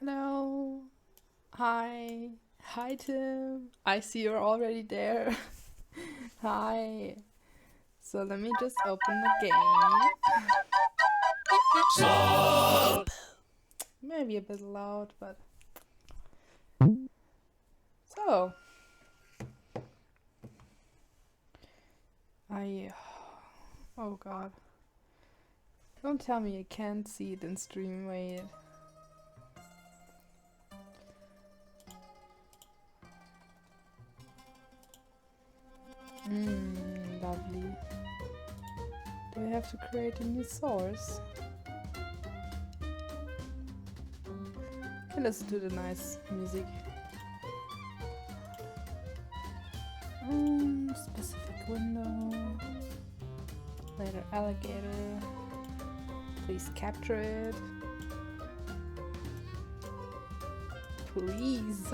Hello. Hi. Hi, Tim. I see you're already there. Hi. So let me just open the game. Stop! Maybe a bit loud, but... So. Oh god. Don't tell me I can't see it in stream. Wait. Lovely. Do I have to create a new source? Okay, listen to the nice music. Specific window. Later alligator. Please capture it. Please.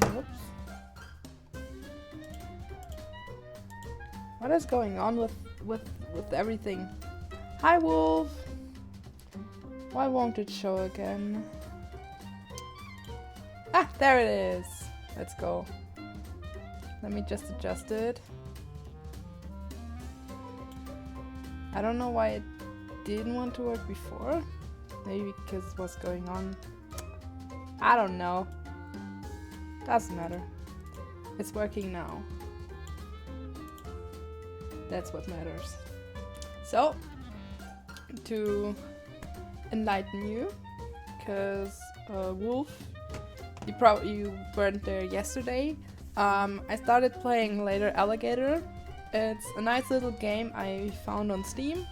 Whoops. What is going on with everything? Hi, Wolf. Why won't it show again? Ah, there it is. Let's go. Let me just adjust it. I don't know why it didn't want to work before. Maybe because what's going on. I don't know. Doesn't matter. It's working now. That's what matters. So, to enlighten you, because Wolf, you weren't there yesterday. I started playing later Alligator. It's a nice little game I found on Steam.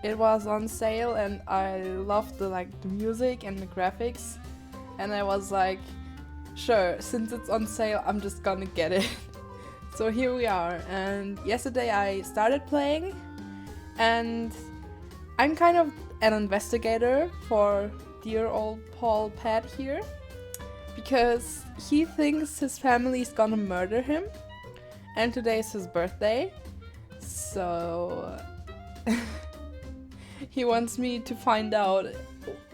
It was on sale and I loved the music and the graphics, and I was like, sure, since it's on sale, I'm just gonna get it. So here we are, and yesterday I started playing, and I'm kind of an investigator for dear old Paul Pat here, because he thinks his family's gonna murder him, and today is his birthday, so he wants me to find out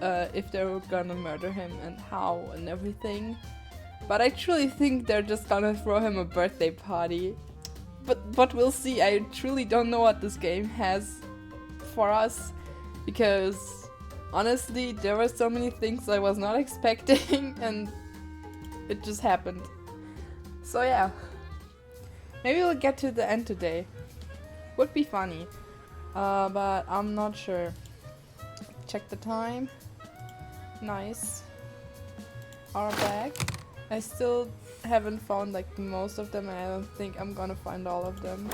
if they're gonna murder him and how and everything. But I truly think they're just gonna throw him a birthday party. But we'll see. I truly don't know what this game has for us, because honestly there were so many things I was not expecting and it just happened. So yeah. Maybe we'll get to the end today. Would be funny. But I'm not sure. Check the time. Nice. Our bag. I still haven't found most of them, and I don't think I'm gonna find all of them.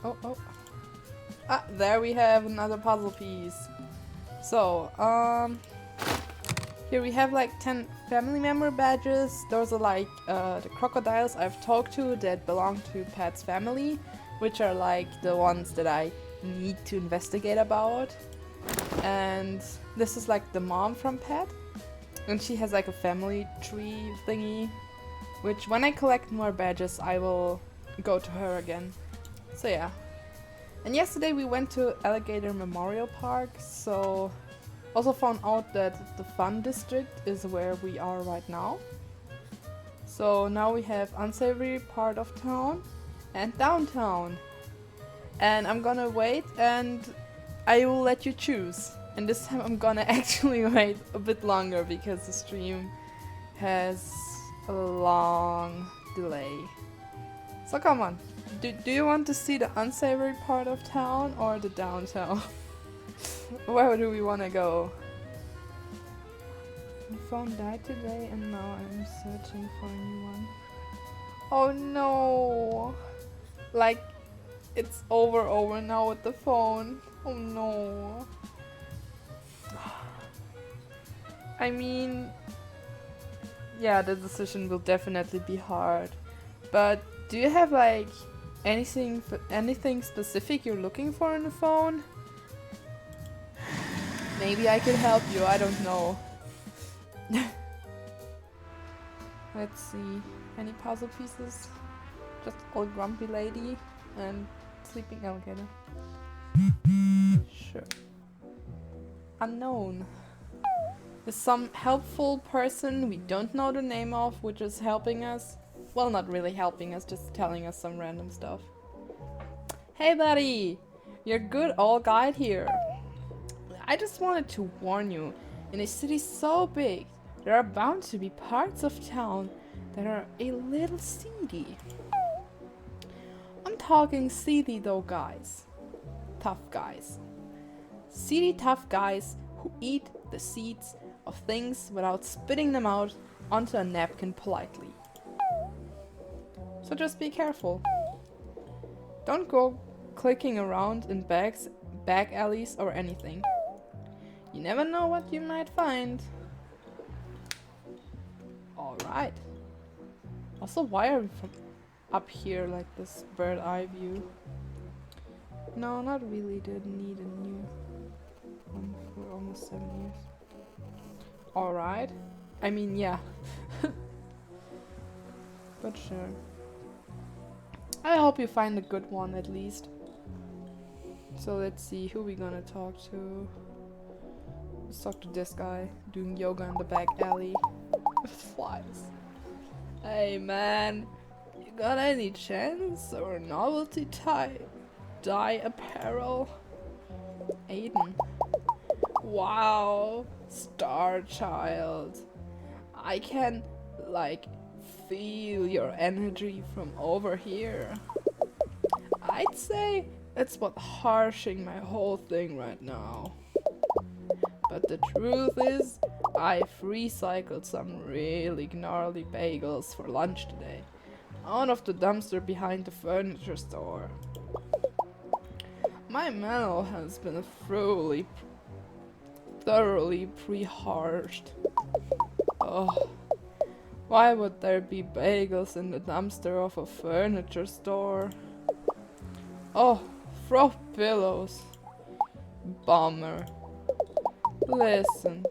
Oh. Ah, there we have another puzzle piece. So, here we have 10 family member badges. Those are the crocodiles I've talked to that belong to Pat's family, which are the ones that I need to investigate about. And this is the mom from Pat. And she has a family tree thingy, which when I collect more badges, I will go to her again. So yeah. And yesterday we went to Alligator Memorial Park, so also found out that the Fun District is where we are right now. So now we have unsavory part of town and downtown. And I'm gonna wait and I will let you choose. And this time I'm gonna actually wait a bit longer because the stream has a long delay. So come on, do you want to see the unsavory part of town or the downtown? Where do we want to go? My phone died today and now I'm searching for a new one. Oh no! It's over now with the phone. Oh no. I mean, yeah, the decision will definitely be hard. But do you have anything specific you're looking for in a phone? Maybe I could help you, I don't know. Let's see. Any puzzle pieces? Just old grumpy lady and sleeping alligator. Sure. Unknown. Is some helpful person we don't know the name of, which is helping us. Well, not really helping us, just telling us some random stuff. Hey buddy! Your good old guide here. I just wanted to warn you, in a city so big, there are bound to be parts of town that are a little seedy. I'm talking seedy though guys. Tough guys. Seedy tough guys who eat the seeds of things without spitting them out onto a napkin politely. So just be careful. Don't go clicking around in back alleys or anything. You never know what you might find. Alright. Also, why are we from up here like this bird eye view? No, not really. Didn't need a new one for almost 7 years. Alright. I mean, yeah. But sure. I hope you find a good one at least. So let's see who we gonna talk to. Let's talk to this guy doing yoga in the back alley with flies. Hey man, you got any chance or novelty dye apparel? Aiden. Wow, Star Child. I can like feel your energy from over here. I'd say it's what's harshing my whole thing right now. But the truth is, I've recycled some really gnarly bagels for lunch today, out of the dumpster behind the furniture store. My metal has been thoroughly pre-harshed. Oh, why would there be bagels in the dumpster of a furniture store? Oh, throw pillows. Bummer. Listen,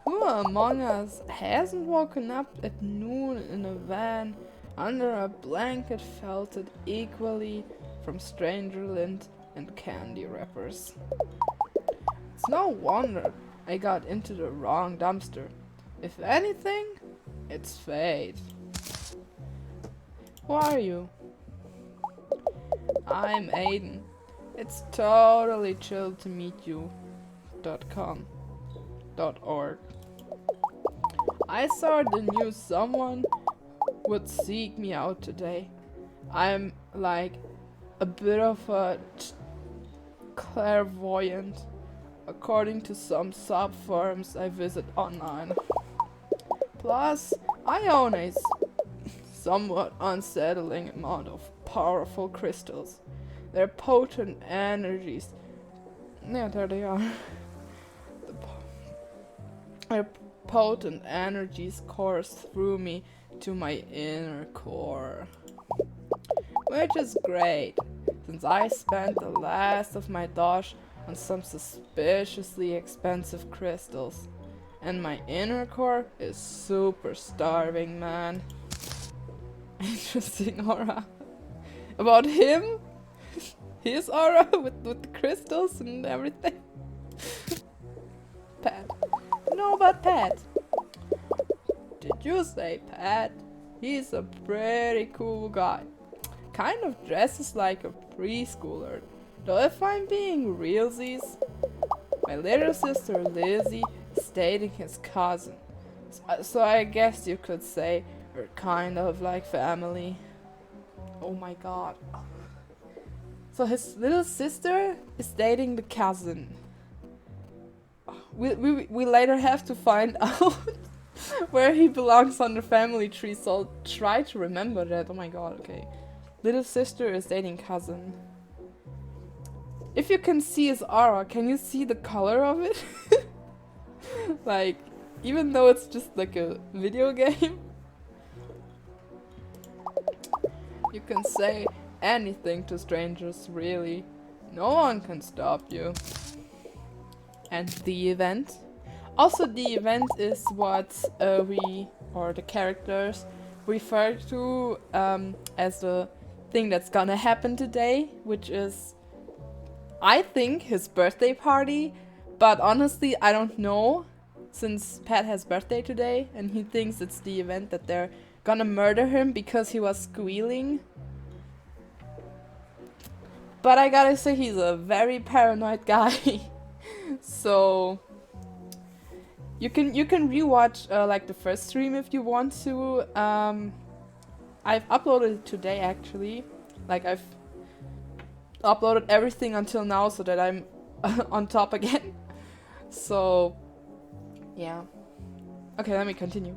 who among us hasn't woken up at noon in a van under a blanket felted equally from stranger lint and candy wrappers? It's no wonder I got into the wrong dumpster. If anything, it's fate. Who are you? I'm Aiden. It's totally chill to meet you. .org. I saw the news someone would seek me out today. I'm like a bit of a clairvoyant, according to some sub-forums I visit online. Plus, I own a somewhat unsettling amount of powerful crystals. Their potent energies. Yeah, there they are. Their potent energies course through me to my inner core. Which is great, since I spent the last of my dosh on some suspiciously expensive crystals. And my inner core is super starving, man. Interesting aura. About him? His aura with the crystals and everything? Pat. No, but Pat. Did you say Pat? He's a pretty cool guy. Kind of dresses like a preschooler. Though if I'm being realsies, my little sister Lizzie is dating his cousin. So I guess you could say we're kind of like family. Oh my god. So his little sister is dating the cousin. We later have to find out where he belongs on the family tree, so I'll try to remember that. Oh my god, okay. Little sister is dating cousin. If you can see his aura, can you see the color of it? Like, even though it's just like a video game, you can say anything to strangers, really. No one can stop you. And the event? Also, the event is what we, or the characters, refer to as the thing that's gonna happen today, which is, I think, his birthday party. But honestly, I don't know, since Pat has birthday today and he thinks it's the event that they're gonna murder him because he was squealing. But I gotta say, he's a very paranoid guy. So you can rewatch like the first stream if you want to. I've uploaded it today actually. Like I've uploaded everything until now so that I'm on top again. So yeah. Okay, let me continue.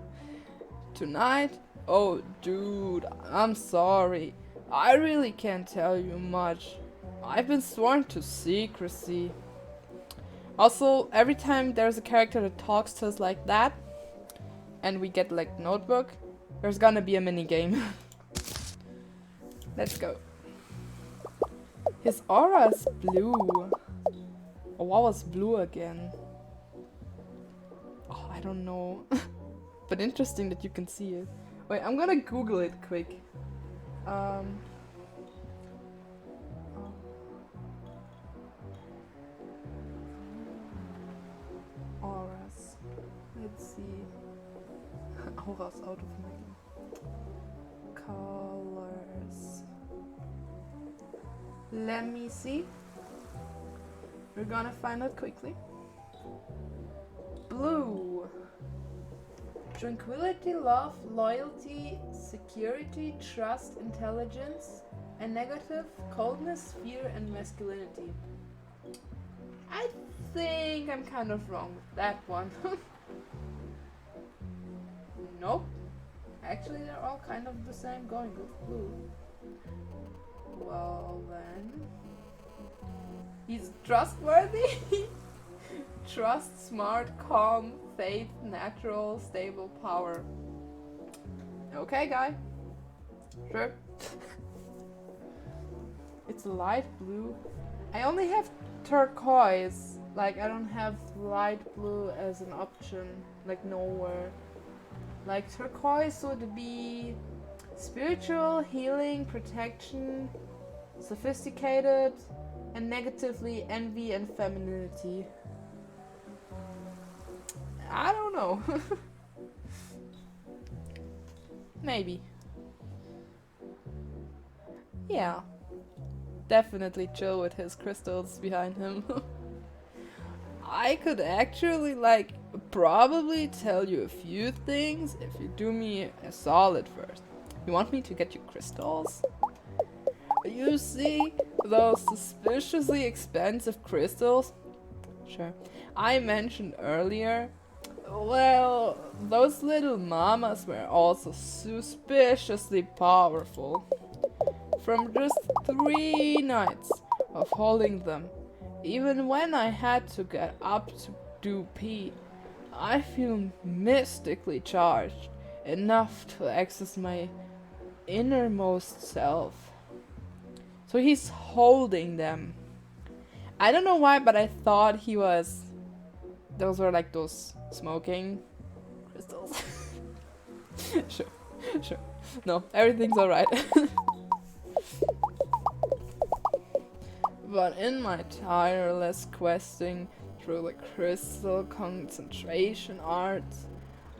Tonight? Oh dude, I'm sorry. I really can't tell you much. I've been sworn to secrecy. Also, every time there's a character that talks to us like that, and we get like notebook, there's gonna be a mini game. Let's go. His aura's blue. Oh, what was blue again? Oh, I don't know. But interesting that you can see it. Wait, I'm gonna Google it quick. Auras. Let's see. Auras out of my colors. Let me see. We're gonna find out quickly. Blue. Tranquility, love, loyalty, security, trust, intelligence, and negative, coldness, fear, and masculinity. I think I'm kind of wrong with that one. Nope. Actually, they're all kind of the same, going with blue. Well then... He's trustworthy? Trust, smart, calm, faith, natural, stable, power. Okay, guy. Sure. It's light blue. I only have turquoise. Like, I don't have light blue as an option. Like, nowhere. Like, turquoise would be spiritual, healing, protection, sophisticated, and negatively envy and femininity. I don't know. Maybe. Yeah. Definitely chill with his crystals behind him. I could actually, like, probably tell you a few things if you do me a solid first. You want me to get you crystals? You see those suspiciously expensive crystals? Sure. I mentioned earlier. Well, those little mamas were also suspiciously powerful. From just 3 nights of holding them, even when I had to get up to do pee, I feel mystically charged enough to access my innermost self. So he's holding them. I don't know why, but I thought he was... Those were like those smoking crystals. Sure. No, everything's alright. But in my tireless questing through the crystal concentration arts,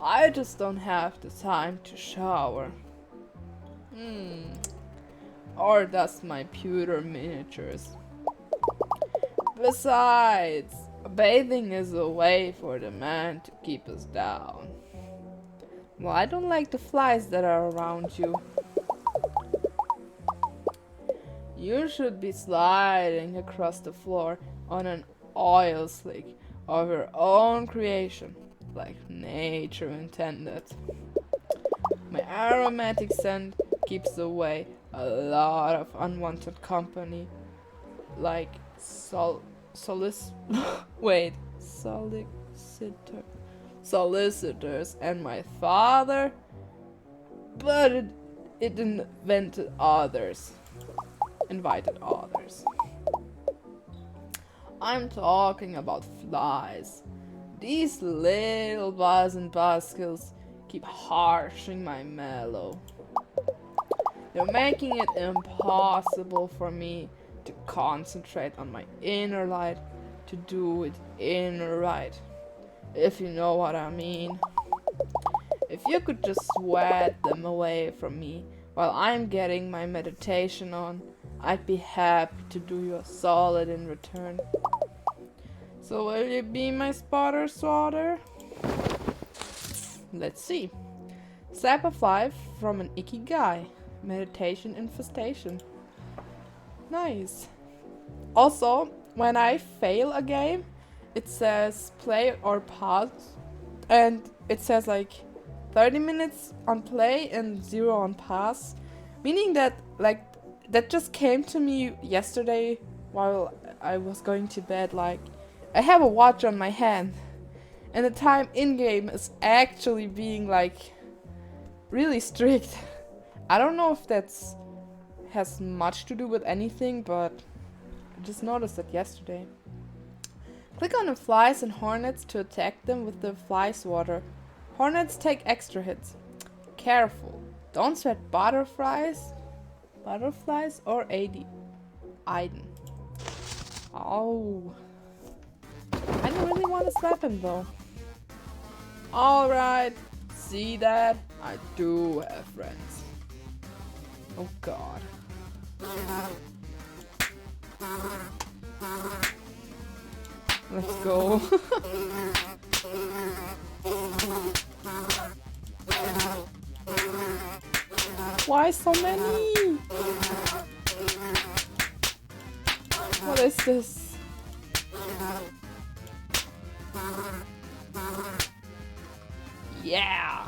I just don't have the time to shower. Or dust my pewter miniatures. Besides, bathing is a way for the man to keep us down. Well, I don't like the flies that are around you. You should be sliding across the floor on an oil slick of your own creation, like nature intended. My aromatic scent keeps away a lot of unwanted company, like solicitors and my father, but it invited others. I'm talking about flies. These little buzz and buzzkills keep harshing my mellow. They're making it impossible for me to concentrate on my inner light, to do it inner right, if you know what I mean. If you could just sweat them away from me while I'm getting my meditation on, I'd be happy to do you a solid in return. So will you be my spotter swatter? Let's see. Sap of life from an icky guy. Meditation infestation. Nice. Also, when I fail a game, it says play or pause, and it says like 30 minutes on play and 0 on pause, meaning that like that just came to me yesterday while I was going to bed. Like, I have a watch on my hand and the time in game is actually being like really strict. I don't know if that's has much to do with anything, but I just noticed it yesterday. Click on the flies and hornets to attack them with the fly swatter. Hornets take extra hits. Careful, don't sweat butterflies or Aiden. Oh, I don't really want to slap him though. Alright, see that? I do have friends. Oh god. Let's go. Why so many? What is this? Yeah!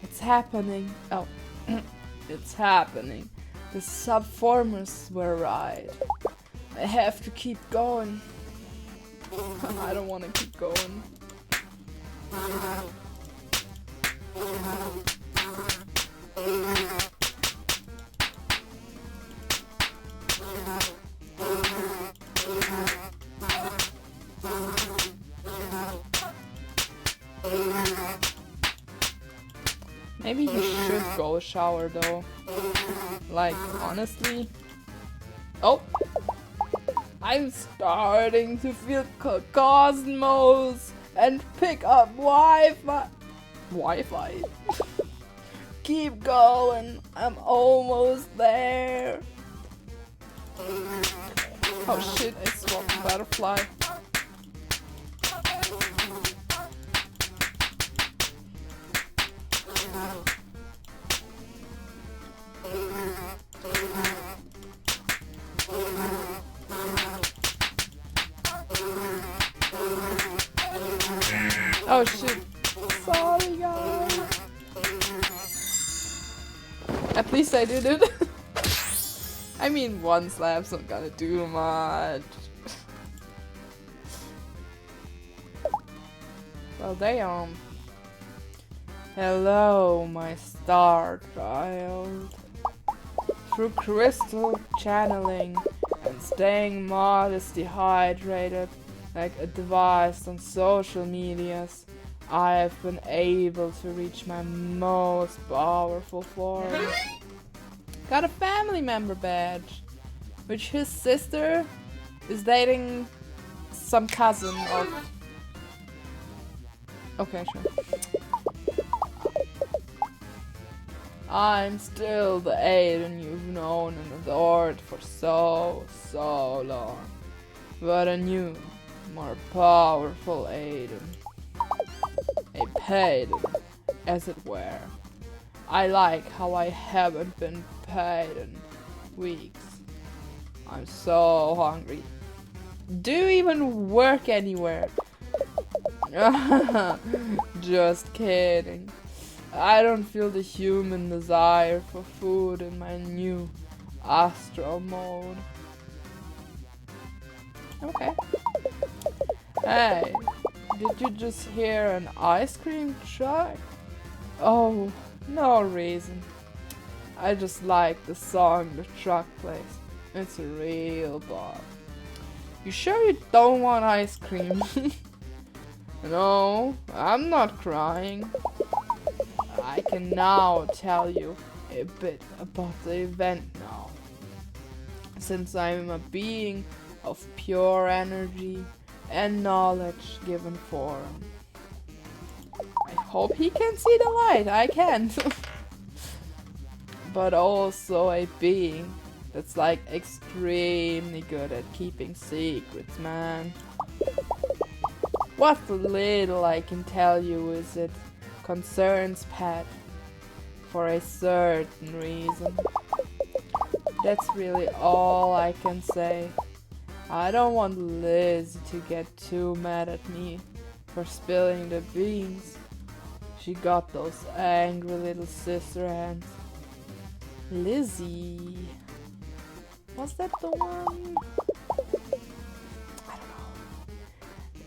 It's happening. Oh, it's happening. The subformers were right. I have to keep going. I don't want to keep going. Maybe he should go shower though. Like, honestly. Oh! I'm starting to feel cosmos and pick up Wi-Fi. Wi-Fi? Keep going, I'm almost there. Oh shit, I swapped the butterfly. Oh shit. Sorry guys. At least I did it. I mean, one slap's not gonna do much. Well, damn. Hello, my star child. Through crystal channeling and staying modestly hydrated like a device on social medias, I have been able to reach my most powerful form. Got a family member badge, which his sister is dating some cousin of... Okay, sure. I'm still the Aiden you've known and adored for so long. But a new, more powerful Aiden. A paid, as it were. I like how I haven't been paid in weeks. I'm so hungry. Do you even work anywhere? Just kidding. I don't feel the human desire for food in my new astral mode. Okay. Hey, did you just hear an ice cream truck? Oh, no reason. I just like the song the truck plays. It's a real bop. You sure you don't want ice cream? No, I'm not crying. I can now tell you a bit about the event now. Since I am a being of pure energy and knowledge given form. I hope he can see the light, I can't. But also a being that's like extremely good at keeping secrets, man. What little I can tell you is it concerns Pat for a certain reason. That's really all I can say. I don't want Liz to get too mad at me for spilling the beans. She got those angry little sister hands. Lizzie. Was that the one? I don't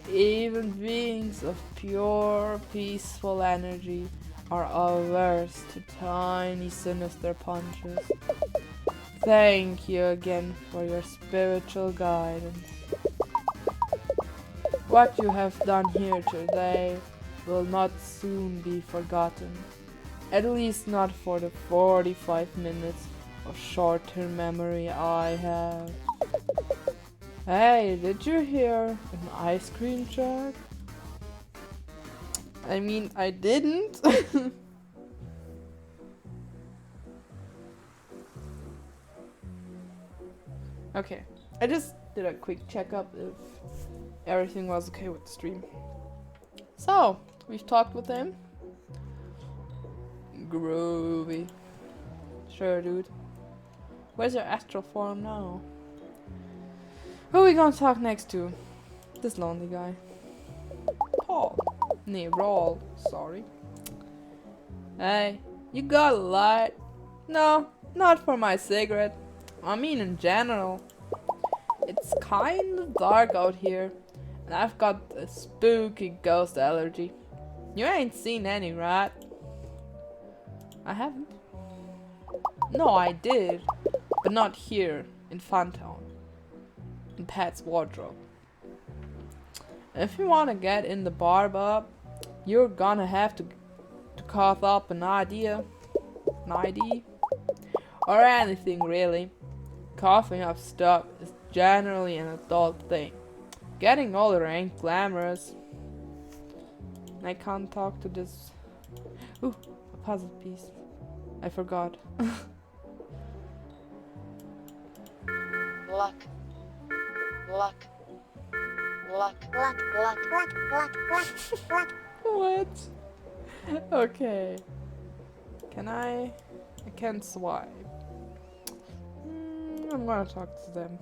know. Even beings of pure, peaceful energy are averse to tiny, sinister punches. Thank you again for your spiritual guidance. What you have done here today will not soon be forgotten. At least not for the 45 minutes of short-term memory I have. Hey, did you hear an ice cream truck? I mean, I didn't. Okay, I just did a quick checkup if everything was okay with the stream. So, we've talked with him. Groovy. Sure, dude. Where's your astral form now? Who are we gonna talk next to? This lonely guy. Paul. Nee, Raul. Sorry. Hey, you got a light? No, not for my cigarette. I mean in general. It's kind of dark out here, and I've got a spooky ghost allergy. You ain't seen any, right? I haven't. No, I did, but not here in Funtown. In Pat's wardrobe. If you want to get in the barb up, you're gonna have to cough up an idea, an ID, or anything really. Coughing up stuff is generally an adult thing. Getting older ain't glamorous. I can't talk to this. Ooh, a puzzle piece. I forgot. Luck. Luck. Luck. Luck. Luck. Luck. Luck. Luck. Luck. What? Okay. Can I can't swipe. I'm gonna talk to them.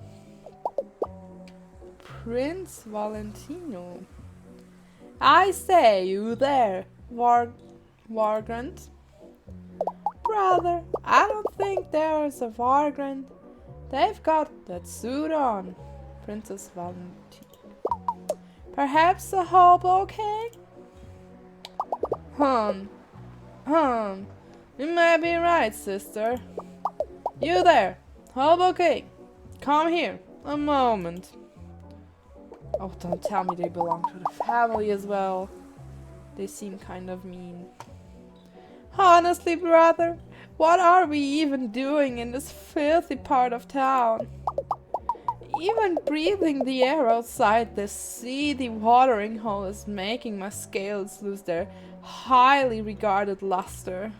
Prince Valentino. I say, you there, Vagrant. Brother, I don't think there's a Vagrant. They've got that suit on. Princess Valentino. Perhaps a hobo king? You may be right, sister. You there, hobo king. Come here, a moment. Oh, don't tell me they belong to the family as well. They seem kind of mean. Honestly, brother, what are we even doing in this filthy part of town? Even breathing the air outside this seedy watering hole is making my scales lose their highly regarded luster.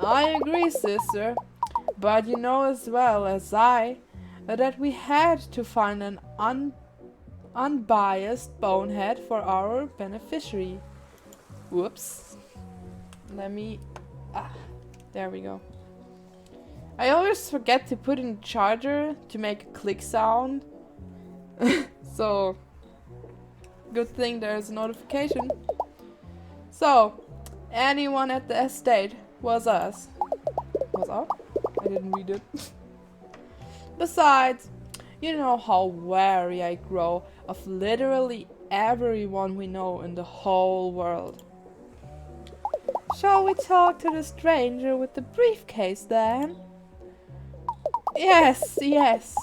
I agree, sister, but you know as well as I that we had to find an unbiased bonehead for our beneficiary. Whoops. Let me... there we go. I always forget to put in the charger to make a click sound. So, good thing there's a notification. So, anyone at the estate was us. Was up? I didn't read it. Besides, you know how wary I grow of literally everyone we know in the whole world. Shall we talk to the stranger with the briefcase then? Yes, yes.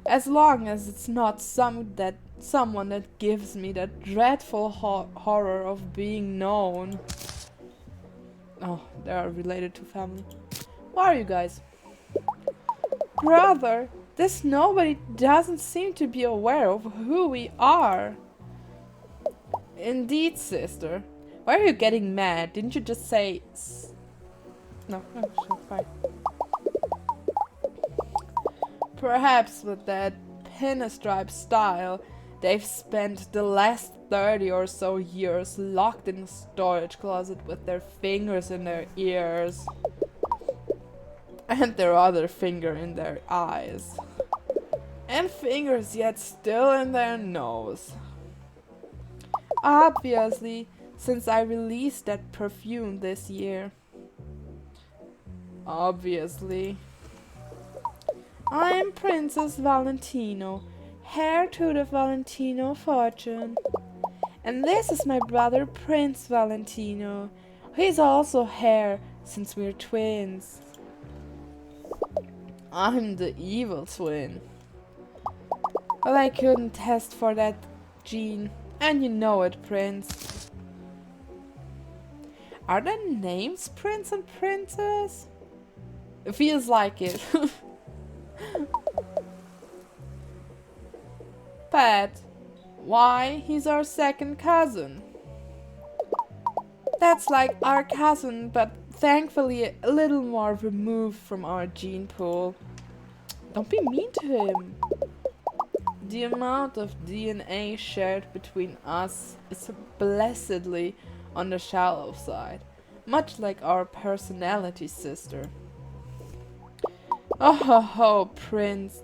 As long as it's not someone that gives me that dreadful horror of being known. Oh, they are related to family. Why are you guys? Brother, this nobody doesn't seem to be aware of who we are. Indeed, sister. Why are you getting mad? Didn't you just say no, sure, fine. Perhaps with that pinstripe style, they've spent the last 30 or so years locked in a storage closet with their fingers in their ears. And their other finger in their eyes. And fingers yet still in their nose. Obviously, since I released that perfume this year. Obviously. I'm Princess Valentino, heir to the Valentino fortune. And this is my brother Prince Valentino. He's also heir since we're twins. I'm the evil twin. But I couldn't test for that gene, and you know it, Prince. Are there names Prince and Princess? It feels like it. Pat, why? He's our second cousin. That's like our cousin, but thankfully a little more removed from our gene pool. Don't be mean to him. The amount of DNA shared between us is blessedly on the shallow side, much like our personality, sister. Oh ho ho, Prince.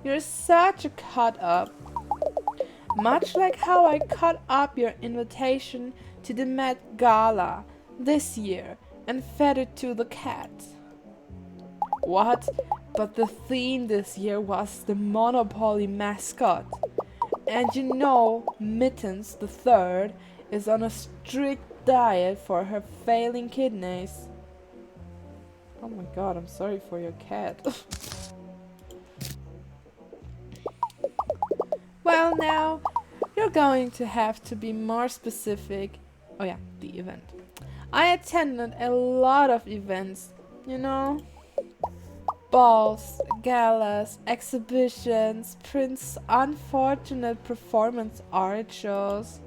You're such a cut-up. Much like how I cut up your invitation to the Met Gala this year and fed it to the cat. What? But the theme this year was the Monopoly mascot. And you know, Mittens the Third is on a strict diet for her failing kidneys. Oh my god, I'm sorry for your cat. Well now, you're going to have to be more specific. Oh yeah, the event. I attended a lot of events, you know? Balls, galas, exhibitions, Prince's unfortunate performance art shows.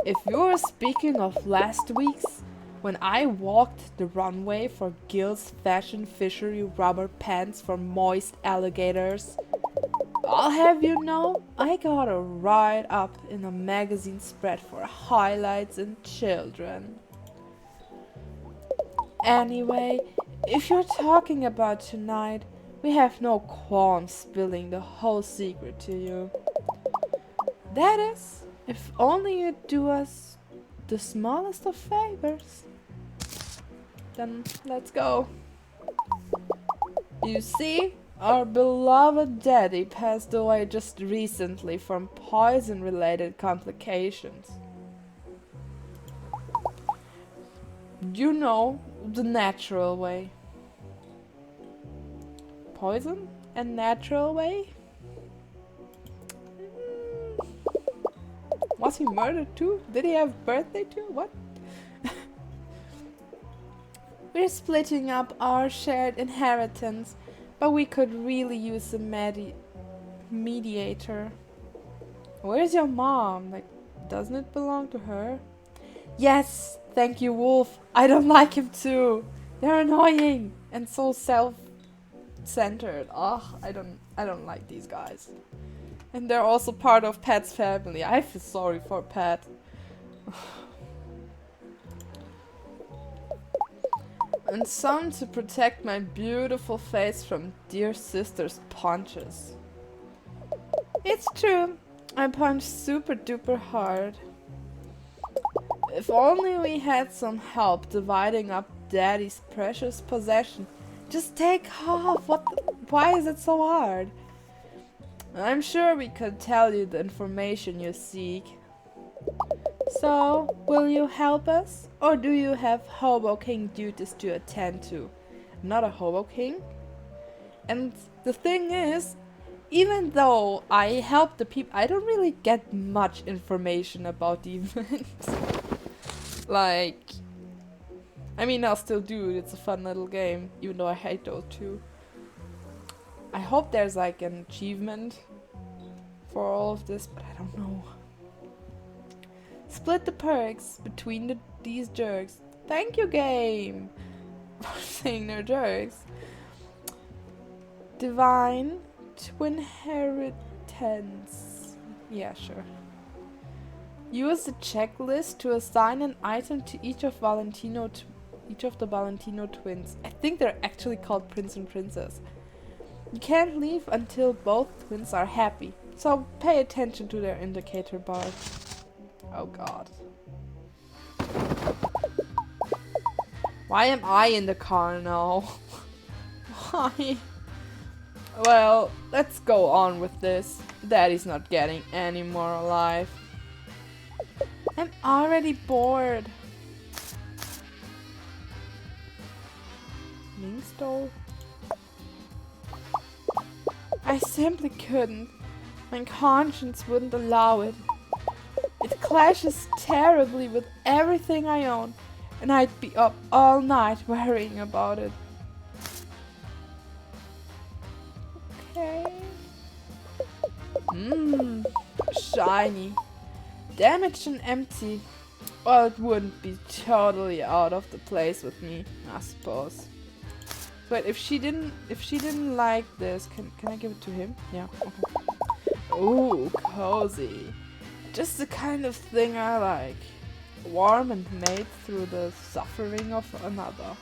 If you're speaking of last week's, when I walked the runway for Gil's Fashion Fishery rubber pants for moist alligators, I'll have you know, I got a write-up in a magazine spread for highlights and children. Anyway, if you're talking about tonight, we have no qualms spilling the whole secret to you. That is, if only you'd do us the smallest of favors. Then let's go. You see, our beloved daddy passed away just recently from poison-related complications. You know, the natural way. Poison and natural way? Was he murdered too? Did he have birthday too? What? We're splitting up our shared inheritance, but we could really use a mediator. Where's your mom? Like, doesn't it belong to her? Yes, thank you, Wolf. I don't like him too. They're annoying and so self-centered. Ugh, I don't like these guys. And they're also part of Pat's family. I feel sorry for Pat. And some to protect my beautiful face from dear sister's punches. It's true, I punched super duper hard. If only we had some help dividing up Daddy's precious possession. Just take half. Why is it so hard? I'm sure we could tell you the information you seek. So, will you help us? Or do you have Hobo King duties to attend to? I'm not a Hobo King. And the thing is, even though I help the people, I don't really get much information about the event. Like, I mean, I'll still do it. It's a fun little game, even though I hate those two. I hope there's like an achievement for all of this, but I don't know. Split the perks between these jerks. Thank you, game, for saying they're jerks. Divine to inheritance. Yeah, sure. Use the checklist to assign an item to each of the Valentino twins. I think they're actually called Prince and Princess. You can't leave until both twins are happy, so pay attention to their indicator bar. Oh god. Why am I in the car now? Why? Well, let's go on with this. Daddy's not getting any more alive. I'm already bored. Ming stole? I simply couldn't. My conscience wouldn't allow it. It clashes terribly with everything I own, and I'd be up all night worrying about it. Okay. Shiny. Damaged and empty. Well, it wouldn't be totally out of the place with me, I suppose. But if she didn't like this, can I give it to him? Yeah. Okay. Ooh, cozy. Just the kind of thing I like. Warm and made through the suffering of another.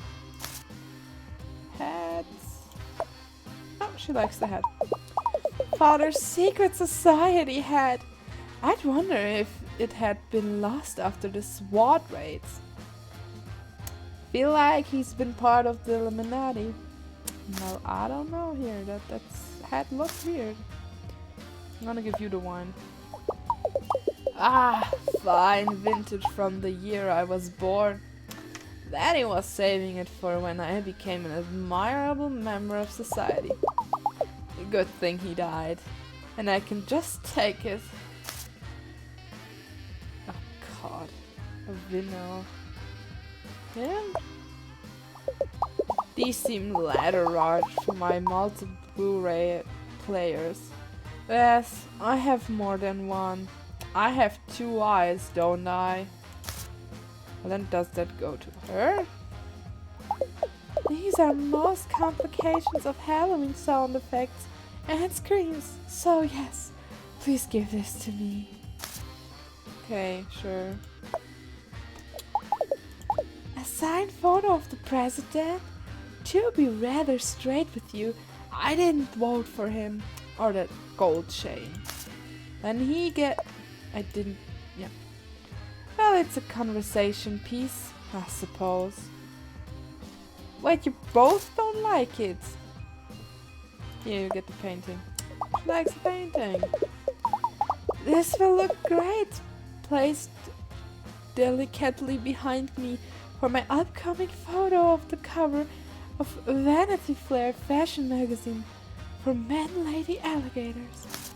Hats. Oh, she likes the hat. Father's secret society hat. I'd wonder if it had been lost after the SWAT raids. Feel like he's been part of the Illuminati. Well, I don't know here. That's hat looks weird. I'm gonna give you the one. Ah, fine vintage from the year I was born. Daddy was saving it for when I became an admirable member of society. A good thing he died, and I can just take it. Oh god, a vinyl. Yeah. These seem ladder large for my multiple Blu-ray players. Yes, I have more than one. I have 2 eyes, don't I? Well, then does that go to her? These are most complications of Halloween sound effects and screams. So yes, please give this to me. Okay, sure. A signed photo of the president? To be rather straight with you, I didn't vote for him. Or that gold chain. Then I didn't... Yeah. Well, it's a conversation piece, I suppose. Wait, you both don't like it? Here, you get the painting. She likes the painting. This will look great. Placed delicately behind me for my upcoming photo of the cover of Vanity Fair fashion magazine for men lady alligators.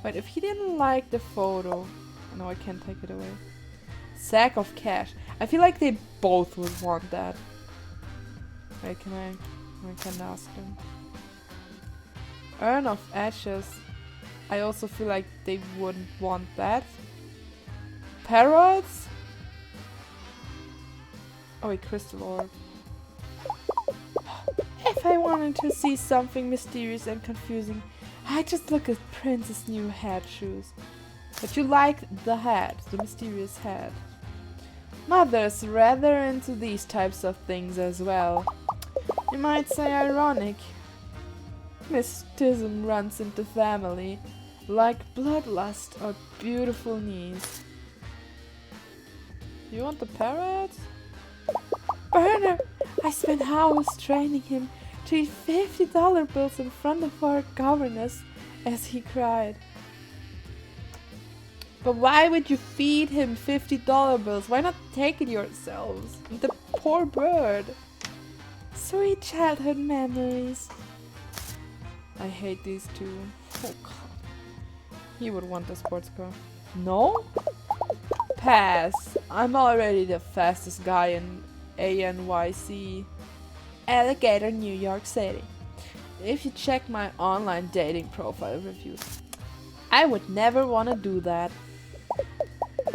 But if he didn't like the photo... No, I can't take it away. Sack of cash. I feel like they both would want that. Wait, I can ask them. Urn of ashes. I also feel like they wouldn't want that. Parrots? Oh wait, crystal orb. If I wanted to see something mysterious and confusing, I just look at Prince's new hat shoes. But you like the hat, the mysterious hat. Mother's rather into these types of things as well. You might say ironic. Mysticism runs into family, like bloodlust or beautiful knees. You want the parrot? Burner! I spent hours training him to eat $50 bills in front of our governess as he cried. But why would you feed him $50 bills? Why not take it yourselves? The poor bird. Sweet childhood memories. I hate these two. Oh god. He would want a sports car. No? Pass. I'm already the fastest guy in ANYC, Alligator, New York City. If you check my online dating profile reviews, I would never want to do that.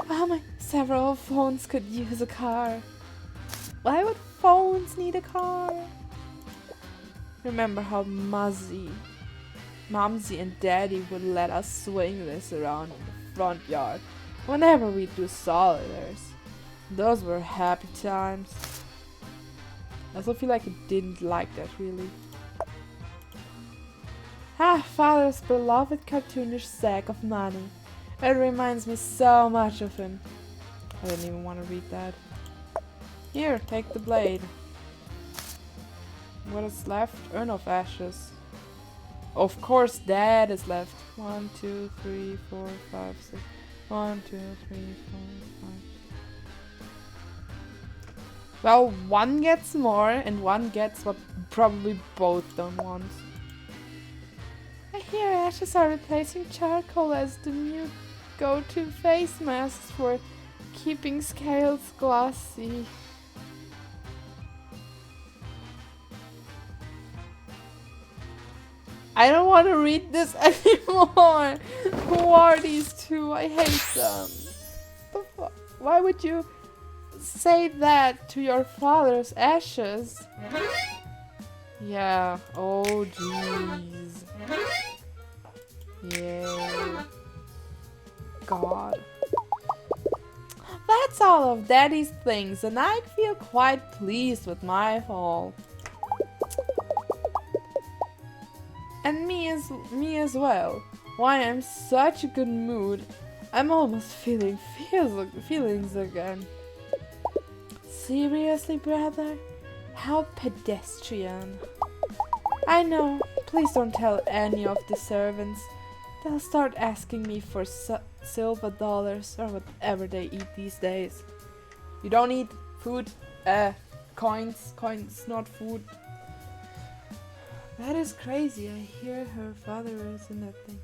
Oh my, several phones could use a car. Why would phones need a car? Remember how Mumsy and Daddy would let us swing this around in the front yard whenever we do solitaires. Those were happy times. I also feel like it didn't like that really. Father's beloved cartoonish sack of money. It reminds me so much of him. I didn't even want to read that. Here, take the blade. What is left? Urn of ashes. Of course, that is left. 1, 2, 3, 4, 5, 6. 1, 2, 3, 4, 5. Well, one gets more, and one gets what probably both don't want. I hear ashes are replacing charcoal as the new go-to face masks for keeping scales glossy. I don't want to read this anymore. Who are these two? I hate them. Why would you say that to your father's ashes? Yeah. Oh, jeez. Yeah. God. That's all of Daddy's things, and I feel quite pleased with my haul. And me as well. Why, I'm such a good mood. I'm almost feeling feelings again. Seriously, brother? How pedestrian. I know. Please don't tell any of the servants. They'll start asking me for silver dollars or whatever they eat these days. You don't eat food, coins, not food. That is crazy. I hear her father is in that thing.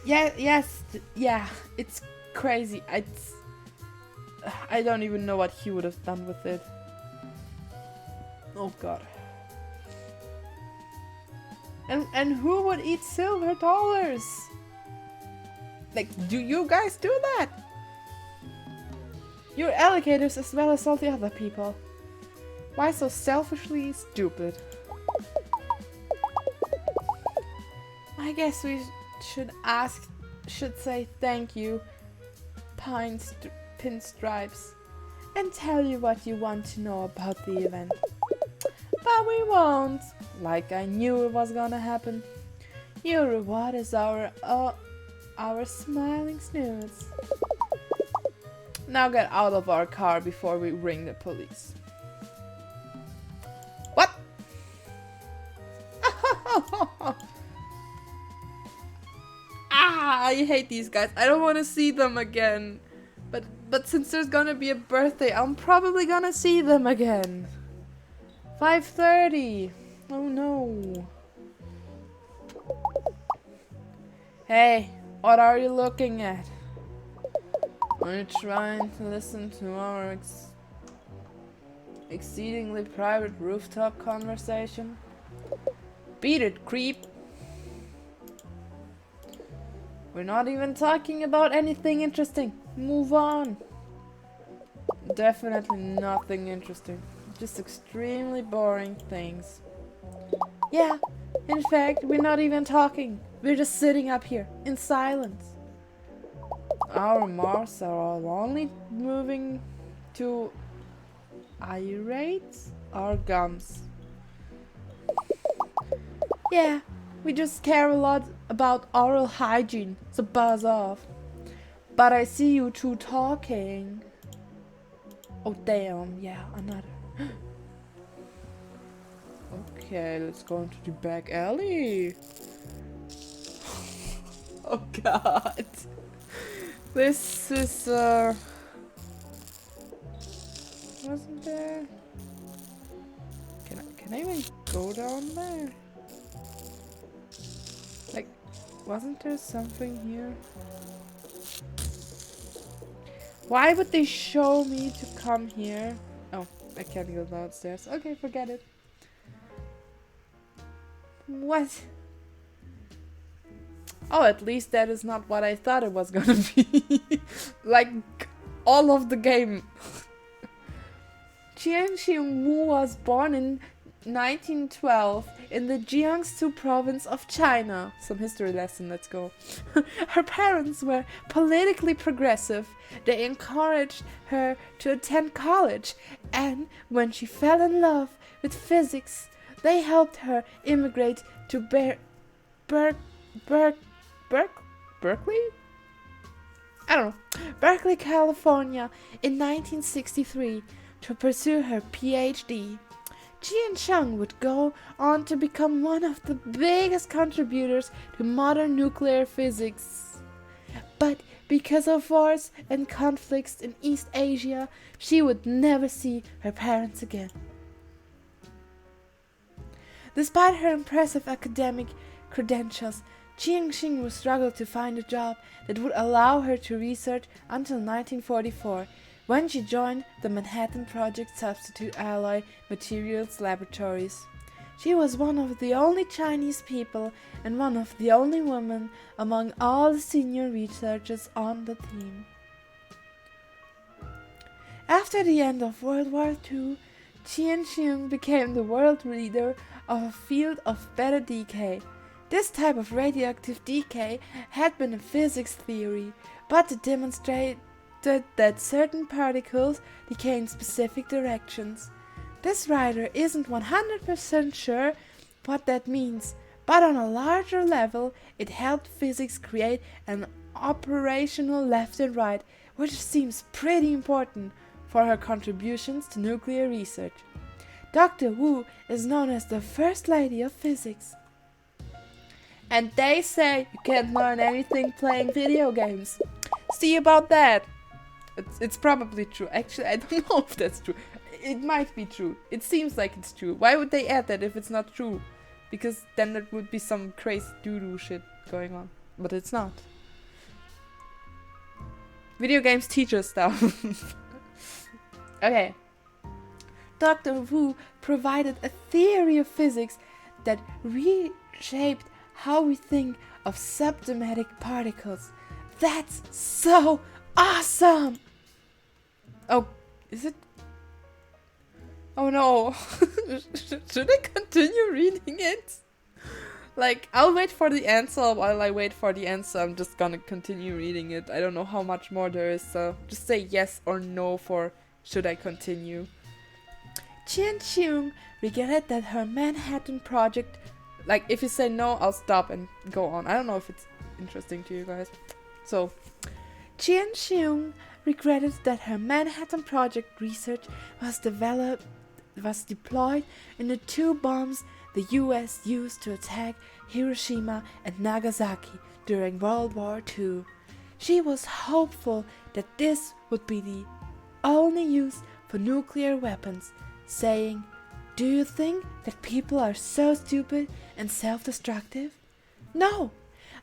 Yeah, it's crazy. I don't even know what he would have done with it. Oh god. And who would eat silver dollars? Like, do you guys do that? You're alligators as well as all the other people. Why so selfishly stupid? I guess we should say thank you, pinstripes, and tell you what you want to know about the event. But we won't, like I knew it was gonna happen. Your reward is our smiling snooze. Now get out of our car before we ring the police. What? I hate these guys. I don't want to see them again. But since there's gonna be a birthday, I'm probably gonna see them again. 5:30. Oh no. Hey, what are you looking at? Are you trying to listen to our exceedingly private rooftop conversation? Beat it, creep. We're not even talking about anything interesting. Move on. Definitely nothing interesting. Just extremely boring things. Yeah, in fact, we're not even talking. We're just sitting up here in silence. Our mouths are all only moving to irate our gums. Yeah, we just care a lot about oral hygiene, so buzz off. But I see you two talking. Oh damn, yeah, another. Okay, let's go into the back alley. Oh god. This is wasn't there? Can I even go down there? Like, wasn't there something here? Why would they show me to come here? Oh, I can't go downstairs. Okay, forget it. What? Oh, at least that is not what I thought it was gonna be. Like, all of the game. Wu was born in 1912 in the Jiangsu province of China. Some history lesson, let's go. Her parents were politically progressive. They encouraged her to attend college, and when she fell in love with physics, they helped her immigrate to Berkeley? I don't know. Berkeley, California in 1963 to pursue her PhD. Jian would go on to become one of the biggest contributors to modern nuclear physics. But because of wars and conflicts in East Asia, she would never see her parents again. Despite her impressive academic credentials, Jian would struggle to find a job that would allow her to research until 1944, when she joined the Manhattan Project Substitute Alloy Materials Laboratories. She was one of the only Chinese people and one of the only women among all the senior researchers on the team. After the end of World War II, Jian became the world leader of a field of beta decay. This type of radioactive decay had been a physics theory, but it demonstrated that certain particles decay in specific directions. This writer isn't 100% sure what that means, but on a larger level, it helped physics create an operational left and right, which seems pretty important for her contributions to nuclear research. Dr. Wu is known as the First Lady of Physics. And they say you can't learn anything playing video games. See about that. It's probably true. Actually, I don't know if that's true. It might be true. It seems like it's true. Why would they add that if it's not true? Because then there would be some crazy doo-doo shit going on. But it's not. Video games teach us stuff. Okay. Dr. Wu provided a theory of physics that reshaped how we think of subatomic particles. That's so awesome! Oh, is it? Oh no. Should I continue reading it? Like, I'll wait for the answer. While I wait for the answer, I'm just gonna continue reading it. I don't know how much more there is, so just say yes or no for should I continue. Jian regretted that her Manhattan project... Like, if you say no, I'll stop and go on. I don't know if it's interesting to you guys. So, Jian regretted that her Manhattan Project research was deployed in the two bombs the US used to attack Hiroshima and Nagasaki during World War II. She was hopeful that this would be the only use for nuclear weapons, saying, "Do you think that people are so stupid and self-destructive? No!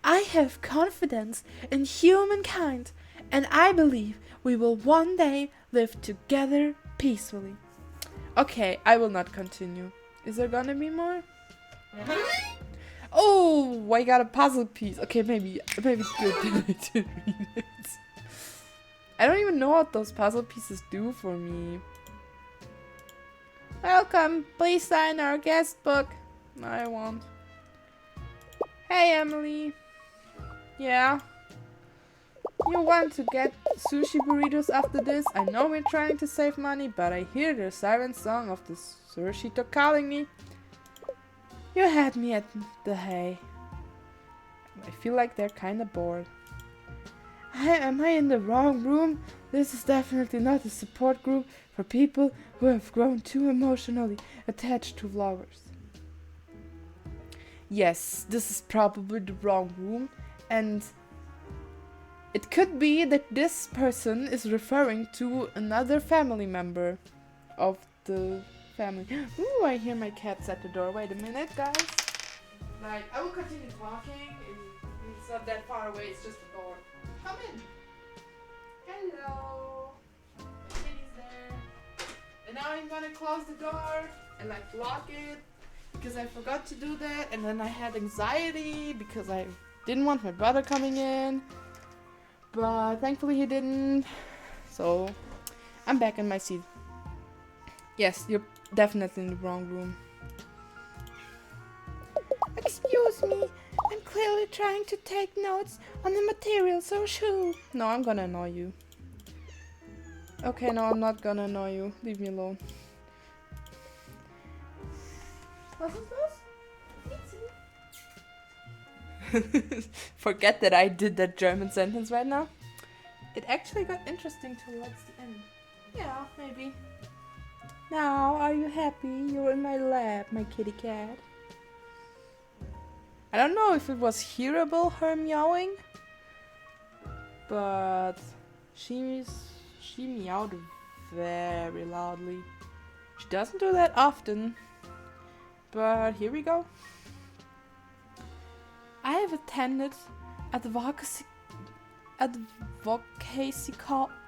I have confidence in humankind, and I believe we will one day live together peacefully." Okay, I will not continue. Is there gonna be more? Oh, I got a puzzle piece. Okay, maybe good that I did read it. I don't even know what those puzzle pieces do for me. Welcome, please sign our guest book. No, I won't. Hey, Emily. Yeah? You want to get sushi burritos after this? I know we're trying to save money, but I hear the siren song of the Surshito calling me. You had me at the hay. I feel like they're kinda bored. Am I in the wrong room? This is definitely not a support group for people who have grown too emotionally attached to vloggers. Yes, this is probably the wrong room, and it could be that this person is referring to another family member of the family. Ooh, I hear my cats at the door. Wait a minute, guys. Like, I will continue talking. It's not that far away, it's just a door. Come in. Hello. My kitty's there. And now I'm gonna close the door and like lock it because I forgot to do that, and then I had anxiety because I didn't want my brother coming in. But thankfully he didn't. So I'm back in my seat. Yes, you're definitely in the wrong room. Excuse me, I'm clearly trying to take notes on the material, so shoo. No, I'm gonna annoy you. Okay, no, I'm not gonna annoy you. Leave me alone. Was it Forget that I did that German sentence right now. It actually got interesting towards the end. Yeah, maybe. Now, are you happy? You're in my lap, my kitty cat. I don't know if it was hearable, her meowing, but she meowed very loudly. She doesn't do that often, but here we go. I have attended advocacy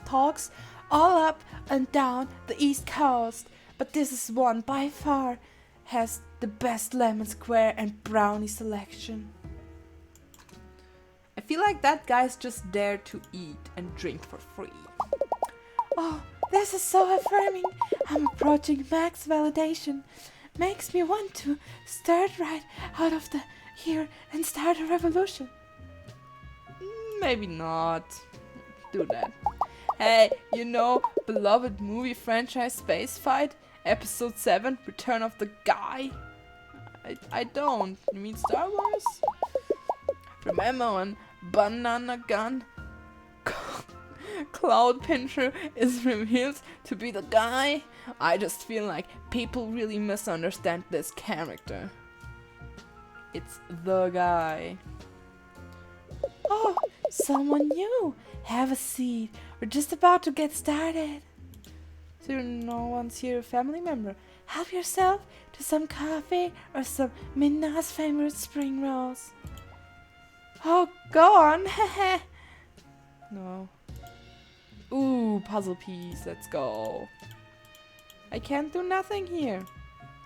talks all up and down the East Coast, but this is one by far has the best lemon square and brownie selection. I feel like that guy's just there to eat and drink for free. Oh, this is so affirming. I'm approaching max validation. Makes me want to start right out of the here and start a revolution. Maybe not. Do that. Hey, you know, beloved movie franchise Space Fight, Episode 7, Return of the Guy? I don't. You mean Star Wars? Remember when Banana Gun Cloud Pincher is revealed to be the guy? I just feel like people really misunderstand this character. It's the guy. Oh, someone new. Have a seat. We're just about to get started. So no one's here, a family member. Help yourself to some coffee or some Minna's favorite spring rolls. Oh, go on. No. Ooh, puzzle piece. Let's go. I can't do nothing here.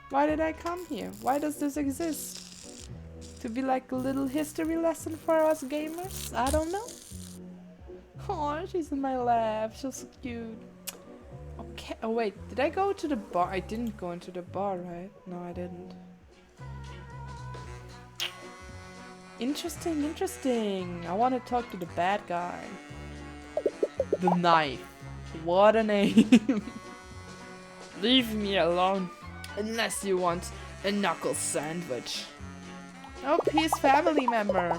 Why did I come here? Why does this exist? To be like a little history lesson for us gamers? I don't know. Oh, she's in my lap. She's so cute. Okay. Oh wait, did I go to the bar? I didn't go into the bar, right? No, I didn't. Interesting, interesting. I want to talk to the bad guy. The knife. What a name. Leave me alone. Unless you want a knuckle sandwich. Oh, peace, family member.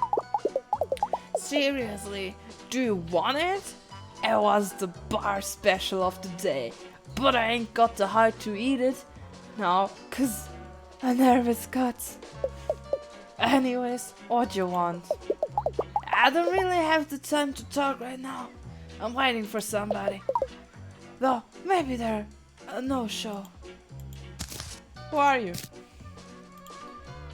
Seriously, do you want it? It was the bar special of the day, but I ain't got the heart to eat it. No, 'cause I nervous guts. Anyways, what you want? I don't really have the time to talk right now. I'm waiting for somebody. Though, maybe they're a no-show. Who are you?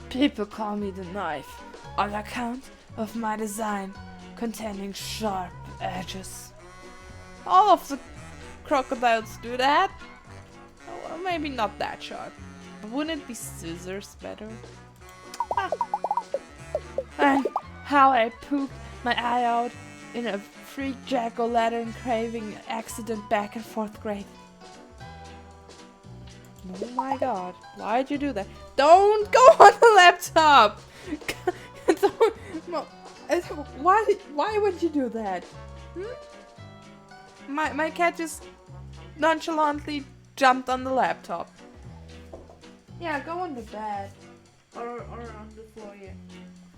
People call me the knife, on account of my design containing sharp edges. All of the crocodiles do that. Oh, well, maybe not that sharp. But wouldn't it be scissors better? Ah. And how I pooped my eye out in a freak jack-o'-lantern craving accident back in 4th grade. Oh my god, why'd you do that? Don't go on the laptop! Why would you do that? My cat just nonchalantly jumped on the laptop. Yeah, go on the bed. Or on the floor here.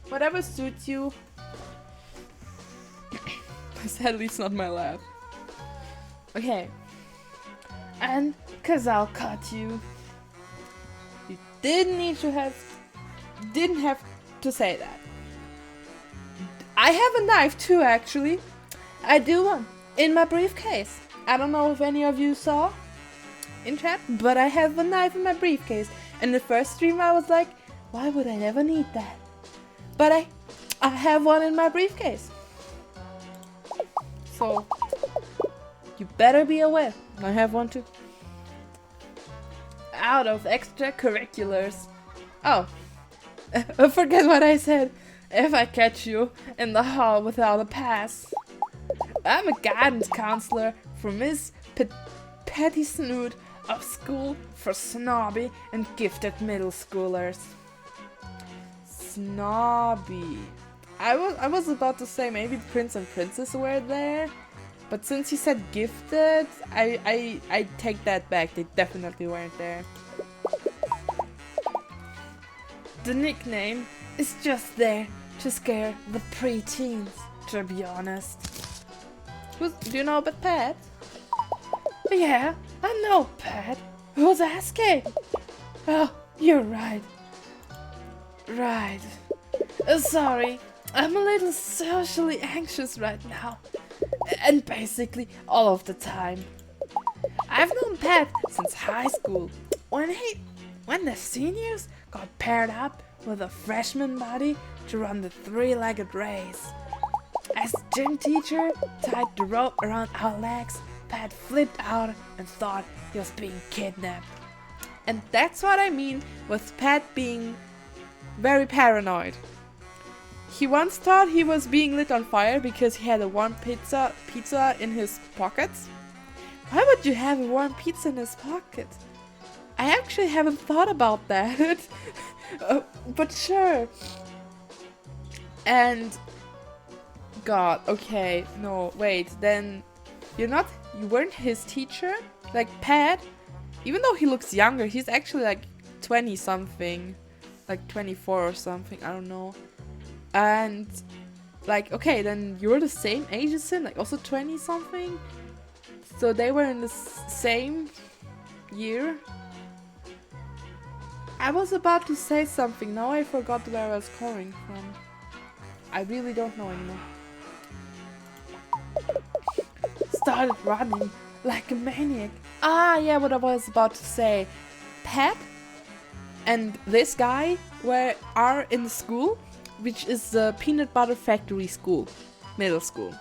Whatever suits you. Sadly, it's not my lap. Okay. And, 'cause I'll cut you. You didn't have to say that. I have a knife too, actually. I do one. In my briefcase. I don't know if any of you saw in chat, but I have a knife in my briefcase. And the first stream I was like, why would I ever need that? But I have one in my briefcase. So, You better be aware. I have one too. Out of extracurriculars. Oh, forget what I said. If I catch you in the hall without a pass. I'm a guidance counselor for Miss Petty Snoot of School for Snobby and Gifted Middle Schoolers. Snobby. I was about to say maybe Prince and Princess were there, but since you said gifted, I take that back. They definitely weren't there. The nickname is just there to scare the preteens, to be honest. Do you know about Pat? Yeah, I know Pat. Who's asking? Oh, you're right. Right. Sorry, I'm a little socially anxious right now. And basically all of the time. I've known Pat since high school. When the seniors got paired up with a freshman buddy to run the three-legged race. As gym teacher tied the rope around our legs, Pat flipped out and thought he was being kidnapped. And that's what I mean with Pat being very paranoid. He once thought he was being lit on fire because he had a warm pizza in his pockets. Why would you have a warm pizza in his pocket? I actually haven't thought about that. But sure. And God, okay, no, wait, then you weren't his teacher? Like Pat, even though he looks younger, he's actually like 20 something, like 24 or something, I don't know. And like, okay, then you're the same age as him, like also 20 something. So they were in the same year. I was about to say something, now I forgot where I was coming from. I really don't know anymore. Started running like a maniac. Ah, yeah, what I was about to say. Pat and this guy are in the school, which is the Peanut Butter Factory School, middle school.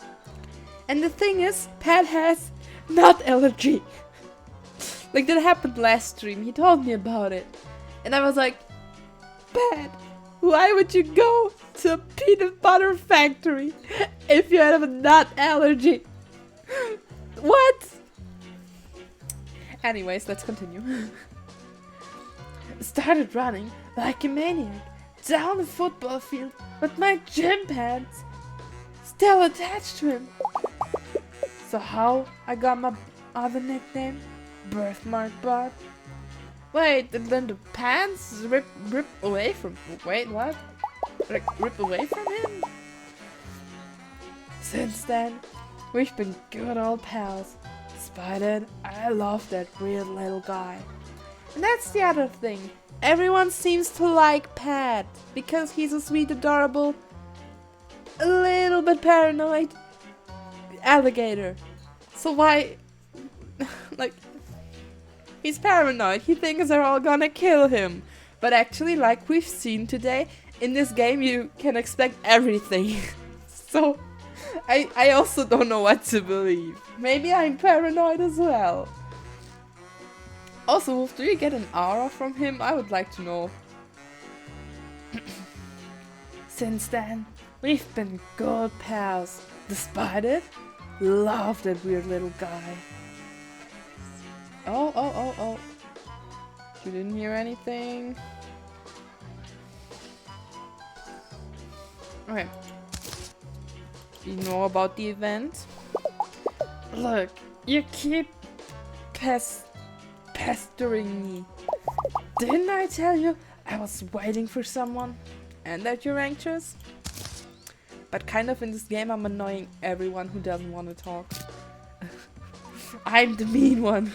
And the thing is, Pat has nut allergy. Like that happened last stream, he told me about it. And I was like, Pat, why would you go to a peanut butter factory if you have a nut allergy? What? Anyways, let's continue. Started running like a maniac down the football field with my gym pants still attached to him. So how I got my other nickname? Birthmark Bud. Wait, and then the pants rip away from... Wait, what? Like, rip away from him? Since then, we've been good old pals. Despite it, I love that weird little guy. And that's the other thing. Everyone seems to like Pat because he's a sweet, adorable, a little bit paranoid alligator. So why... like... He's paranoid, he thinks they're all gonna kill him. But actually, like we've seen today, in this game you can expect everything. So, I also don't know what to believe. Maybe I'm paranoid as well. Also, do you get an aura from him? I would like to know. Since then, we've been good pals. Despite it, love that weird little guy. Oh. You didn't hear anything? Okay. You know about the event? Look, you keep pestering me. Didn't I tell you I was waiting for someone? And that you're anxious? But kind of in this game I'm annoying everyone who doesn't want to talk. I'm the mean one.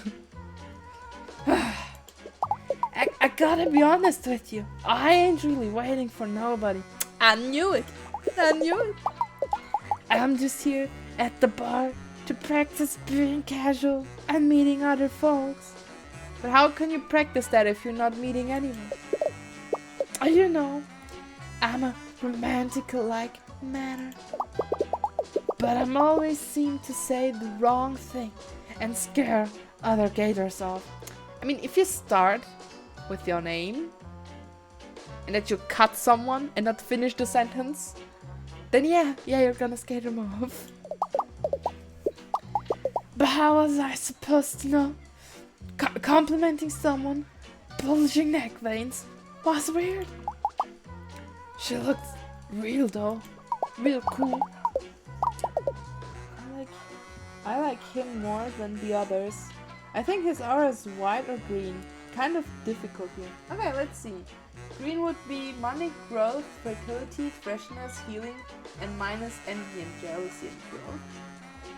I gotta be honest with you. I ain't really waiting for nobody. I knew it. I'm just here at the bar to practice being casual and meeting other folks. But how can you practice that if you're not meeting anyone? You know, I'm a romantic-like manner. but I'm always seem to say the wrong thing and scare other gators off. I mean, if you start with your name and that you cut someone and not finish the sentence, then yeah, you're gonna scare them off. But how was I supposed to know? Complimenting someone, bulging neck veins, was weird. She looked real though, real cool. I like him more than the others. I think his aura is white or green. Kind of difficult here. Okay, let's see. Green would be money, growth, fertility, freshness, healing, and minus envy and jealousy and growth.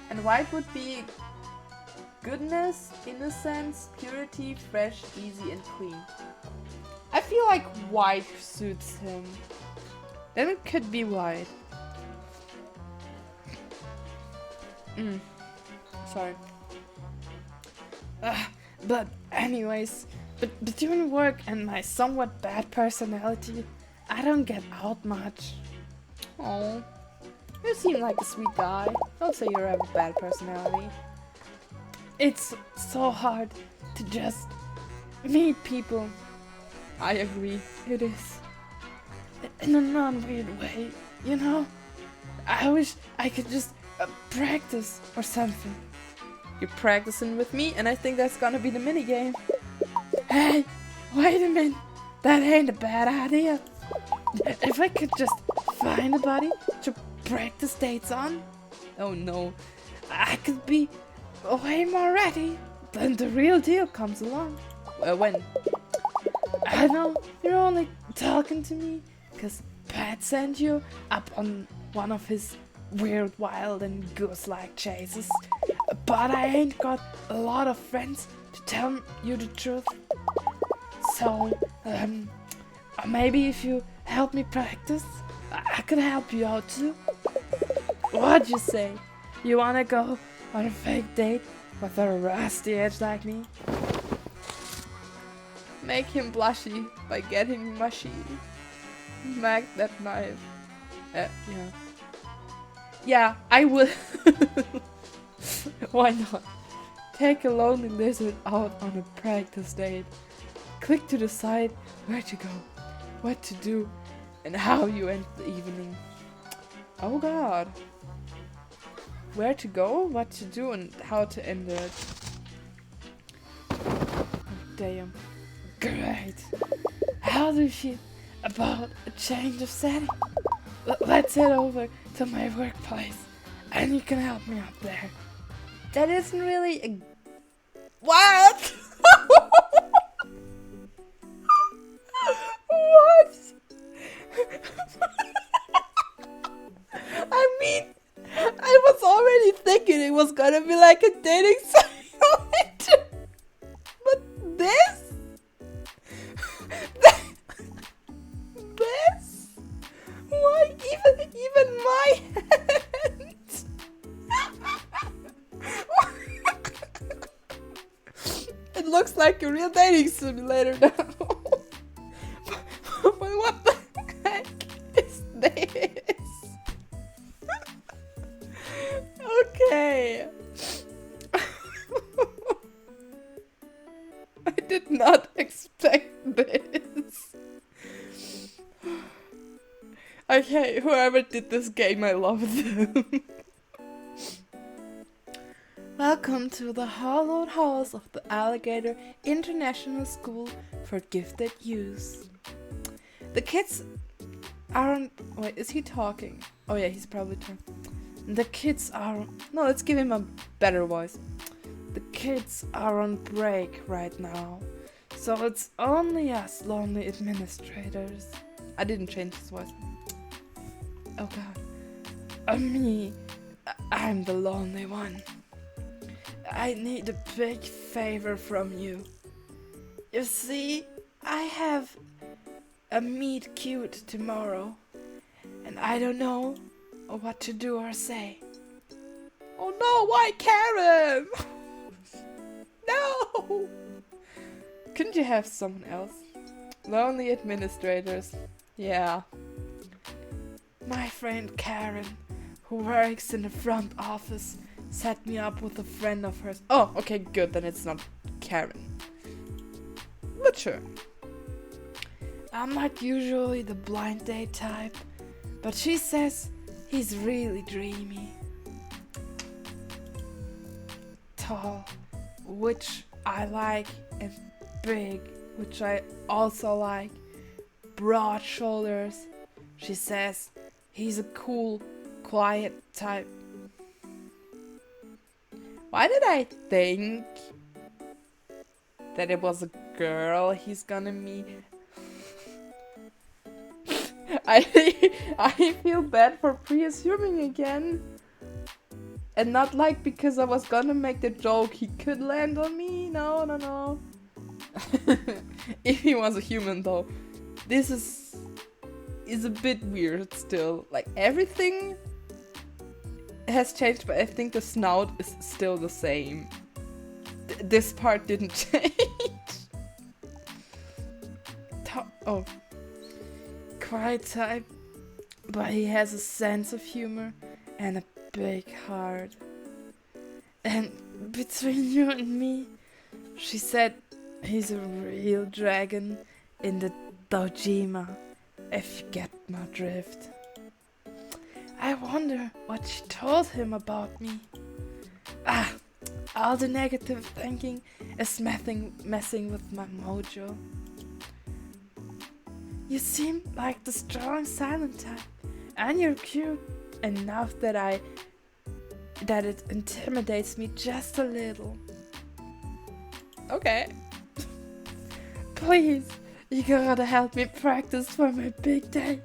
And white would be goodness, innocence, purity, fresh, easy, and clean. I feel like white suits him. Then it could be white. Sorry. But anyways, but between work and my somewhat bad personality, I don't get out much. Oh, you seem like a sweet guy. Don't say you have a bad personality. It's so hard to just meet people. I agree, it is. In a non-weird way, you know? I wish I could just practice or something. You're practicing with me, and I think that's gonna be the minigame. Hey, wait a minute. That ain't a bad idea. If I could just find a buddy to practice dates on, oh no, I could be way more ready when the real deal comes along. When? I know you're only talking to me because Pat sent you up on one of his weird, wild, and goose-like chases. But I ain't got a lot of friends to tell you the truth. So, maybe if you help me practice, I could help you out too. What'd you say? You wanna go on a fake date with a rusty edge like me? Make him blushy by getting mushy. Mag that knife. Yeah. Yeah, I will. Why not? Take a lonely lizard out on a practice date. Click to decide where to go, what to do, and how you end the evening. Oh god. Where to go, what to do, and how to end it. Oh, damn. Great. How do you feel about a change of setting? Let's head over to my workplace, and you can help me out there. That isn't really a... What? What? I mean, I was already thinking it was gonna be like a dating site. But this? This? Why even my hand? It looks like a real dating simulator now. But what the heck is this? Okay. I did not expect this. Okay, whoever did this game, I love them. Welcome to the hallowed halls of the Alligator International School for Gifted Use. The kids aren't... Wait, is he talking? Oh yeah, he's probably talking. The kids are... No, let's give him a better voice. The kids are on break right now, so it's only us lonely administrators. I didn't change his voice. Oh god. Me. I'm the lonely one. I need a big favor from you. You see, I have a meet cute tomorrow, and I don't know what to do or say. Oh no, why Karen? No! Couldn't you have someone else? Lonely administrators. Yeah. My friend Karen who works in the front office, set me up with a friend of hers. Oh, okay, good, then it's not Karen. But sure. I'm not usually the blind date type, but she says he's really dreamy. Tall, which I like, and big, which I also like. Broad shoulders. She says he's a cool, quiet type. Why did I think that it was a girl he's gonna meet? I feel bad for pre-assuming again. And not like because I was gonna make the joke he could land on me. No. If he was a human though. This is a bit weird still. Like everything has changed, but I think the snout is still the same. This part didn't change. Oh. Quiet type, but he has a sense of humor and a big heart. And between you and me, she said he's a real dragon in the Dojima, if you get my drift. I wonder what she told him about me. All the negative thinking is messing with my mojo. You seem like the strong silent type, and you're cute enough that it intimidates me just a little. Okay. Please, you gotta help me practice for my big date.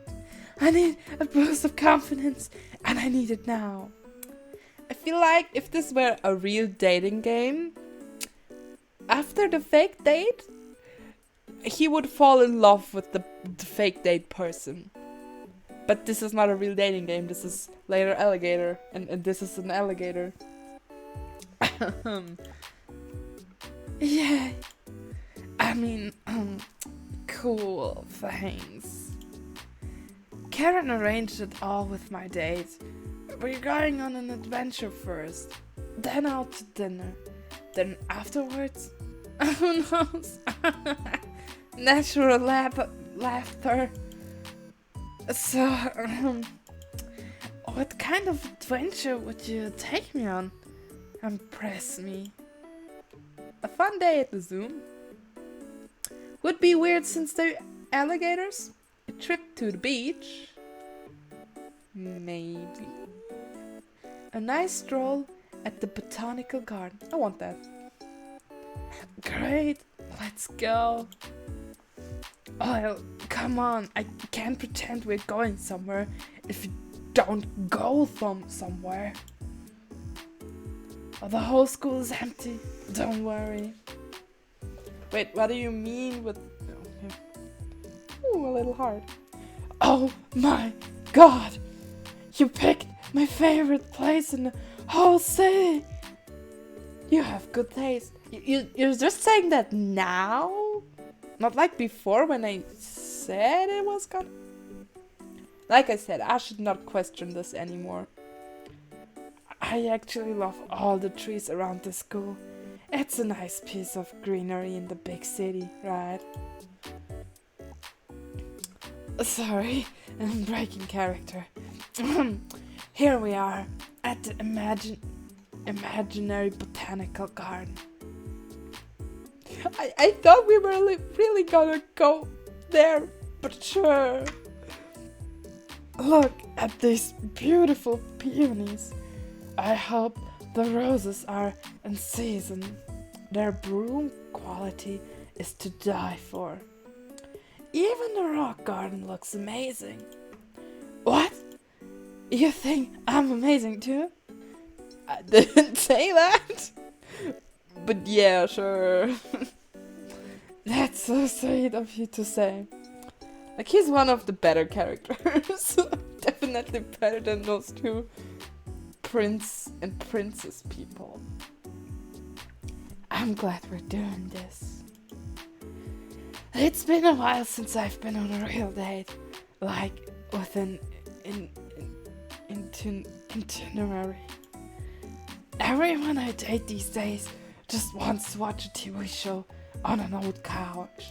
I need a boost of confidence, and I need it now. I feel like if this were a real dating game, after the fake date, he would fall in love with the fake date person. But this is not a real dating game. This is later Alligator, and this is an alligator. Yeah. I mean, cool, thanks. Karen arranged it all with my date. We're going on an adventure first, then out to dinner, then afterwards, who knows? Natural laughter. So, what kind of adventure would you take me on? Impress me. A fun day at the zoo. Would be weird since they're alligators. A trip to the beach. Maybe. A nice stroll at the botanical garden. I want that. Great. Let's go. Oh, come on. I can't pretend we're going somewhere if we don't go somewhere. Oh, the whole school is empty. Don't worry. Wait, what do you mean with... Okay. Ooh, a little hard. Oh my god! You picked my favorite place in the whole city! You have good taste. You're just saying that now? Not like before when I said it was gonna... Like I said, I should not question this anymore. I actually love all the trees around the school. It's a nice piece of greenery in the big city, right? Sorry, I'm breaking character. Here we are at the imaginary botanical garden. I thought we were really gonna go there, but sure. Look at these beautiful peonies. I hope the roses are in season. Their bloom quality is to die for. Even the rock garden looks amazing. What? You think I'm amazing too? I didn't say that. But yeah, sure. That's so sweet of you to say. Like, he's one of the better characters. Definitely better than those two prince and princess people. I'm glad we're doing this. It's been a while since I've been on a real date. Like, with an itinerary. Everyone I date these days just wants to watch a TV show on an old couch.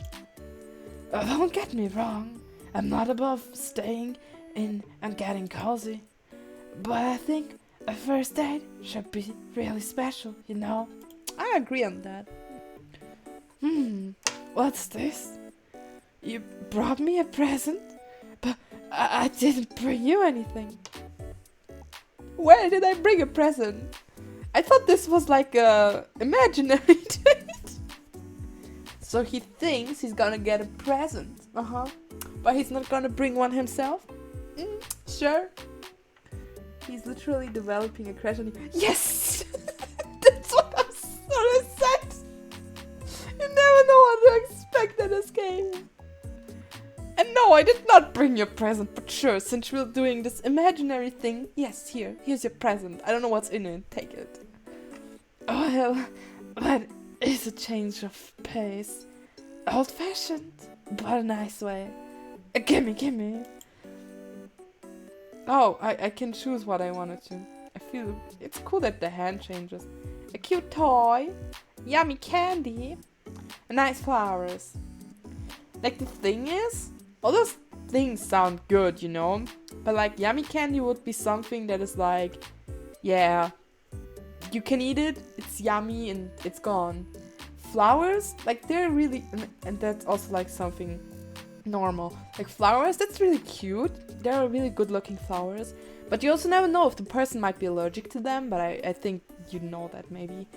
Don't get me wrong, I'm not above staying in and getting cozy. But I think a first date should be really special, you know? I agree on that. What's this? You brought me a present, but I didn't bring you anything. Where did I bring a present? I thought this was like a imaginary date. So he thinks he's gonna get a present. But he's not gonna bring one himself? Sure. He's literally developing a crush on you. Yes! That's what I said! You never know what to expect in this game. And no, I did not bring your present, but sure, since we're doing this imaginary thing, yes, here's your present. I don't know what's in it, take it. Well, that is a change of pace. Old-fashioned, but a nice way. Gimme. Oh, I can choose what I wanted to. I feel it's cool that the hand changes. A cute toy, yummy candy, and nice flowers. Like the thing is, all those things sound good, you know? But like yummy candy would be something that is like, yeah, you can eat it, it's yummy and it's gone. Flowers, like they're really, and that's also like something normal. Like flowers, that's really cute. They're really good looking flowers. But you also never know if the person might be allergic to them, but I think you know that maybe.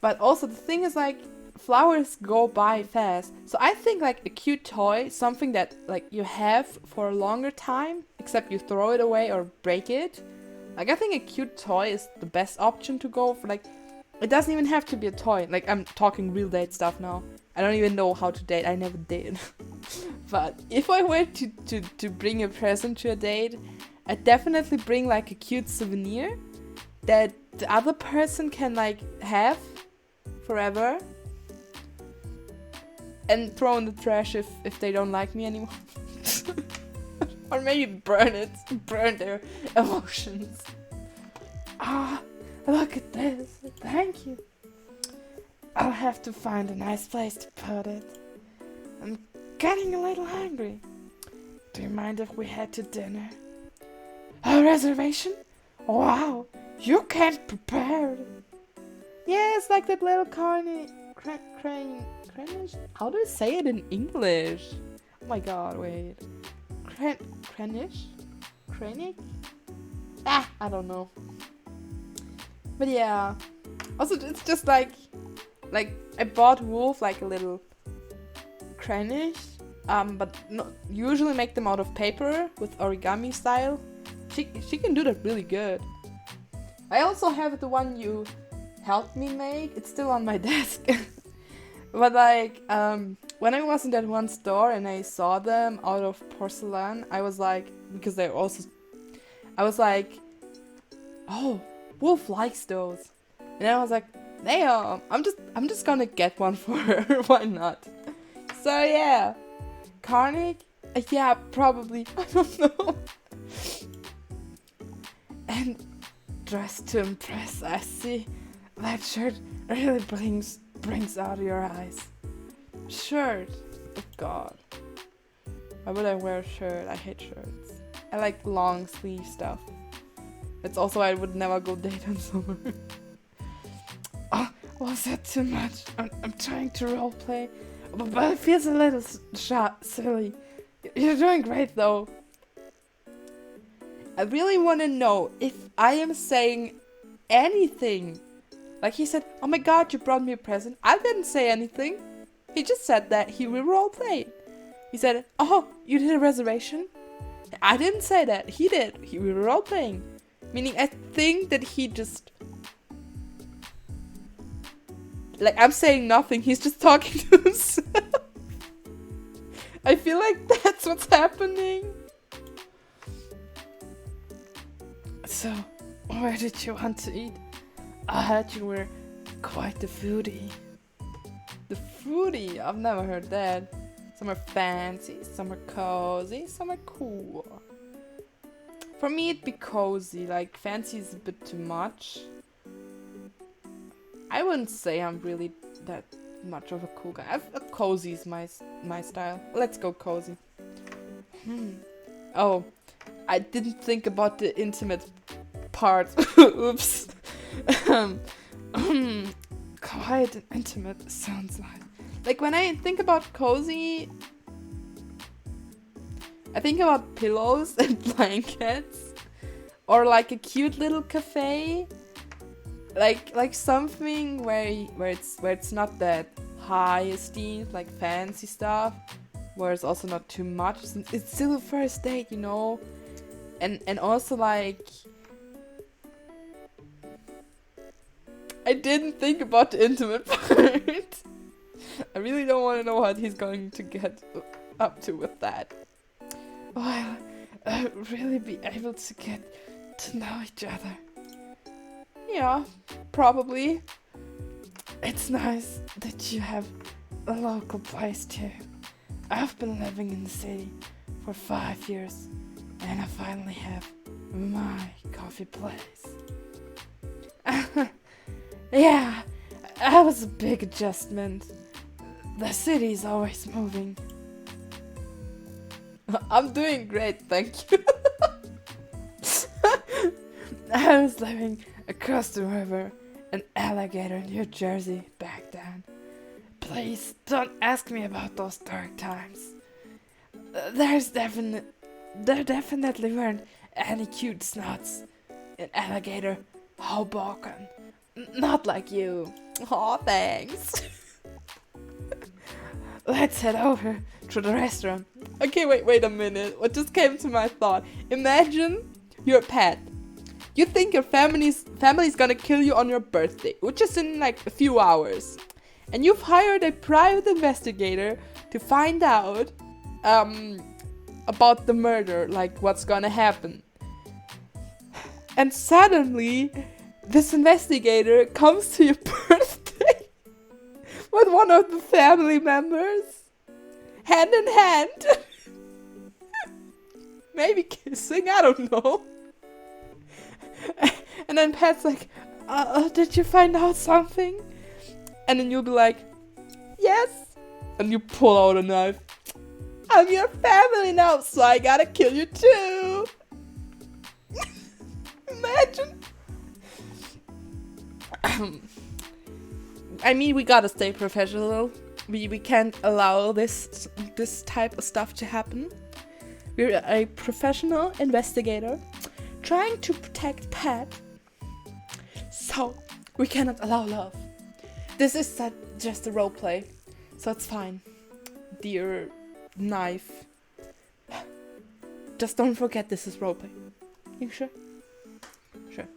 But also the thing is like, flowers go by fast. So I think like a cute toy, something that like you have for a longer time, except you throw it away or break it. Like I think a cute toy is the best option to go for. Like it doesn't even have to be a toy. Like I'm talking real date stuff now. I don't even know how to date. I never did. But if I were to bring a present to a date, I'd definitely bring like a cute souvenir that the other person can like have forever and throw in the trash if they don't like me anymore. Or maybe burn their emotions. Look at this. Thank you. I'll have to find a nice place to put it. I'm getting a little hungry. Do you mind if we head to dinner? A reservation? Wow, you came prepared. Yeah, it's like that little cranish. How do I say it in English? Oh my god, wait. Cranish? Cranic? I don't know. But yeah. Also, it's just like I bought Wolf like a little cranish. But usually make them out of paper with origami style. She can do that really good. I also have the one you helped me make. It's still on my desk. But like, when I was in that one store and I saw them out of porcelain, I was like, because they're also, I was like, oh, Wolf likes those. And I was like, damn, I'm just gonna get one for her. Why not? So yeah, Carnic, yeah, probably. I don't know. And dressed to impress, I see. That shirt really brings out your eyes. Shirt, oh god. Why would I wear a shirt? I hate shirts. I like long sleeve stuff. It's also I would never go date on summer. Oh, was that too much? I'm trying to roleplay, but it feels a little silly. You're doing great though. I really want to know if I am saying anything. Like he said, oh my god, you brought me a present. I didn't say anything. He just said that he will roleplay. He said, oh, you did a reservation? I didn't say that. He did. He was roleplaying. Meaning I think that he just... Like, I'm saying nothing. He's just talking to himself. I feel like that's what's happening. So, where did you want to eat? I heard you were quite the foodie. The foodie? I've never heard that. Some are fancy, some are cozy, some are cool. For me, it'd be cozy. Like, fancy is a bit too much. I wouldn't say I'm really that much of a cool guy. Cozy is my style. Let's go cozy. Oh, I didn't think about the intimate part. Oops. Quiet and intimate sounds like. Like, when I think about cozy, I think about pillows and blankets, or like a cute little cafe, like something where it's not that high esteemed, like fancy stuff, where it's also not too much. It's still a first date, you know, and also like I didn't think about the intimate part. I really don't want to know what he's going to get up to with that. Well, really be able to get to know each other. Yeah, probably. It's nice that you have a local place too. I've been living in the city for 5 years, and I finally have my coffee place. Yeah, that was a big adjustment. The city's always moving. I'm doing great, thank you. I was living across the river in Alligator, New Jersey back then. Please don't ask me about those dark times. There definitely weren't any cute snots in Alligator, Hoboken. Not like you. Aw, thanks. Let's head over to the restaurant. Okay, wait a minute. What just came to my thought? Imagine you're a pet. You think your family's gonna kill you on your birthday, which is in like a few hours. And you've hired a private investigator to find out about the murder, like what's gonna happen. And suddenly, this investigator comes to your birthday with one of the family members, hand in hand. Maybe kissing, I don't know. And then Pat's like, did you find out something? And then you'll be like, yes. And you pull out a knife. I'm your family now, so I gotta kill you too. Imagine. I mean, we gotta stay professional. We can't allow this type of stuff to happen. We're a professional investigator trying to protect Pat. So, we cannot allow love. This is just a role play, so it's fine. Dear knife. Just don't forget this is role play. You sure? Sure.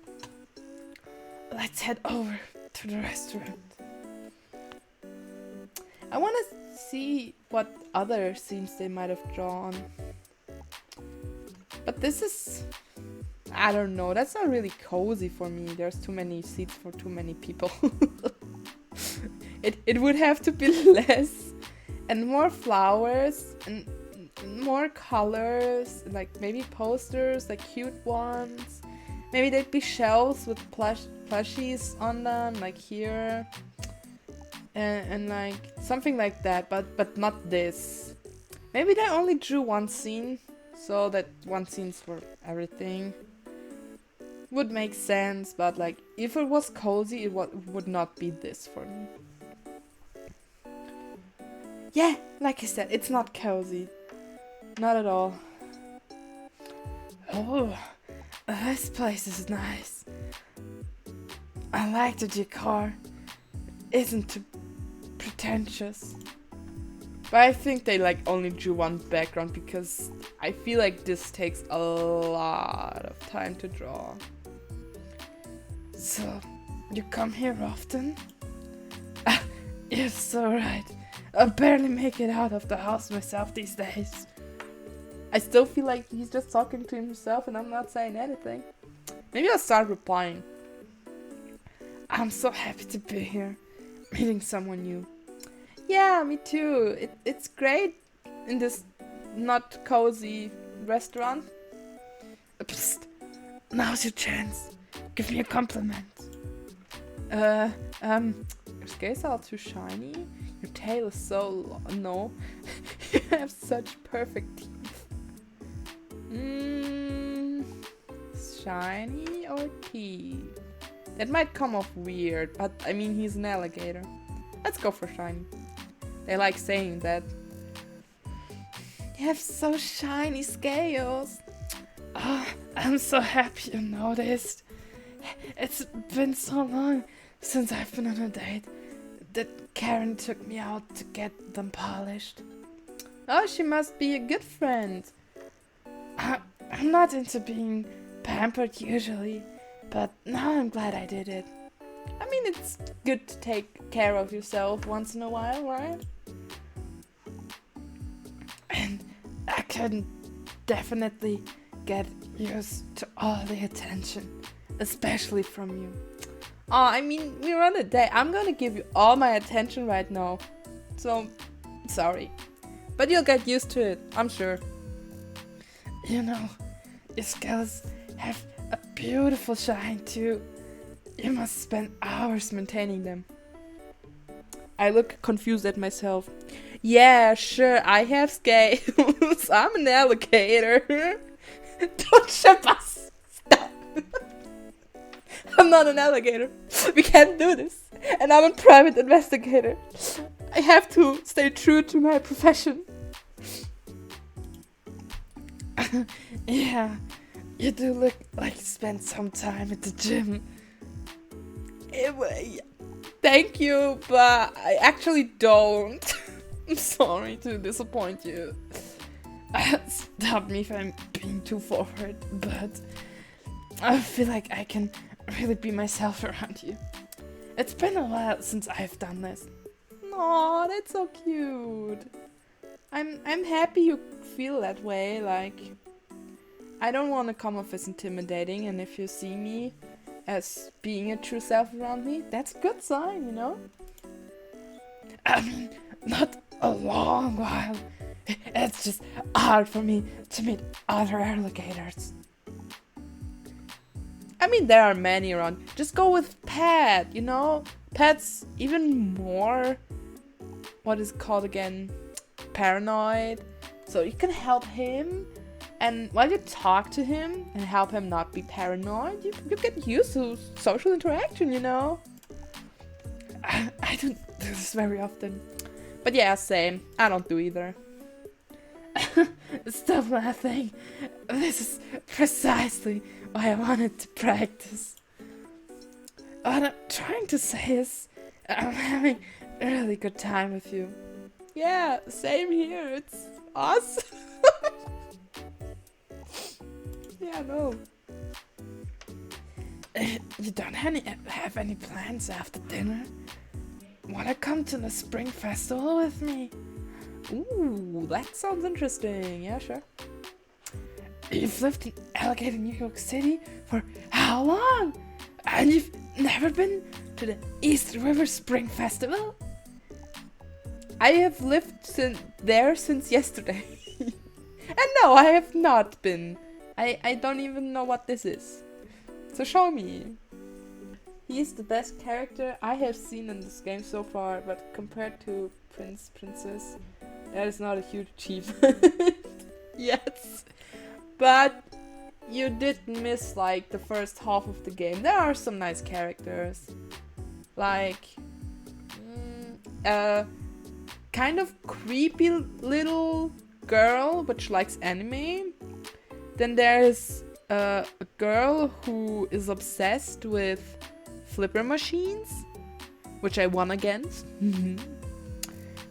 Let's head over to the restaurant. I want to see what other scenes they might have drawn. But this is... I don't know, that's not really cozy for me. There's too many seats for too many people. It would have to be less and more flowers and more colors, like maybe posters, like cute ones. Maybe there'd be shelves with plushies on them, like here. And like something like that, but not this. Maybe they only drew one scene, so that one scene's for everything. Would make sense, but like if it was cozy, it would not be this for me. Yeah, like I said, it's not cozy. Not at all. Oh, this place is nice. I like the decor. Isn't too pretentious. But I think they like only drew one background because I feel like this takes a lot of time to draw. So, you come here often? You're so right. I barely make it out of the house myself these days. I still feel like he's just talking to himself and I'm not saying anything. Maybe I'll start replying. I'm so happy to be here, meeting someone new. Yeah, me too. It's great in this not cozy restaurant. Psst, now's your chance. Give me a compliment. Your scales are too shiny. Your tail is so long. No. You have such perfect teeth. Shiny or teeth? That might come off weird, but I mean, he's an alligator. Let's go for shiny. They like saying that. You have so shiny scales. Oh, I'm so happy you noticed. It's been so long since I've been on a date that Karen took me out to get them polished. Oh, she must be a good friend. I'm not into being pampered usually, but now I'm glad I did it. I mean, it's good to take care of yourself once in a while, right? And I couldn't definitely get used to all the attention, especially from you. Oh, I mean, we're on a date. I'm gonna give you all my attention right now. So, sorry. But you'll get used to it, I'm sure. You know, your scales have a beautiful shine too. You must spend hours maintaining them. I look confused at myself. Yeah, sure, I have scales. I'm an alligator. Don't ship us. Stop. I'm not an alligator. We can't do this. And I'm a private investigator. I have to stay true to my profession. Yeah, you do look like you spent some time at the gym. Anyway, thank you, but I actually don't. I'm sorry to disappoint you. Stop me if I'm being too forward, but I feel like I can really be myself around you. It's been a while since I've done this. Aw, that's so cute. I'm happy you feel that way. Like, I don't want to come off as intimidating, and if you see me as being a true self around me, that's a good sign, you know? I mean, not a long while. It's just hard for me to meet other alligators. I mean, there are many around. Just go with Pat, you know? Pat's even more, what is it called again? Paranoid. So you can help him, and while you talk to him and help him not be paranoid, you get used to social interaction, you know? I don't do this very often. But yeah, same. I don't do either. Stop laughing. This is precisely why I wanted to practice. What I'm trying to say is, I'm having a really good time with you. Yeah, same here. It's us. Yeah, no. You don't have any plans after dinner? Wanna come to the spring festival with me? Ooh, that sounds interesting. Yeah, sure. You've lived in Alligator, New York City for how long? And you've never been to the East River Spring Festival? I have lived there since yesterday. And no, I have not been. I don't even know what this is. So show me. He's the best character I have seen in this game so far, but compared to Princess, that is not a huge achievement. Yes. But you did miss like the first half of the game. There are some nice characters. Like a kind of creepy little girl which likes anime. Then there's a girl who is obsessed with flipper machines, which I won against.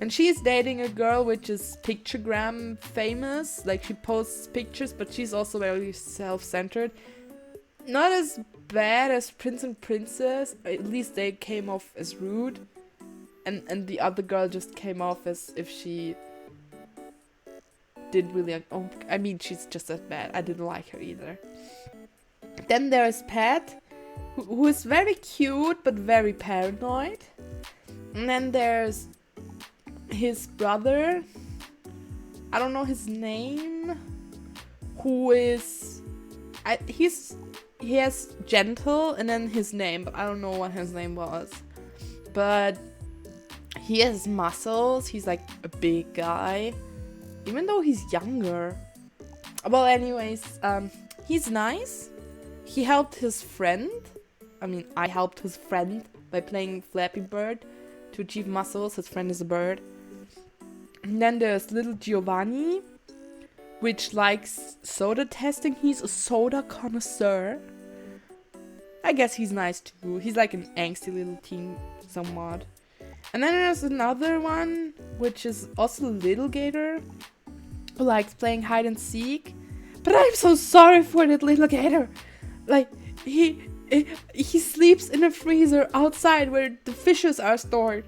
And she's dating a girl which is pictogram famous. Like, she posts pictures, but she's also very self-centered. Not as bad as Prince and Princess. At least they came off as rude. And the other girl just came off as if she did really... Oh, I mean, she's just as bad. I didn't like her either. Then there's Pat, who is very cute, but very paranoid. And then there's his brother, I don't know his name, who is... he's he has gentle and then his name, but I don't know what his name was. But he has muscles. He's like a big guy, even though he's younger. Well, anyways, he's nice. He helped his friend. I mean, I helped his friend by playing Flappy Bird to achieve muscles. His friend is a bird. And then there's little Giovanni, which likes soda testing. He's a soda connoisseur. I guess he's nice too. He's like an angsty little teen somewhat. And then there's another one, which is also Little Gator, who likes playing hide and seek. But I'm so sorry for that little gator. Like, he sleeps in a freezer outside where the fishes are stored.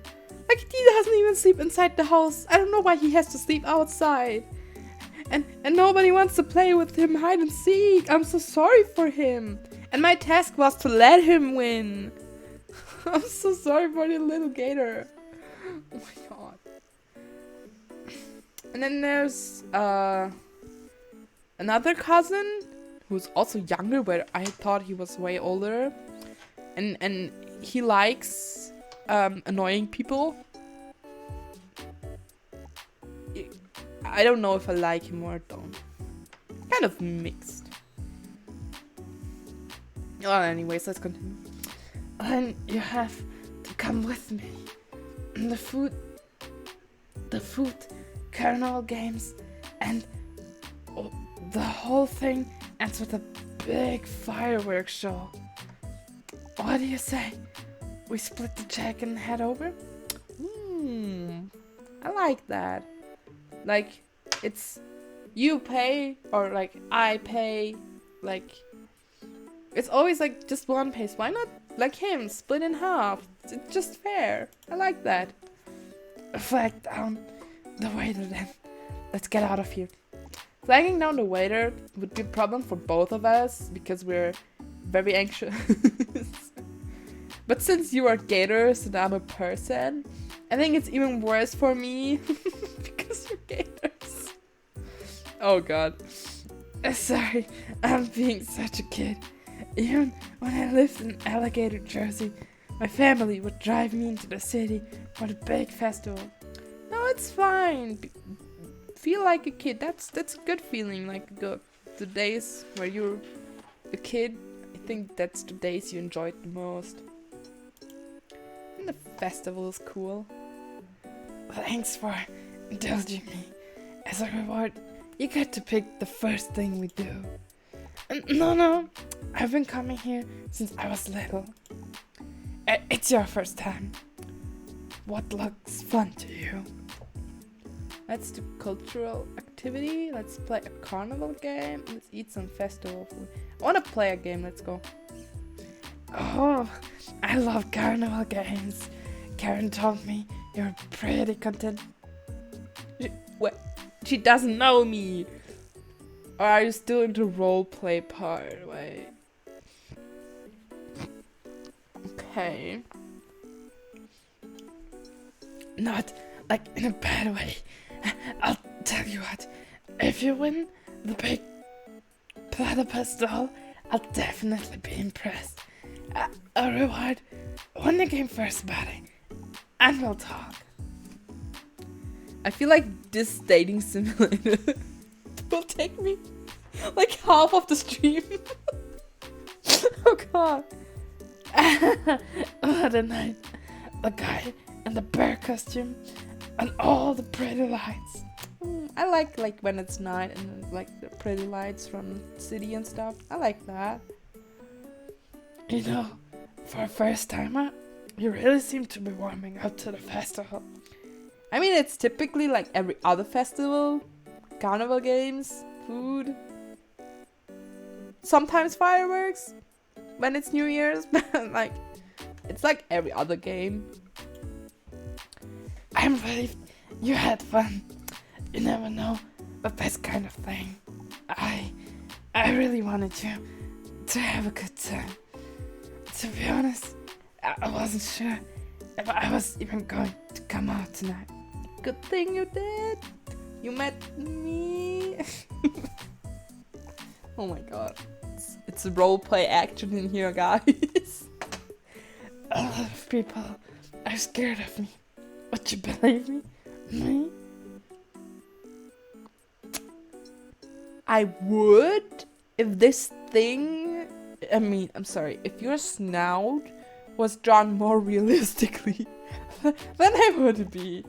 Like, he doesn't even sleep inside the house. I don't know why he has to sleep outside. And nobody wants to play with him hide and seek. I'm so sorry for him. And my task was to let him win. I'm so sorry for the little gator. Oh my god. And then there's another cousin who's also younger, but I thought he was way older. And he likes annoying people. I don't know if I like him or don't. Kind of mixed. Well, anyways, let's continue. And you have to come with me. The food, carnival games, and the whole thing ends with a big fireworks show. What do you say? We split the check and head over? I like that. Like, it's you pay or like I pay. Like, it's always like just one pays. Why not like him, split in half? It's just fair. I like that. Flag down the waiter then. Let's get out of here. Flagging down the waiter would be a problem for both of us because we're very anxious. But since you are gators and I'm a person, I think it's even worse for me because you're gators. Oh god. Sorry, I'm being such a kid. Even when I lived in Alligator, Jersey, my family would drive me into the city for the big festival. No, it's fine. Feel like a kid. That's a good feeling. Like the days where you're a kid, I think that's the days you enjoyed the most. And the festival is cool. Thanks for indulging me. As a reward, you get to pick the first thing we do. No, I've been coming here since I was little. It's your first time. What looks fun to you? Let's do cultural activity. Let's play a carnival game. Let's eat some festival food. I want to play a game. Let's go. Oh, I love carnival games. Karen told me you're pretty content. What? She doesn't know me. Or are you still into roleplay part? Wait. Okay. Not like in a bad way. I'll tell you what. If you win the big platypus doll, I'll definitely be impressed. A reward. Win the game first, buddy. And we'll talk. I feel like this dating simulator will take me like half of the stream. Oh god. What a night. The guy in the bear costume and all the pretty lights. I like when it's night and like the pretty lights from the city and stuff. I like that. You know, for a first timer, you really seem to be warming up to the festival. I mean, it's typically like every other festival. Carnival games, food, sometimes fireworks when it's New Year's, but like, it's like every other game. I'm relieved you had fun. You never know with this kind of thing. I really wanted you to have a good time. To be honest, I wasn't sure if I was even going to come out tonight. Good thing you did. You met me. Oh my god. It's a roleplay action in here, guys. A lot of people are scared of me. Would you believe me? Me? I would if this thing... I mean, I'm sorry. If your snout was drawn more realistically, then I would be.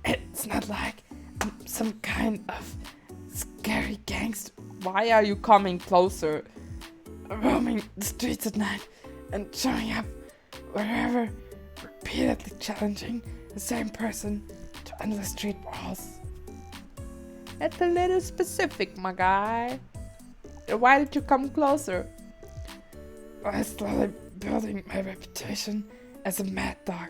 It's not like I'm some kind of scary gangster. Why are you coming closer? Roaming the streets at night and showing up wherever, repeatedly challenging the same person to endless street brawls. That's a little specific, my guy. Why did you come closer? I slowly building my reputation as a mad dog.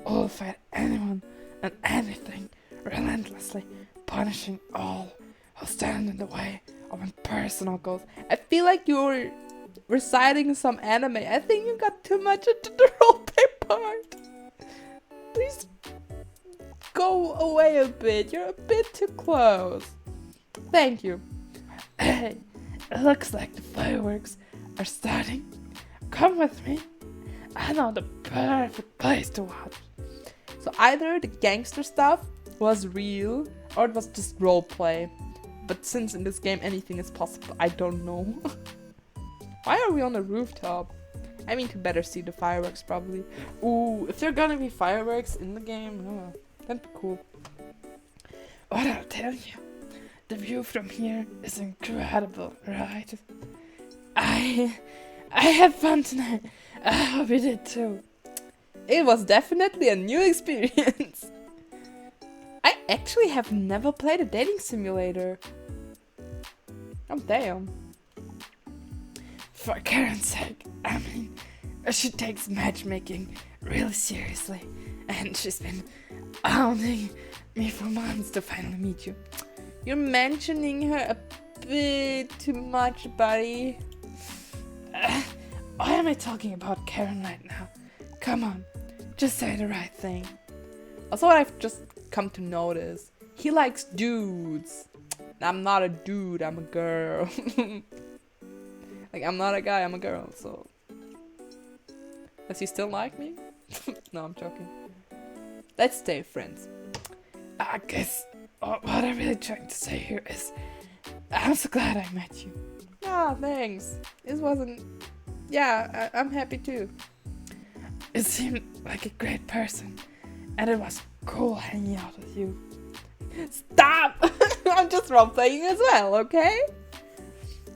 I'll fight anyone and anything, relentlessly punishing all who stand in the way of my personal goals. I feel like you're reciting some anime. I think you got too much into the roleplay part. Please go away a bit. You're a bit too close. Thank you. Hey, it looks like the fireworks are starting. Come with me. I know the perfect place to watch. So either the gangster stuff was real or it was just roleplay. But since in this game anything is possible, I don't know. Why are we on the rooftop? I mean, to better see the fireworks probably. Ooh, if there are gonna be fireworks in the game, that'd be cool. What I'll tell you, the view from here is incredible, right? I had fun tonight. I hope you did too. It was definitely a new experience. I actually have never played a dating simulator. Oh damn. For Karen's sake, I mean, she takes matchmaking really seriously, and she's been hounding me for months to finally meet you. You're mentioning her a bit too much, buddy. Why am I talking about Karen right now? Come on, just say the right thing. Also, what I've just come to notice, he likes dudes. I'm not a dude, I'm a girl. Like, I'm not a guy, I'm a girl, so... Does he still like me? No, I'm joking. Let's stay friends. I guess what I'm really trying to say here is I'm so glad I met you. Ah, thanks. This wasn't... Yeah, I'm happy too. You seemed like a great person, and it was cool hanging out with you. Stop! I'm just role-playing as well, okay?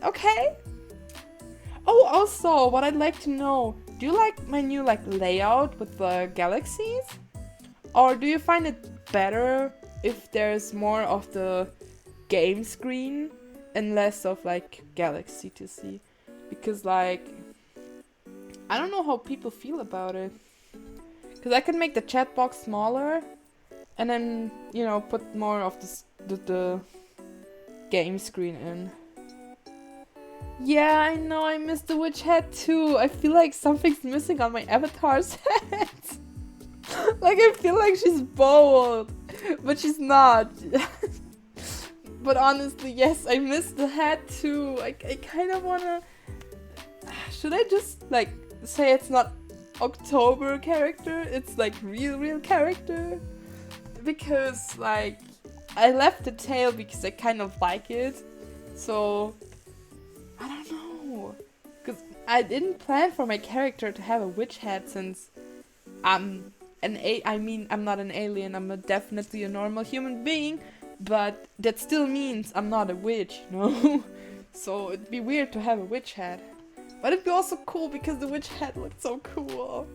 Okay? Oh, also, what I'd like to know, do you like my new layout with the galaxies? Or do you find it better if there's more of the game screen and less of galaxy to see? Because I don't know how people feel about it. Because I can make the chat box smaller and then, put more of the game screen in. Yeah, I know, I missed the witch hat too. I feel like something's missing on my avatar's head. I feel like she's bald, but she's not. But honestly, yes, I missed the hat too. I kind of wanna... Should I just, say it's not October character? It's, real character? Because, I left the tail because I kind of like it. So... I don't know, because I didn't plan for my character to have a witch hat since I'm not an alien, I'm definitely a normal human being, but that still means I'm not a witch, So it'd be weird to have a witch hat. But it'd be also cool because the witch hat looked so cool.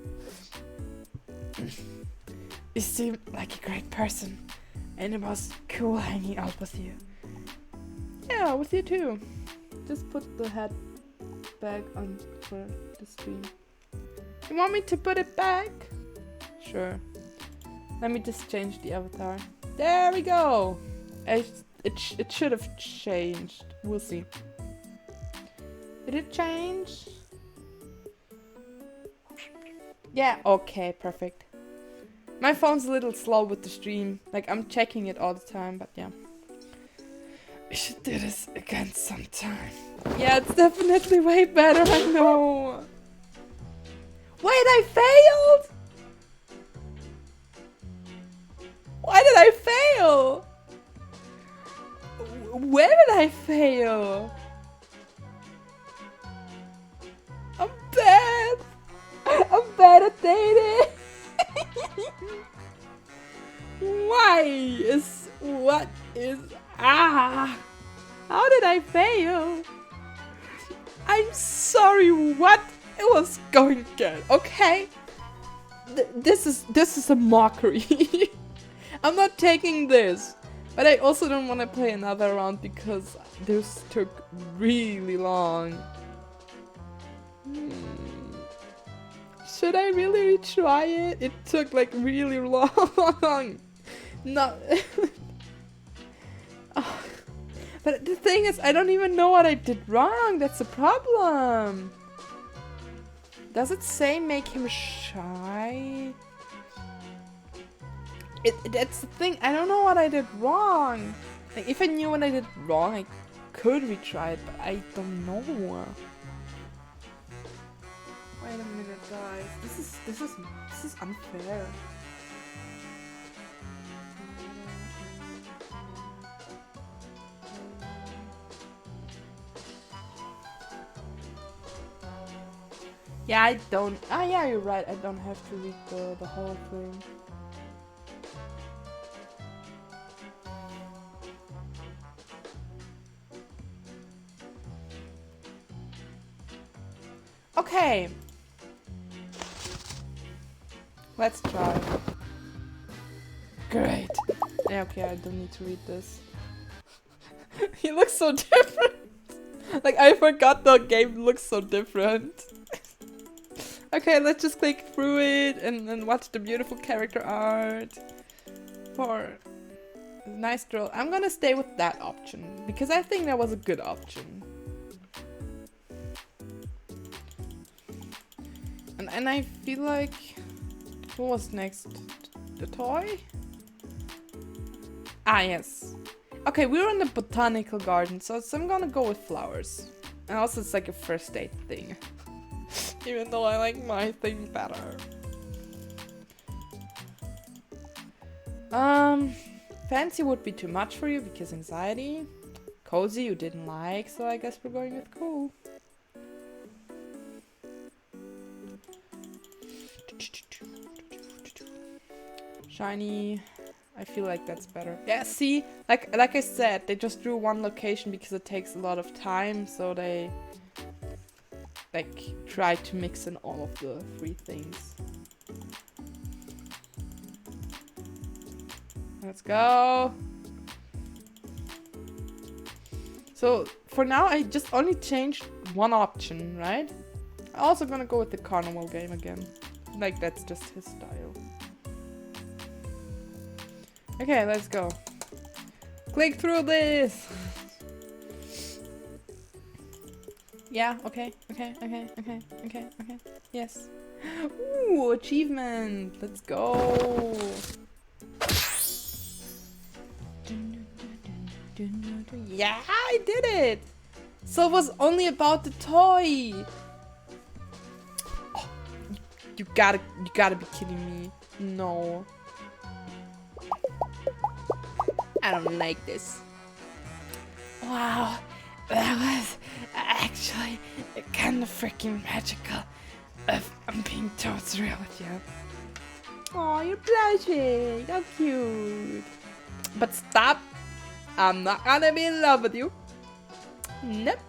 You seem like a great person, and it was cool hanging out with you. Yeah, with you too. Just put the hat back on for the stream. You want me to put it back? Sure. Let me just change the avatar. There we go! It should have changed. We'll see. Did it change? Yeah, okay, perfect. My phone's a little slow with the stream. I'm checking it all the time, but yeah. We should do this again sometime. Yeah, it's definitely way better, I know. Wait, I failed? Why did I fail? Where did I fail? I'm bad. I'm bad at dating. What is how did I fail? I'm sorry, what? It was going good, okay? This is a mockery. I'm not taking this. But I also don't want to play another round because this took really long. Should I really retry it? It took like really long. No. Oh. But the thing is, I don't even know what I did wrong. That's the problem. Does it say make him shy? That's the thing. I don't know what I did wrong. Like, if I knew what I did wrong, I could retry it, but I don't know. Wait a minute, guys. This is unfair. Yeah, I don't. Ah, yeah, you're right. I don't have to read the whole thing. Okay. Let's try. Great. Yeah, okay, I don't need to read this. He looks so different. Like, I forgot the game looks so different. Okay, let's just click through it and watch the beautiful character art. For a nice draw. I'm gonna stay with that option because I think that was a good option. And I feel like, what was next? The toy? Ah, yes. Okay, we're in the botanical garden, so I'm gonna go with flowers. And also it's like a first date thing. Even though I like my thing better. Fancy would be too much for you because anxiety. Cozy you didn't like, so I guess we're going with cool. Shiny. I feel like that's better. Yeah, see, like I said, they just drew one location because it takes a lot of time, so they like try to mix in all of the three things. Let's go. So for now, I just only changed one option, right? I'm also gonna go with the carnival game again. Like that's just his style. Okay, let's go. Click through this. Yeah, okay. Yes. Ooh, achievement. Let's go. Yeah, I did it. So it was only about the toy. Oh, you gotta be kidding me. No. I don't like this. Wow, that was actually kind of freaking magical. If I'm being totally real with you. Oh, you're blushing. How cute. But stop. I'm not gonna be in love with you. Nope.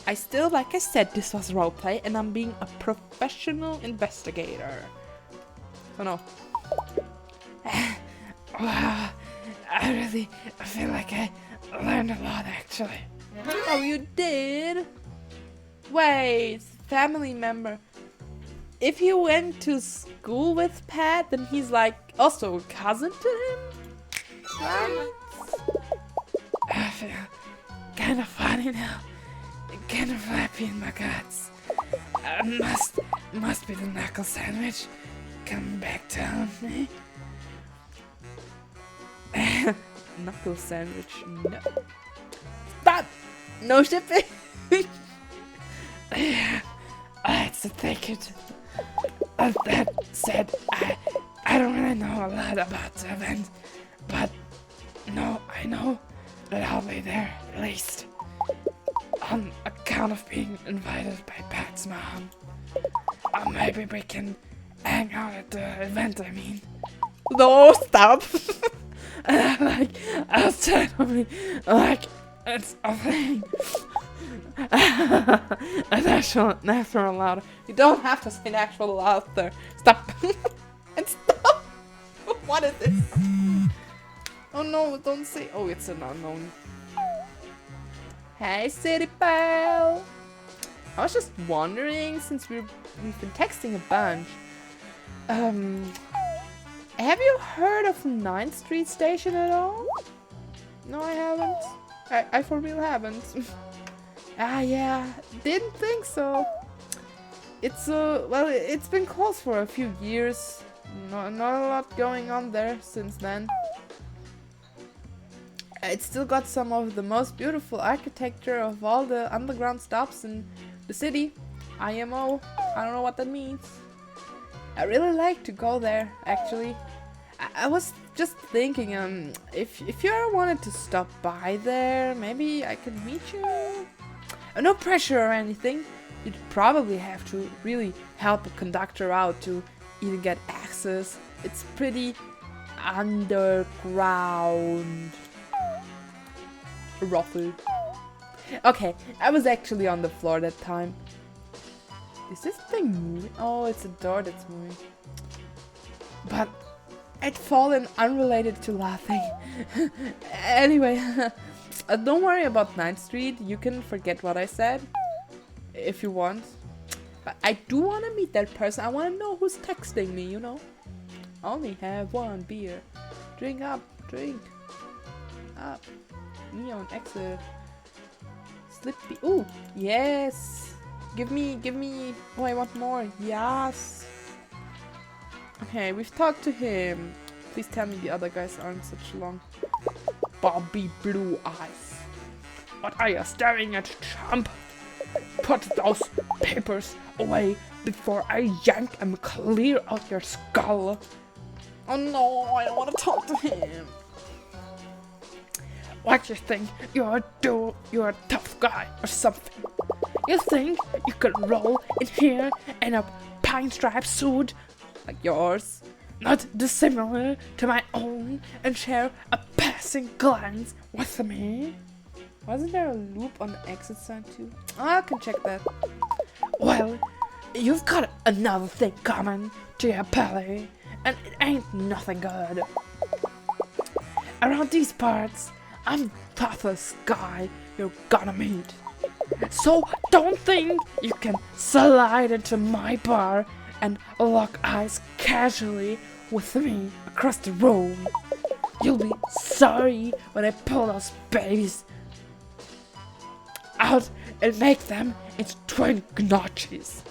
I still, like I said, this was roleplay and I'm being a professional investigator. So no. Wow. I feel like I learned a lot actually. Oh, you did? Wait, family member. If you went to school with Pat, then he's like also a cousin to him? Right? I feel kind of funny now. Kind of happy in my guts. Must be the knuckle sandwich coming back to haunt me. knuckle sandwich. No. Stop! No shipping! It's a ticket. That said, I don't really know a lot about the event, but no, I know that I'll be there at least on account of being invited by Pat's mom. Maybe we can hang out at the event, I mean. No, stop! Like, outside of me, like, it's a thing. Natural laughter. You don't have to say natural laughter. Stop. And stop. What is this? Oh no, don't say. Oh, it's an unknown. Hey, city pal. I was just wondering, since we've been texting a bunch. Have you heard of 9th Street Station at all? No, I haven't. I for real haven't. Yeah, didn't think so. It's well, it's been closed for a few years. Not a lot going on there since then. It's still got some of the most beautiful architecture of all the underground stops in the city. IMO, I don't know what that means. I really like to go there, actually. I was just thinking, if you ever wanted to stop by there, maybe I could meet you. No pressure or anything. You'd probably have to really help a conductor out to even get access. It's pretty underground. Ruffled. Okay, I was actually on the floor that time. Is this thing moving? Oh, it's a door that's moving. But I'd fallen unrelated to laughing. Anyway, don't worry about 9th Street. You can forget what I said if you want. But I do want to meet that person. I want to know who's texting me, you know. Only have one beer. Drink up, drink up. Neon exit. Slippy. Ooh, yes. Give me. Oh, I want more. Yes. Okay, we've talked to him. Please tell me the other guys aren't such long. Bobby Blue Eyes. What are you staring at, chump? Put those papers away before I yank and clear out your skull. Oh no, I don't want to talk to him. What you think? You're a tough guy or something? You think you could roll in here in a pinstripe suit like yours, not dissimilar to my own, and share a passing glance with me? Wasn't there a loop on the exit sign too? Oh, I can check that. Well, you've got another thing coming to your belly, and it ain't nothing good. Around these parts, I'm the toughest guy you're gonna meet. So don't think you can slide into my bar and lock eyes casually with me across the room. You'll be sorry when I pull those babies out and make them into twin gnocchis.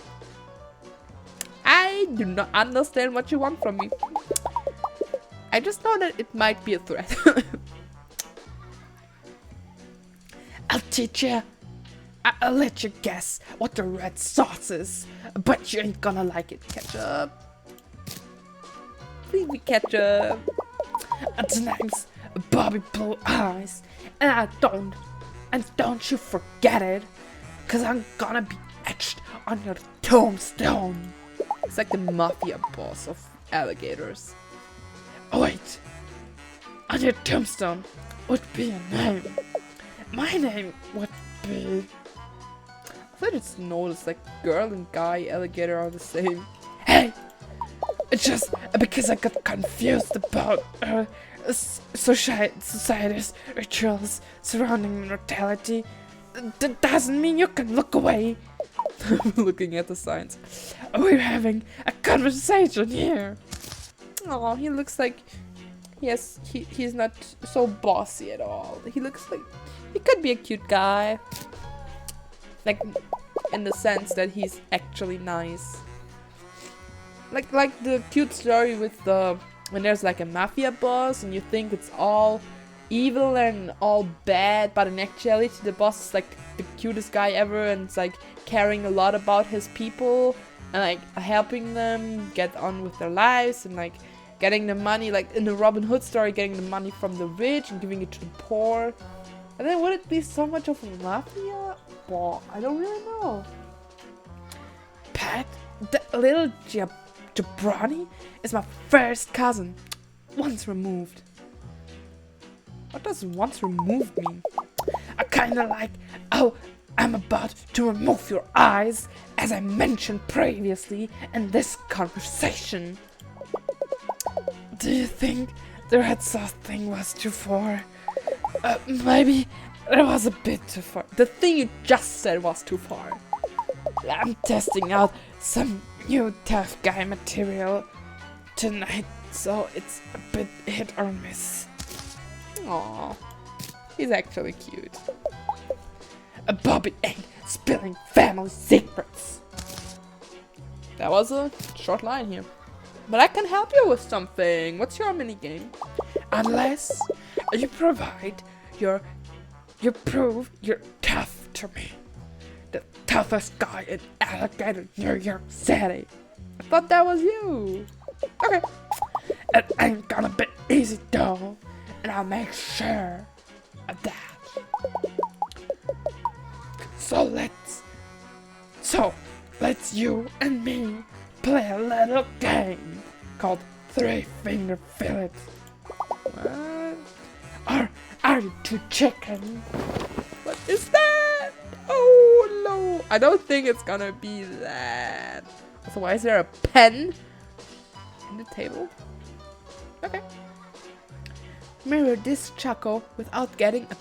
I do not understand what you want from me. I just know that it might be a threat. I'll teach you. I'll let you guess what the red sauce is, but you ain't gonna like it. Ketchup. Please be ketchup. The name's Bobby Blue Eyes, and don't you forget it, cause I'm gonna be etched on your tombstone. It's like the mafia boss of alligators. Oh wait, on your tombstone would be a name. My name would be... I just noticed like girl and guy alligator are the same. Hey! It's just because I got confused about society's rituals surrounding mortality. That doesn't mean you can look away. I'm looking at the signs. We're having a conversation here. Oh, he looks like... Yes, he's not so bossy at all. He looks like... He could be a cute guy. Like, in the sense that he's actually nice. Like the cute story with the... When there's like a mafia boss and you think it's all evil and all bad, but in actuality the boss is like the cutest guy ever, and it's like caring a lot about his people and like helping them get on with their lives and like getting the money, like in the Robin Hood story, getting the money from the rich and giving it to the poor. And then would it be so much of a mafia? Well, I don't really know. Pat, the little jabroni is my first cousin. Once removed. What does once removed mean? I kinda like, oh, I'm about to remove your eyes, as I mentioned previously in this conversation. Do you think the red sauce thing was too far? Maybe it was a bit too far. The thing you just said was too far. I'm testing out some new tough guy material tonight, so it's a bit hit or miss. Aww, he's actually cute. Bobby ain't spilling family secrets. That was a short line here. But I can help you with something. What's your minigame? Unless you provide you prove you're tough to me. The toughest guy in Alligator, New York City. I thought that was you. Okay. It ain't gonna be easy though, and I'll make sure of that. So let's you and me play a little game called Three Finger Fillet. What? Or are you too chicken? What is that? Oh no! I don't think it's gonna be that. So why is there a pen in the table? Okay. Mirror this choco without getting a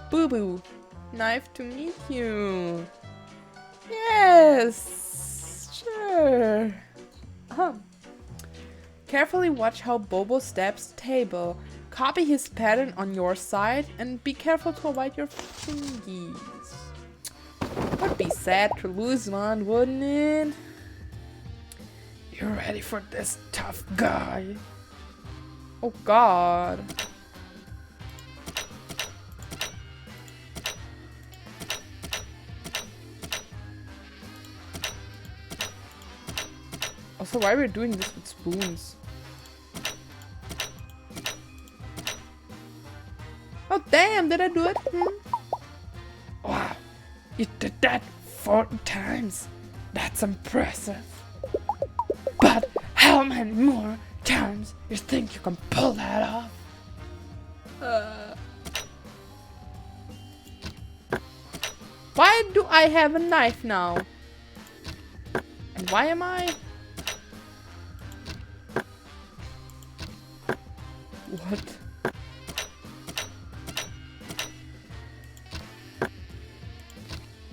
boo-boo. Knife to meet you. Yes, sure. Carefully watch how Bobo stabs the table. Copy his pattern on your side and be careful to avoid your fingies. Would be sad to lose one, wouldn't it? You ready for this tough guy? Oh god. Also, why we're doing this with spoons? Oh damn, did I do it? Wow, you did that 40 times. That's impressive. But how many more times you think you can pull that off? Why do I have a knife now? And why am I... What?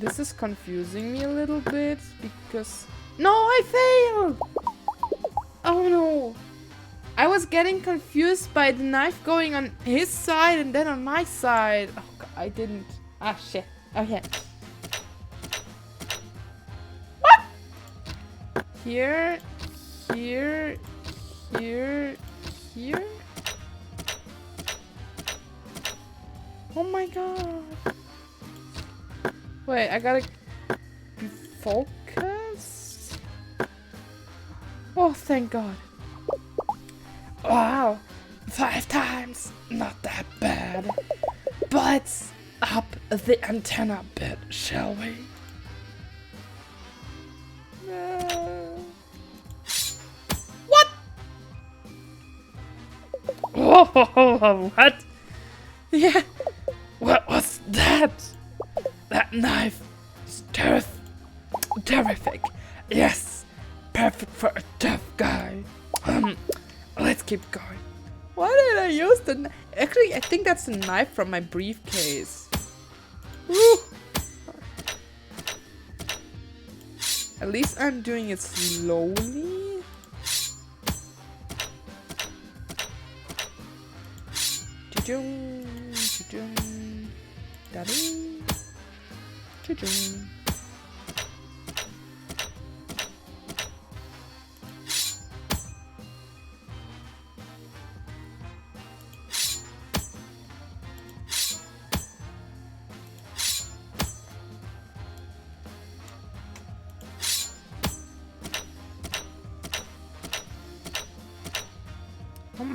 This is confusing me a little bit because... No, I failed! Oh no! I was getting confused by the knife going on his side and then on my side. Oh god, I didn't... Ah shit. Okay. What? Here, here, here, here? Oh my god. Wait, I gotta be focused? Oh, thank god. Wow, 5 times, not that bad. But let's up the antenna a bit, shall we? What? Oh, what? Yeah, what was that? That knife is terrific. Yes, perfect for a tough guy. Let's keep going. Why did I use the Actually, I think that's the knife from my briefcase. Woo. At least I'm doing it slowly. Choo-choom, choo-choom, da-ding, choo-choom.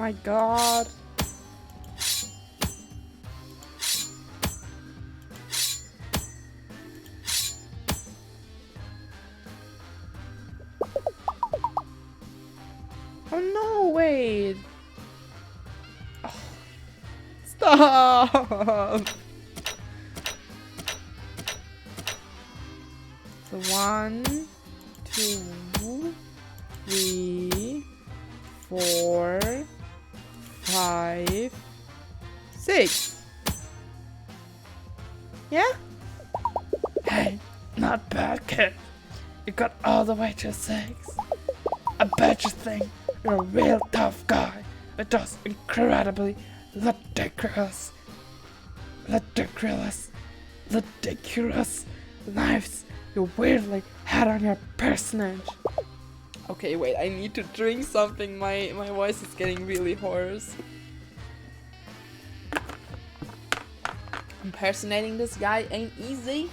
my god. Oh no, wait. Oh. Stop. So 1, 2, 3, 4, 5, 6. Yeah? Hey, not bad, kid. You got all the way to 6. I bet you think you're a real tough guy with those incredibly ridiculous knives you weirdly had on your personage. Okay, wait, I need to drink something. My voice is getting really hoarse. Impersonating this guy ain't easy.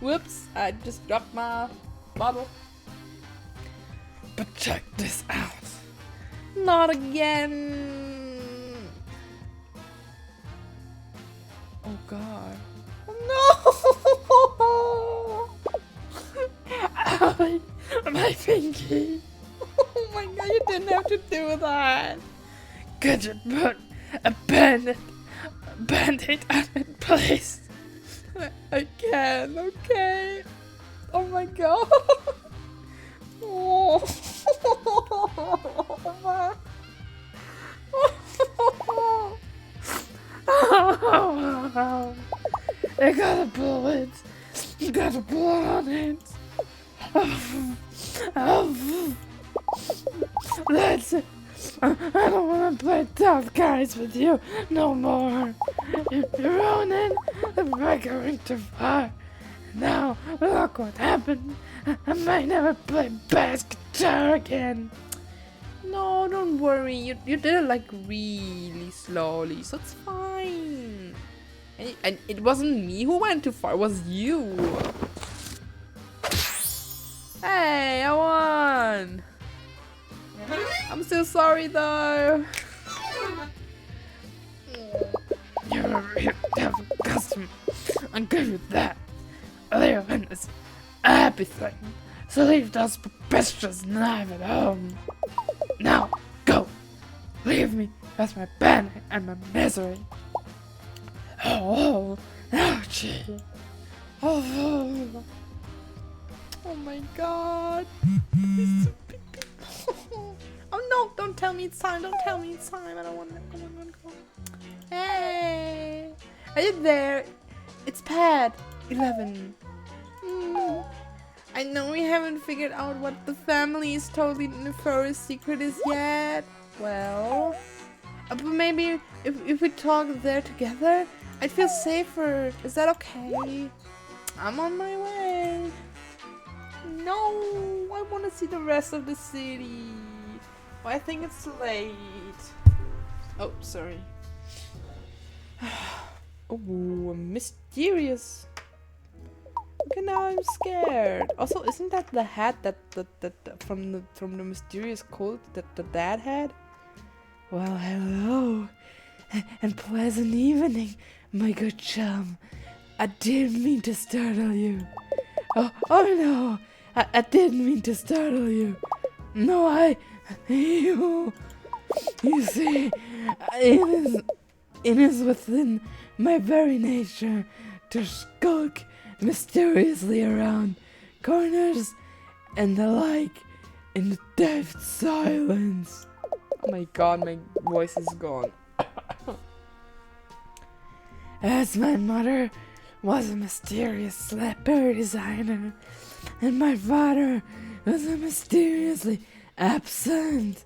Whoops, I just dropped my bottle. But check this out. Not again. Oh god. Oh no! My pinky. Oh my god, you didn't have to do that. Could you put a band-aid on it, please? I can, okay. Oh my god. Oh. You gotta blow it. You gotta blow on it. That's it. I don't want to play tough guys with you no more. You're ruining the regular to fire. Now, look what happened. I might never play bass guitar again. No, don't worry. You did it like really slowly, so it's fine. And it wasn't me who went too far, it was you. Hey, I won. I'm still sorry though. You're a real tough customer. I'll give you that. Living is everything. So leave those preposterous knife at home. Now, go. Leave me with my pain and my misery. Oh, gee. Oh my god. Oh no, don't tell me it's time, don't tell me it's time. I don't want to go. Hey, are you there? It's Pat 11. I know we haven't figured out what the family's totally nefarious secret is yet. Well, but maybe if we talk there together, I'd feel safer. Is that okay? I'm on my way. No, I want to see the rest of the city. Well, I think it's late. Oh, sorry. Oh, mysterious. Okay, now I'm scared. Also, isn't that the hat that from the mysterious cult that the dad had? Well, hello and pleasant evening, my good chum. I didn't mean to startle you. Oh no, I didn't mean to startle you. No, you see, it is within my very nature to skulk mysteriously around corners and the like in the dead silence. Oh my god, my voice is gone. As my mother was a mysterious slipper designer and my father was a mysteriously absent.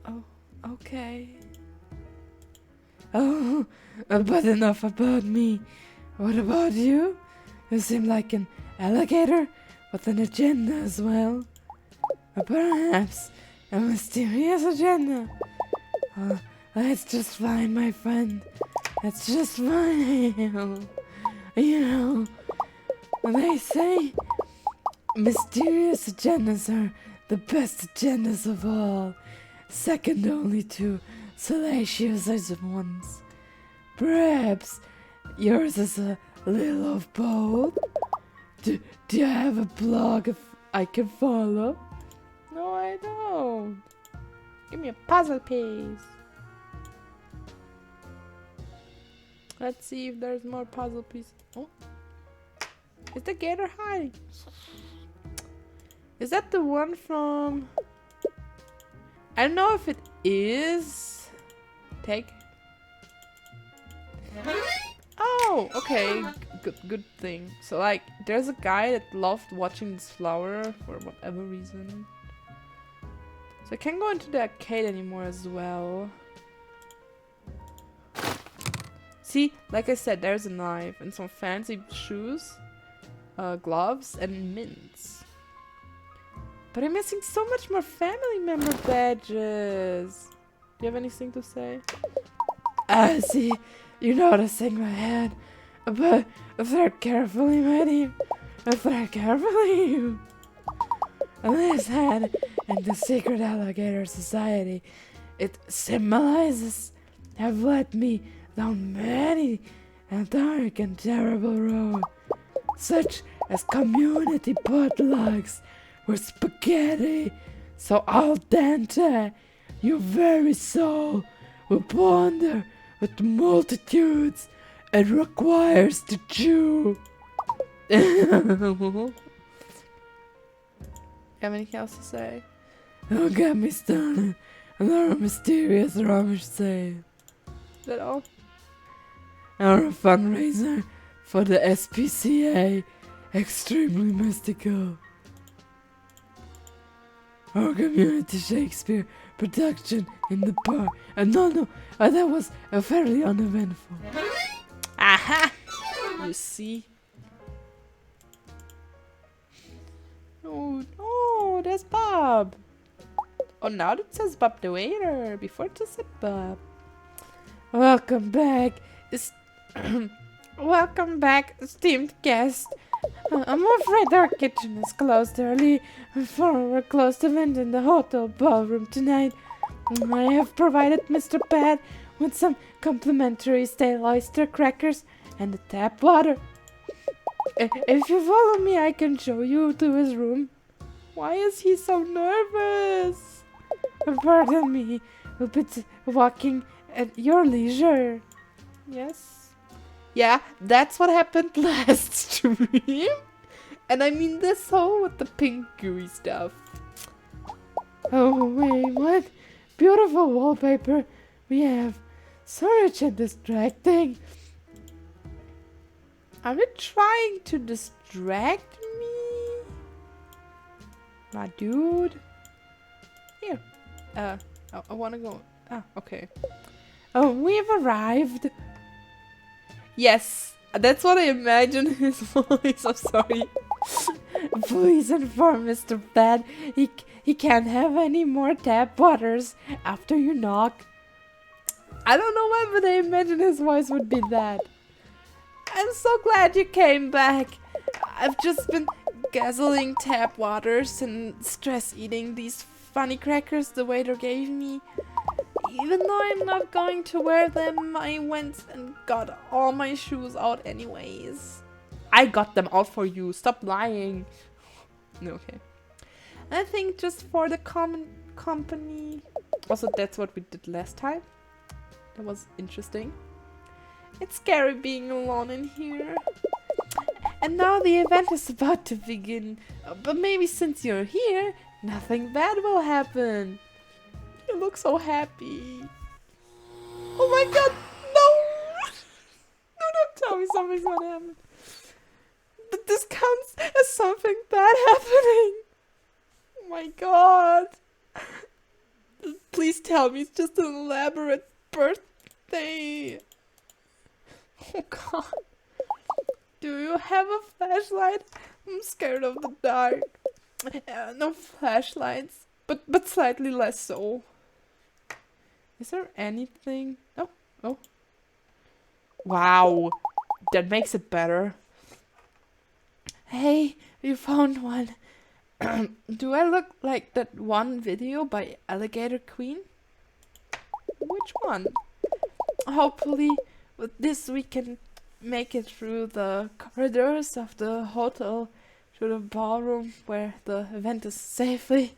Oh, okay. Oh, but enough about me. What about you? You seem like an alligator with an agenda as well. Or perhaps a mysterious agenda. Oh, that's just fine, my friend. That's just fine. You know, they say mysterious agendas are the best agendas of all. second only to salacious as ones. Perhaps yours is a little of both. Do you have a blog if I can follow? No, I don't. Give me a puzzle piece. Let's see if there's more puzzle pieces. Oh. Is the gator hiding? Is that the one from... I don't know if it is... Take... Oh, okay. Good thing. So, like, there's a guy that loved watching this flower for whatever reason. So I can't go into the arcade anymore as well. See, like I said, there's a knife and some fancy shoes, gloves, and mints. But I'm missing so much more family member badges. Do you have anything to say? I see. You're noticing my head. But thread carefully, my dear. Thread carefully. This head in the secret alligator society, it symbolizes, have led me down many a dark and terrible road, such as community potlucks with spaghetti so al dente your very soul will ponder with multitudes it requires to chew. Have anything else to say? Don't get me started. Another mysterious rubbish say. Is that all? Our fundraiser for the SPCA, extremely mystical. Our community Shakespeare production in the park. No, that was fairly uneventful. Aha! You see? Oh, there's Bob. Oh, now it says Bob the waiter. Before it just said Bob. Welcome back. Welcome back, esteemed guest. I'm afraid our kitchen is closed early for a closed event in the hotel ballroom tonight. I have provided Mr. Pat with some complimentary stale oyster crackers and the tap water. If you follow me, I can show you to his room. Why is he so nervous? Pardon me, a bit walking at your leisure. Yes. Yeah, that's what happened last stream. And I mean this whole with the pink gooey stuff. Oh wait, what beautiful wallpaper we have. So rich and distracting. Are you trying to distract me? My dude? Here. I wanna go. Ah, okay. Oh, we've arrived. Yes, that's what I imagine his voice. I'm sorry. Please inform Mr. Bad he can't have any more tap waters after you knock. I don't know why, but I imagine his voice would be that. I'm so glad you came back. I've just been guzzling tap waters and stress eating these funny crackers the waiter gave me. Even though I'm not going to wear them, I went and got all my shoes out anyways. I got them out for you. Stop lying. Okay. I think just for the common company. Also, that's what we did last time. That was interesting. It's scary being alone in here. And now the event is about to begin. But maybe since you're here, nothing bad will happen. You look so happy. Oh my god, no! No, don't tell me something's gonna happen. But this counts as something bad happening. Oh my god. Please tell me it's just an elaborate birthday. Oh god. Do you have a flashlight? I'm scared of the dark. No flashlights, but slightly less so. Is there anything? Oh. Wow. That makes it better. Hey, you found one. Do I look like that one video by Alligator Queen? Which one? Hopefully with this we can make it through the corridors of the hotel to the ballroom where the event is safely.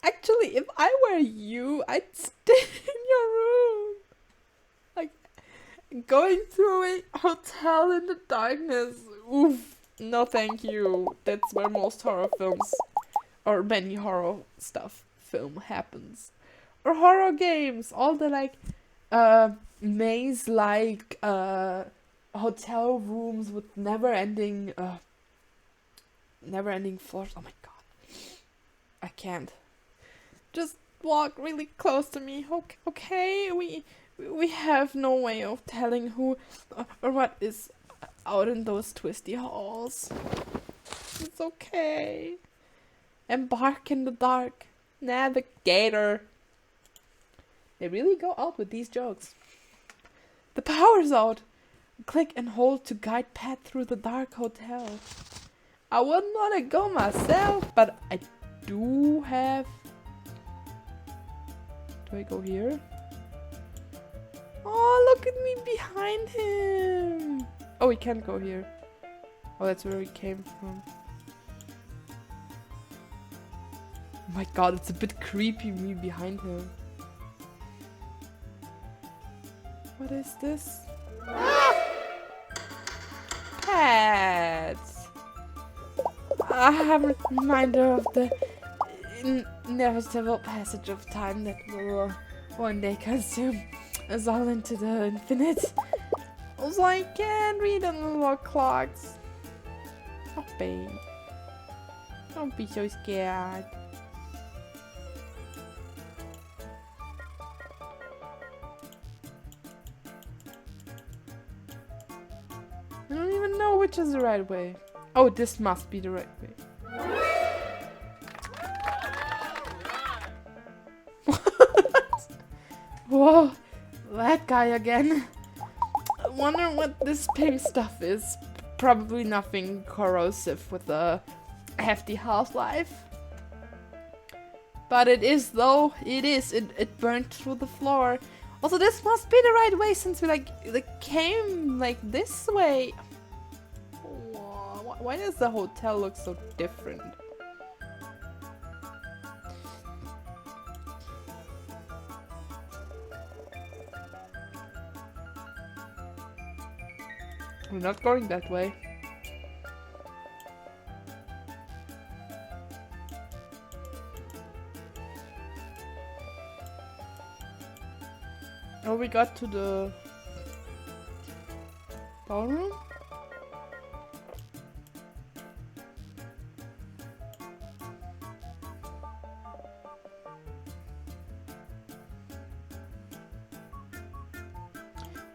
Actually, if I were you, I'd stay in your room. Like, going through a hotel in the darkness. Oof. No thank you. That's where most horror films, or many horror stuff, film happens. Or horror games. All the like, maze-like, hotel rooms with never-ending floors. Oh my god. I can't. Just walk really close to me. Okay, we have no way of telling who or what is out in those twisty halls. It's okay. Embark in the dark. Navigator. They really go out with these jokes. The power's out. Click and hold to guide Pat through the dark hotel. I wouldn't want to go myself, but I do have... Do I go here? Oh, look at me behind him. Oh, we can't go here. Oh, that's where we came from. Oh my god, it's a bit creepy, me behind him. What is this? Pets! I have a reminder of the inevitable passage of time that will one day consume us all into the infinite. Also, I can't read analog clocks. Oh, babe. Don't be so scared. I don't even know which is the right way. Oh, this must be the right way. What? Whoa, that guy again. I wonder what this pink stuff is. Probably nothing corrosive with a hefty half-life. But it is though. It is. It burned through the floor. Also, this must be the right way since we like came like this way. Why does the hotel look so different? We're not going that way. Oh, we got to the ballroom?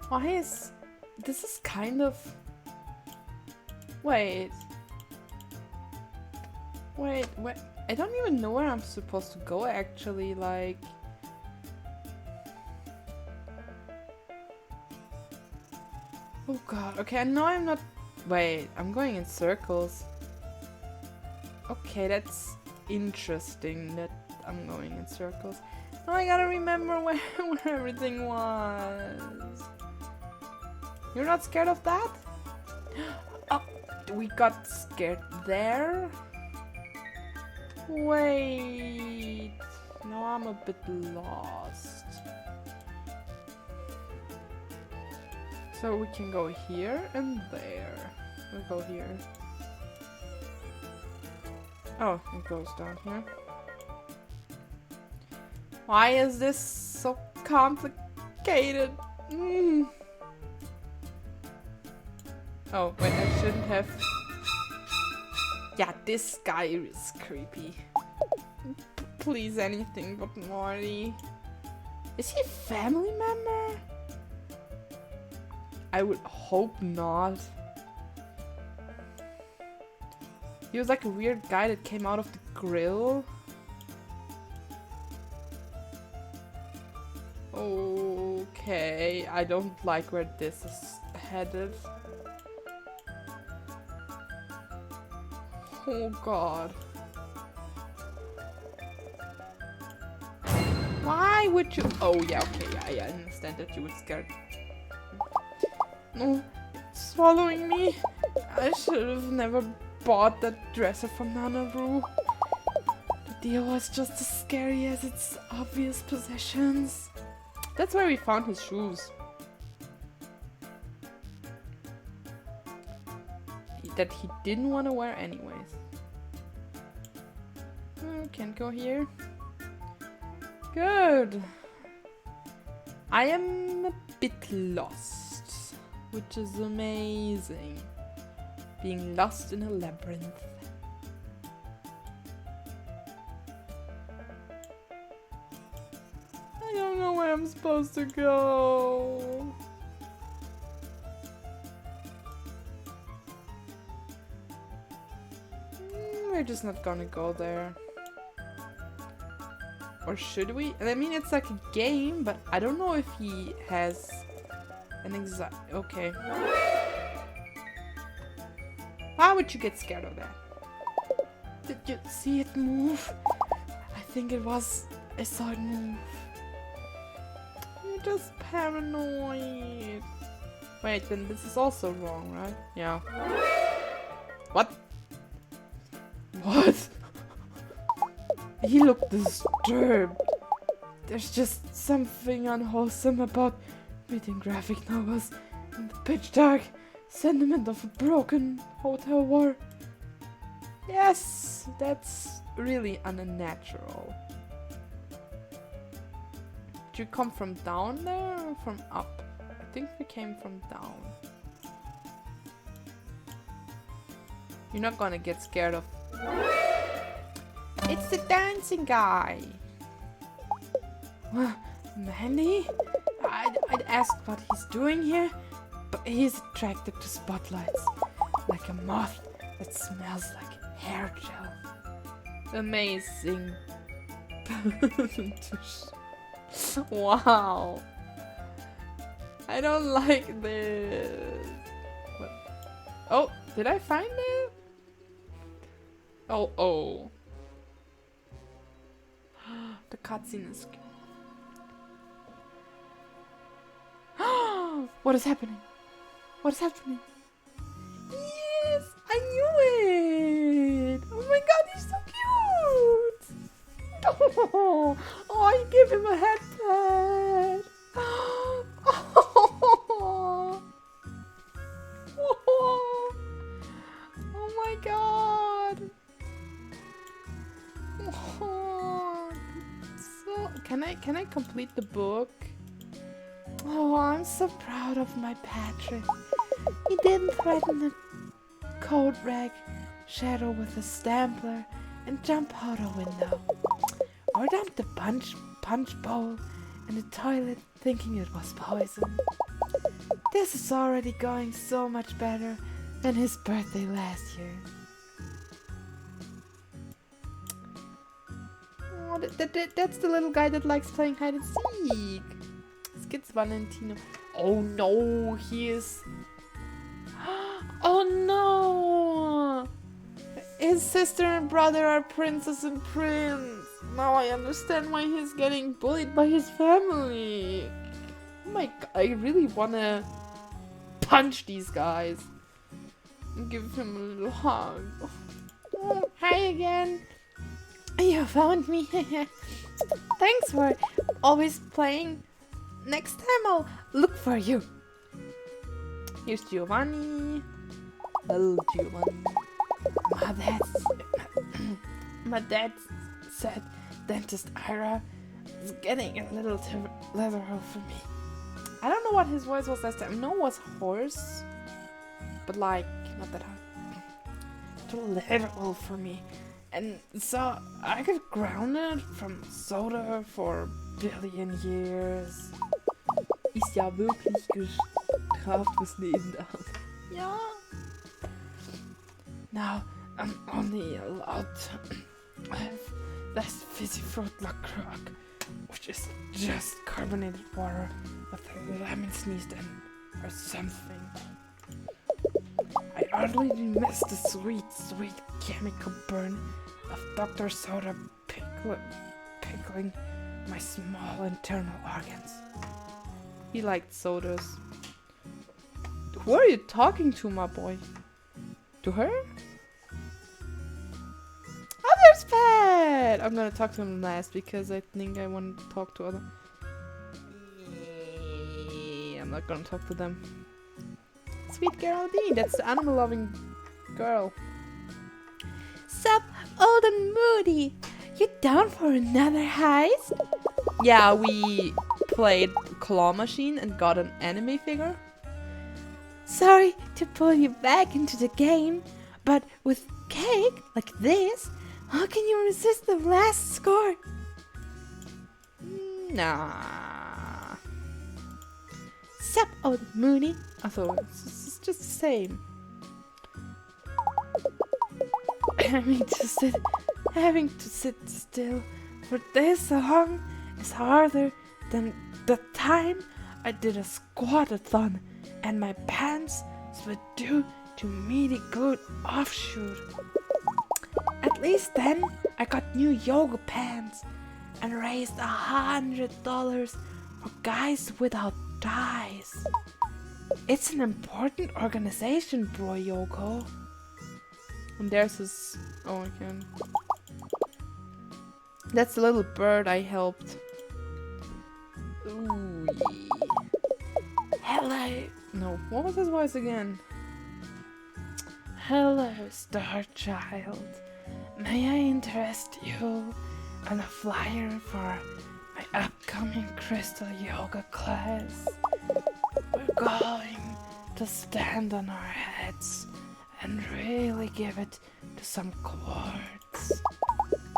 Why is... This is kind of... Wait. Wait. I don't even know where I'm supposed to go actually, like... Oh god, okay, I know I'm not... Wait, I'm going in circles. Okay, that's interesting that I'm going in circles. Now I gotta remember where everything was. You're not scared of that? Oh, we got scared there? Wait. No, I'm a bit lost. So we can go here and there. We'll go here. Oh, it goes down here. Why is this so complicated? Oh, wait, I shouldn't have... Yeah, this guy is creepy. Please, anything but Morty. Is he a family member? I would hope not. He was like a weird guy that came out of the grill. Okay, I don't like where this is headed. Oh god. Why would you? Oh yeah, okay, yeah, I understand that you would scare. No, it's swallowing me. I should have never bought that dresser from Nanaru. The deal was just as scary as its obvious possessions. That's where we found his shoes. That he didn't want to wear anyways. Can't go here. Good. I am a bit lost, which is amazing. Being lost in a labyrinth. I don't know where I'm supposed to go. We're just not gonna go there. Or should we? I mean, it's like a game, but I don't know if he has an exact... Okay. Why would you get scared of that? Did you see it move? I think it was... I saw it move. You're just paranoid. Wait, then this is also wrong, right? Yeah. What? What? He looked disturbed. There's just something unwholesome about reading graphic novels in the pitch dark sentiment of a broken hotel war. Yes, that's really unnatural. Did you come from down there or from up? I think we came from down. You're not gonna get scared of... It's the dancing guy! Mandy? I'd ask what he's doing here, but he's attracted to spotlights. Like a moth that smells like hair gel. Amazing. Wow. I don't like this. What? Oh, did I find it? Oh. The cutscene is... What is happening? What is happening? Yes! I knew it! Oh my god, he's so cute! Oh, you give him a head pat! Oh my god! So, can I complete the book? Oh, I'm so proud of my Patrick. He didn't threaten the coat rack shadow with a stapler and jump out a window. Or dump the punch bowl in the toilet thinking it was poison. This is already going so much better than his birthday last year. Oh, that's the little guy that likes playing hide and seek. Skits Valentino. Oh no, he is... Oh no! His sister and brother are princess and prince. Now I understand why he's getting bullied by his family. Oh my god, I really wanna punch these guys and give him a little hug. Oh, hi again. You found me. Thanks for always playing. Next time I'll look for you. Here's Giovanni. Hello, Giovanni. My dad said dentist Ira is getting a little too literal for me. I don't know what his voice was last time. I know it was hoarse, but like not that hard. Too literal for me. And so I got grounded from soda for a billion years. Ist ja wirklich gestraft fürs Leben da. Ja. Now I'm only allowed to have this fizzy fruit LaCroix, which is just carbonated water with a lemon sneezed in or something. I already miss the sweet, sweet chemical burn of Dr. Soda pickling my small internal organs. He liked sodas. Who are you talking to, my boy? To her? Oh, there's Pat! I'm gonna talk to him last because I think I want to talk to other. I'm not gonna talk to them. Sweet Geraldine, that's the animal-loving girl. Sup, old and moody? You down for another heist? Yeah, we played Claw Machine and got an anime figure. Sorry to pull you back into the game, but with cake like this, how can you resist the last score? Nah. Sup, old moody? I thought it's just the same. Having to sit still for this long is harder than the time I did a squatathon and my pants were due to meaty good offshoot. At least then I got new yoga pants and raised $100 for Guys Without Ties. It's an important organization, bro, Yoko. And there's his... Oh, I can... That's the little bird I helped. Ooh, yeah. Hello. No, what was his voice again? Hello, Star Child. May I interest you in a flyer for my upcoming crystal yoga class? We're going to stand on our heads and really give it to some quartz.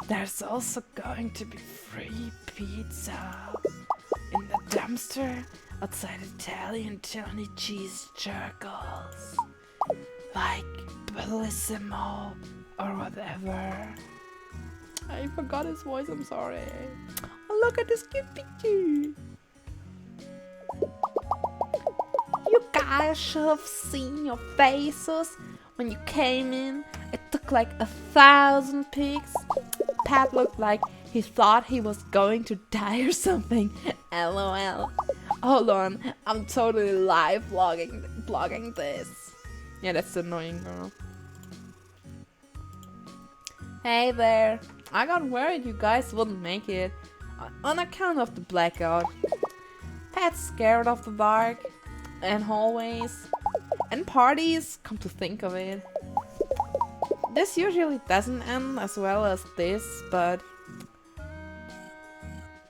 There's also going to be free pizza in the dumpster outside Italian Tony cheese circles, like Bellissimo or whatever. I forgot his voice, I'm sorry. Oh, look at this cute picture. You guys should have seen your faces when you came in. It took like 1,000 pics. Pat looked like he thought he was going to die or something. LOL. Hold on, I'm totally live vlogging this. Yeah, that's the annoying girl. Hey there. I got worried you guys wouldn't make it on account of the blackout. Pat's scared of the dark and hallways and parties, come to think of it. This usually doesn't end as well as this, but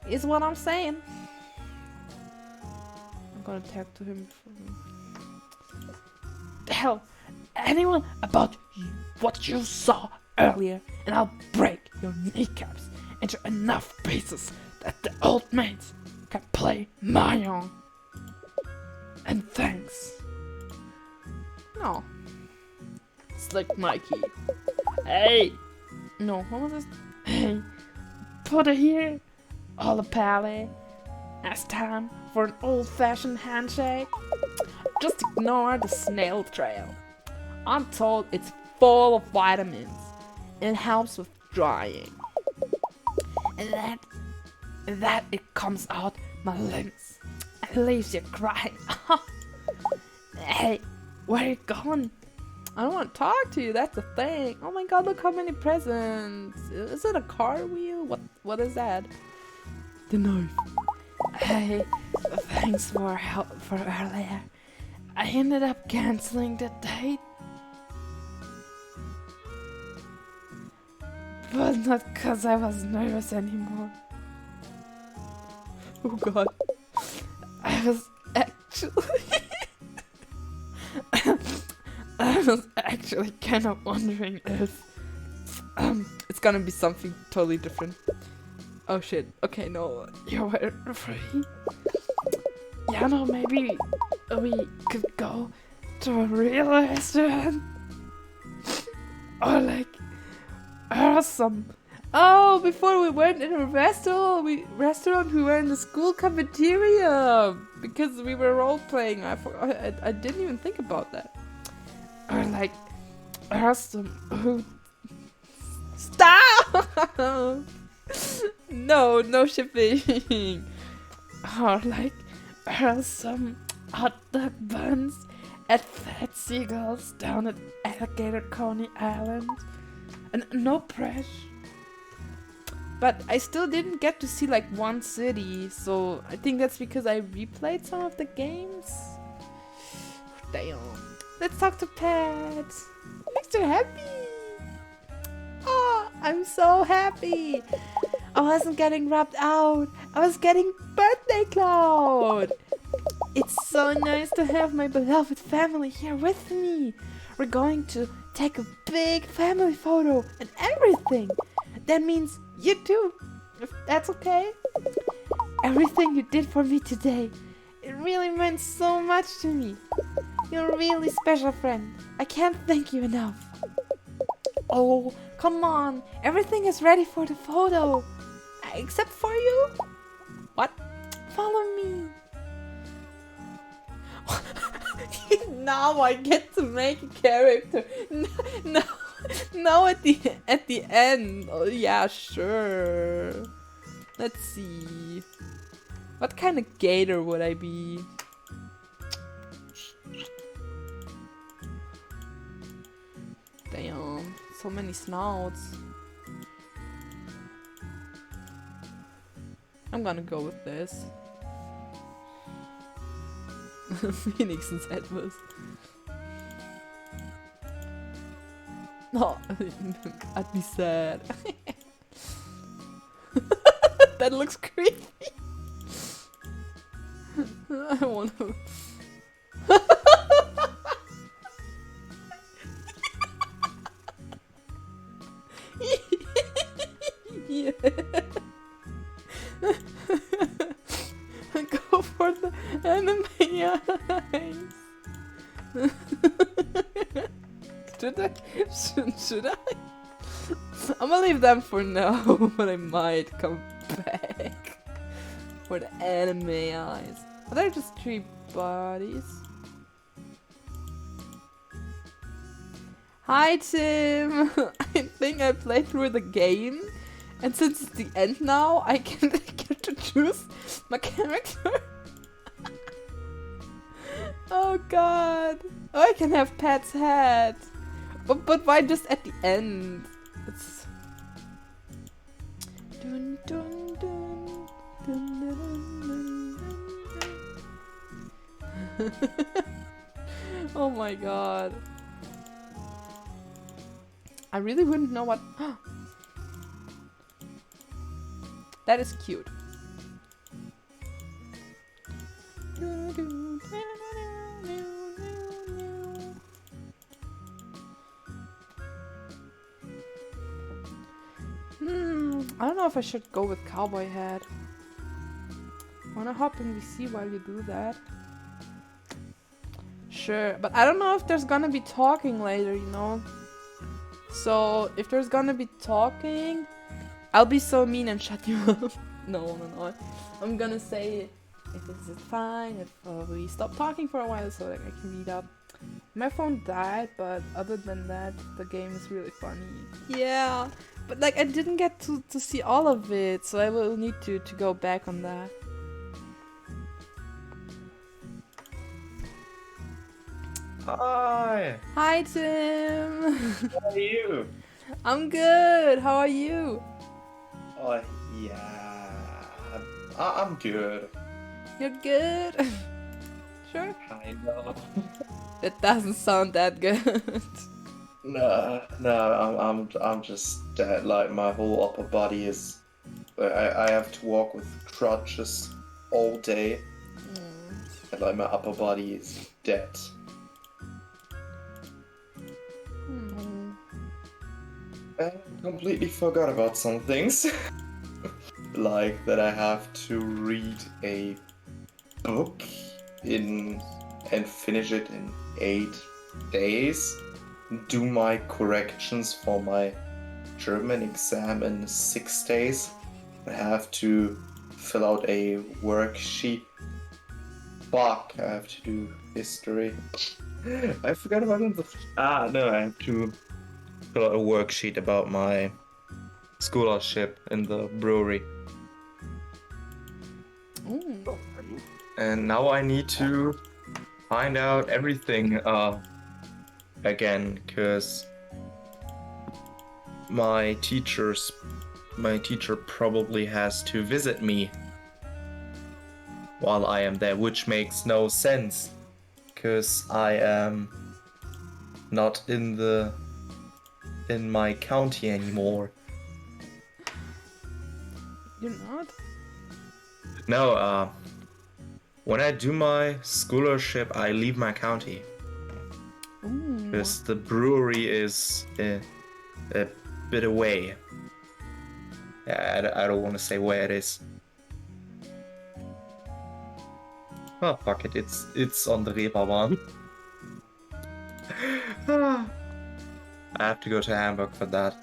is what I'm saying. I'm gonna talk to him before. Tell anyone about what you saw earlier, and I'll break your kneecaps into enough pieces that the old maids can play Mahjong. And thanks. No. Slick Mikey. Hey! No, what was this? Hey! Put it here! All the pally. It's time for an old-fashioned handshake. Just ignore the snail trail. I'm told it's full of vitamins. It helps with drying. And that it comes out my limbs and leaves you crying. Hey, where you going? I don't want to talk to you, that's the thing. Oh my god, look how many presents. Is it a car wheel? What is that? The knife. Hey, thanks for help for earlier. I ended up canceling the date. But not because I was nervous anymore. Oh god. I was actually kind of wondering if it's gonna be something totally different. Oh shit. Okay, no. you were free. Yeah, no, maybe we could go to a real restaurant. Or like Awesome. Oh, before we went in a restaurant, we were in the school cafeteria because we were role playing. I didn't even think about that. are like awesome. Who stop? No shipping. Are like awesome hot dog buns at Fat Seagulls down at Alligator Coney Island. And no pressure. But I still didn't get to see like one city, so I think that's because I replayed some of the games. Damn. Let's talk to Pat. Makes you happy. Oh, I'm so happy. I wasn't getting rubbed out. I was getting birthday cloud. It's so nice to have my beloved family here with me. We're going to take a big family photo and everything. That means you too, if that's okay. Everything you did for me today, it really meant so much to me. You're a really special friend. I can't thank you enough. Oh, come on. Everything is ready for the photo. Except for you. What? Follow me. Now I get to make a character. No, at the end. Oh yeah, sure. Let's see. What kind of gator would I be? Damn, so many snouts. I'm gonna go with this. Phoenix and Edwards. No, I'd be sad. That looks creepy. I want to. Yeah. Go for the anime eyes. Should I? I'm gonna leave them for now, but I might come back for the anime eyes. Are there just 3 bodies? Hi Tim! I think I played through the game, and since it's the end now, I can get to choose my character. Oh god! Oh, I can have Pat's hat! But why just at the end? It's... Dun, dun, dun, dun, dun, dun, dun. Oh my god. I really wouldn't know what... That is cute. I don't know if I should go with cowboy hat. Wanna hop in VC while you do that? Sure, but I don't know if there's gonna be talking later, you know? So, if there's gonna be talking, I'll be so mean and shut you up. No. I'm gonna say, if this is fine, if we stop talking for a while so that I can read up. My phone died, but other than that, the game is really funny. Yeah, but like I didn't get to see all of it, so I will need to go back on that. Hi! Hi Tim! How are you? I'm good, how are you? Oh, yeah. I'm good. You're good? Sure? I know. That doesn't sound that good. No, I'm just dead. Like, my whole upper body is... I have to walk with crutches all day. And, like, my upper body is dead. I completely forgot about some things. Like that I have to read a book and finish it in 8 days. Do my corrections for my German exam in 6 days. I have to fill out a worksheet fuck, I have to do history. I forgot about it. No, I have to fill out a worksheet about my scholarship in the brewery. Ooh. And now I need to find out everything again, because my teacher probably has to visit me while I am there, which makes no sense, because I am not in my county anymore. You're not? No, when I do my scholarship, I leave my county. Ooh. Because the brewery is a bit away. Yeah, I don't want to say where it is. Oh, fuck it, it's on the Reeperbahn. I have to go to Hamburg for that.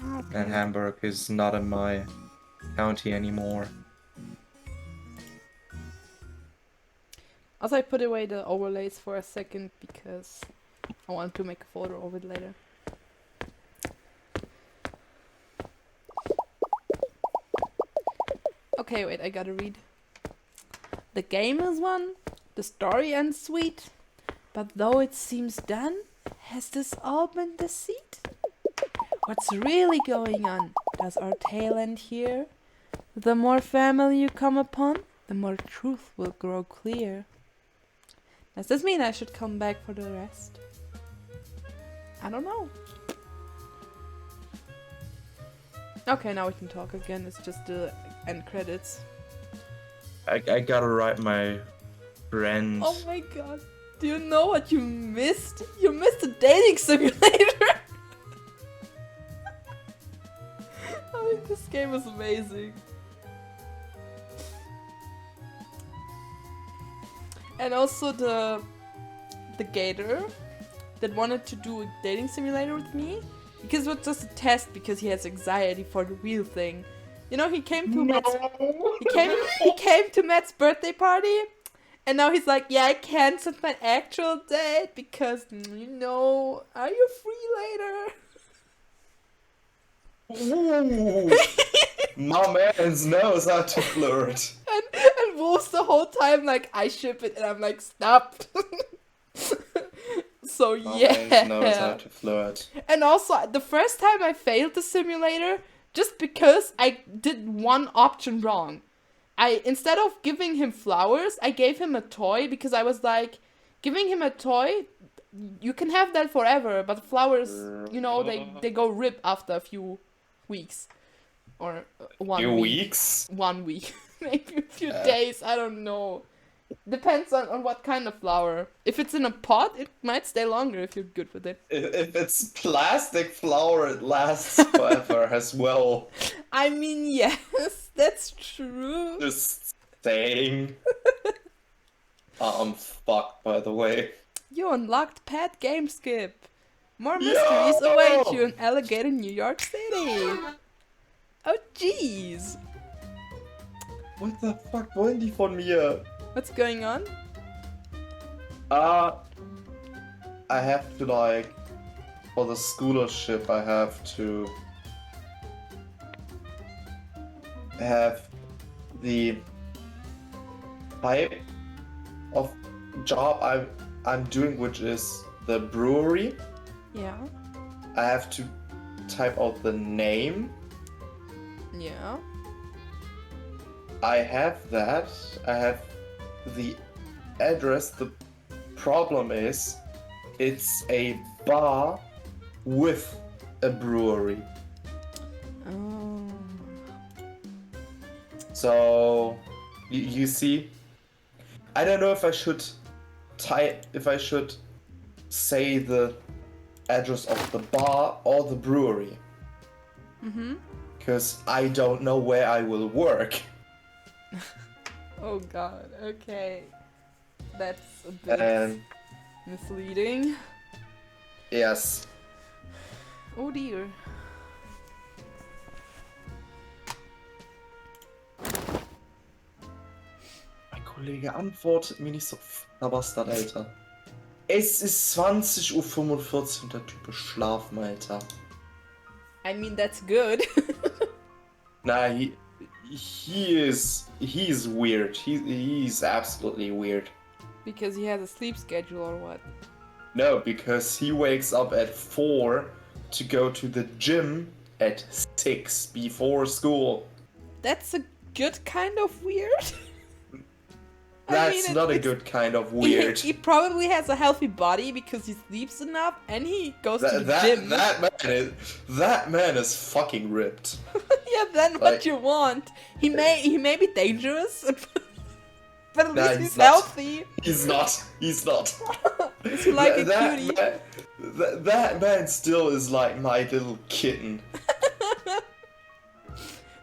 Okay. And Hamburg is not in my county anymore. Also, I put away the overlays for a second because I want to make a photo of it later. Okay, wait, I gotta read. The game is one, the story ends sweet, but though it seems done, has this all been deceit? What's really going on? Does our tale end here? The more family you come upon, the more truth will grow clear. Does this mean I should come back for the rest? I don't know. Okay, now we can talk again. It's just the end credits. I gotta write my friend. Oh my god. Do you know what you missed? You missed a dating simulator! I think this game is amazing. And also the gator that wanted to do a dating simulator with me, because it was just a test because he has anxiety for the real thing. You know, he came to Matt's birthday party, and now he's like, yeah, I canceled my actual date because, you know, are you free later? My man knows how to flirt. And Wolf's the whole time like, I ship it, and I'm like, stop. So My man knows how to flirt. And also, the first time I failed the simulator, just because I did one option wrong. Instead of giving him flowers, I gave him a toy because I was like, giving him a toy, you can have that forever, but flowers, you know, they go rip after a few weeks. Or 1 Few week. weeks? 1 week. Maybe a few days, I don't know. Depends on what kind of flower. If it's in a pot, it might stay longer if you're good with it. If it's plastic flower, it lasts forever as well. I mean, yes, that's true. Just saying. I'm fucked, by the way. You unlocked Pet Game Skip. More mysteries await you in Alligator, New York City. Oh, jeez. What the fuck wollen die von mir? What's going on? I have to, like, for the scholarship, I have to have the type of job I'm doing, which is the brewery. Yeah. I have to type out the name. Yeah. I have that. I have the address. The problem is, it's a bar with a brewery. Oh. So, you see, I don't know if I should say the address of the bar or the brewery. Mm-hmm. Because I don't know where I will work. Oh god, okay. That's a bit misleading. Yes. Oh dear. My Kollege, antwortet mir nicht so, Bastard, Alter. Es ist 20:45 Uhr und der Typ ist schlafen, Alter. I mean, that's good. Nah, he is weird. He's absolutely weird. Because he has a sleep schedule or what? No, because he wakes up at 4 to go to the gym at 6 before school. That's a good kind of weird. That's not a good kind of weird. He probably has a healthy body because he sleeps enough and he goes to the gym. That man is fucking ripped. Yeah, then what you want? He may be dangerous, but at least he's healthy. He's not. He's not. Is he like a cutie? That man still is like my little kitten.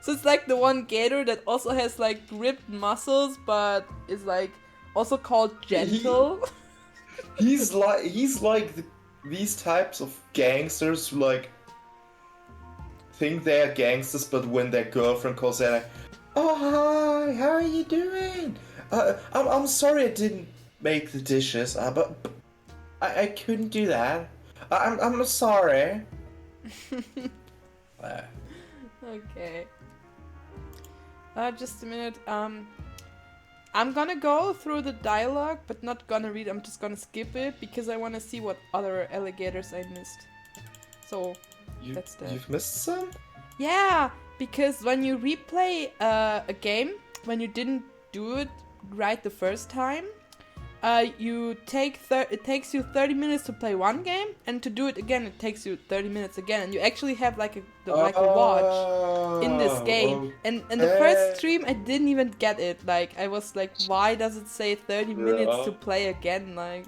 So it's like the one gator that also has like ripped muscles, but is like also called gentle. He's like these types of gangsters who like think they're gangsters, but when their girlfriend calls, they're like, "Oh hi, how are you doing? I'm sorry I didn't make the dishes, but I couldn't do that. I'm sorry." Okay. Just a minute. I'm gonna go through the dialogue, but not gonna read. I'm just gonna skip it because I want to see what other alligators I missed. So that's that. You've missed some? Yeah, because when you replay a game, when you didn't do it right the first time, it takes you 30 minutes to play one game, and to do it again, it takes you 30 minutes again, and you actually have like a watch in this game. And in the first stream, I didn't even get it. Like I was like, why does it say 30 minutes to play again? Like,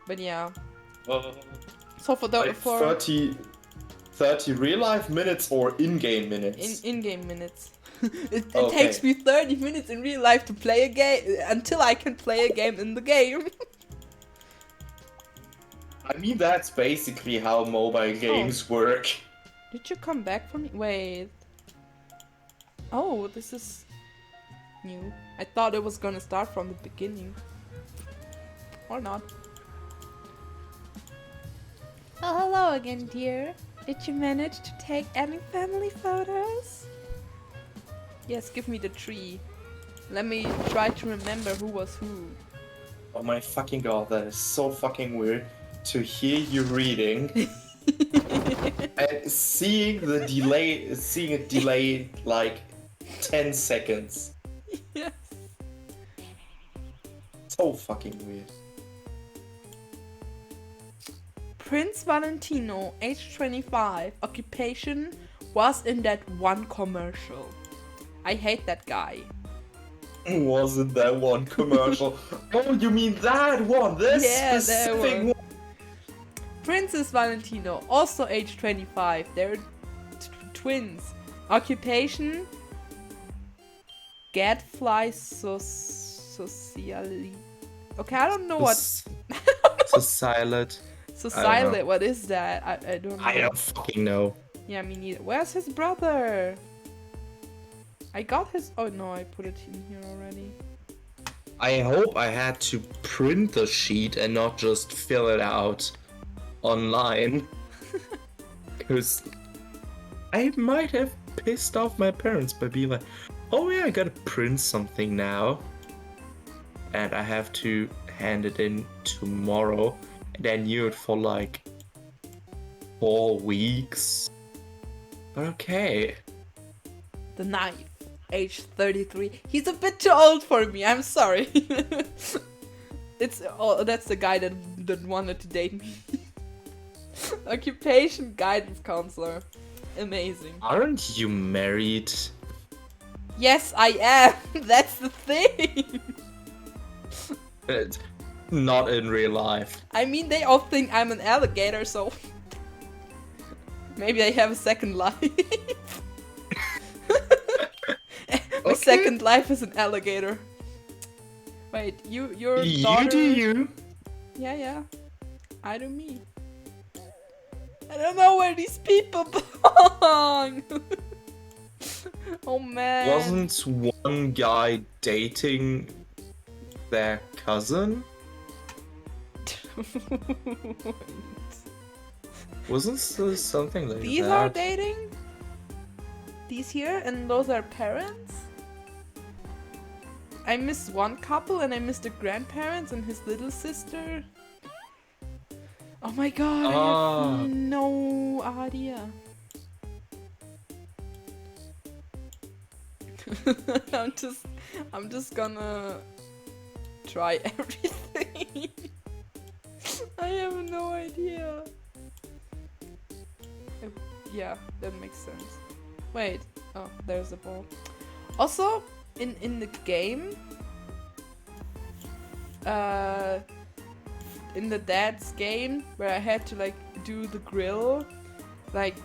but yeah. So for like 30 real life minutes or in-game minutes? In-game minutes. It takes me 30 minutes in real life to play a game until I can play a game in the game. I mean, that's basically how mobile games work. Did you come back for me? Wait. Oh, this is new. I thought it was gonna start from the beginning. Or not. Oh, hello again, dear. Did you manage to take any family photos? Yes, give me the tree. Let me try to remember who was who. Oh my fucking god, that is so fucking weird to hear you reading and seeing a delay like 10 seconds. Yes. So fucking weird. Prince Valentino, age 25, occupation, was in that one commercial. I hate that guy. Wasn't that one commercial? Oh, you mean that one? This specific one. Princess Valentino, also age 25. They're twins. Occupation, gadfly socially. Okay, I don't know what. Socialite. Socialite, what is that? I don't know. I don't fucking know. Yeah, me neither. Where's his brother? I got his. Oh no, I put it in here already. I hope I had to print the sheet and not just fill it out online. Because I might have pissed off my parents by being like, oh yeah, I gotta print something now. And I have to hand it in tomorrow. And I knew it for like 4 weeks. But okay. The knife. Age 33. He's a bit too old for me. I'm sorry. That's the guy that wanted to date me. Occupation guidance counselor. Amazing. Aren't you married? Yes, I am. That's the thing. Not in real life. I mean, they all think I'm an alligator, so maybe I have a second life. My second life is an alligator. Wait, your daughter... You do you. Yeah. I do me. I don't know where these people belong. Oh man. Wasn't one guy dating their cousin? Wasn't there something like These that? are dating? These here? And those are parents? I miss one couple and I miss the grandparents and his little sister. Oh my god, I Ah. have no idea. I'm just gonna try everything. I have no idea. Yeah, that makes sense. Wait, oh, there's the ball. Also, in the game, in the dad's game, where I had to like do the grill, like.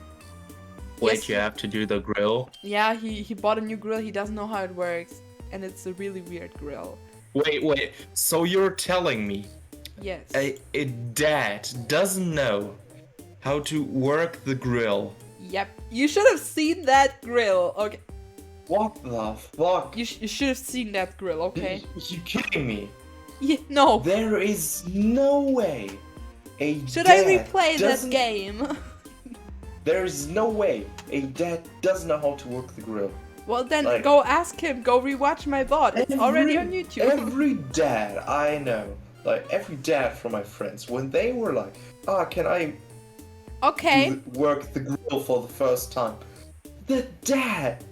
Wait, yes, you have to do the grill? Yeah, he bought a new grill. He doesn't know how it works, and it's a really weird grill. Wait. So you're telling me Yes. a dad doesn't know how to work the grill? Yep. You should have seen that grill. Okay. What the fuck? You should have seen that grill. Okay. You kidding me? Yeah. No. There is no way a Should I dad replay that doesn't- game? There is no way a dad doesn't know how to work the grill. Well, then Like- go ask him. Go rewatch my VOD. It's already on YouTube. Every dad I know, like every dad from my friends, when they were like, can I Okay. work the grill for the first time? The dad,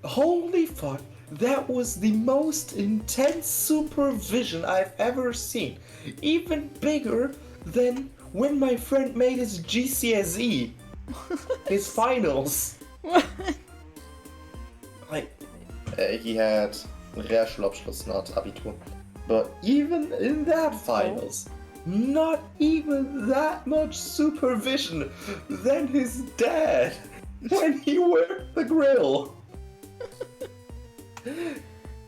holy fuck, that was the most intense supervision I've ever seen. Even bigger than when my friend made his GCSE, his finals. What? Like, he had Realschulabschluss, not Abitur. But even in that finals, not even that much supervision than his dad when he worked the grill.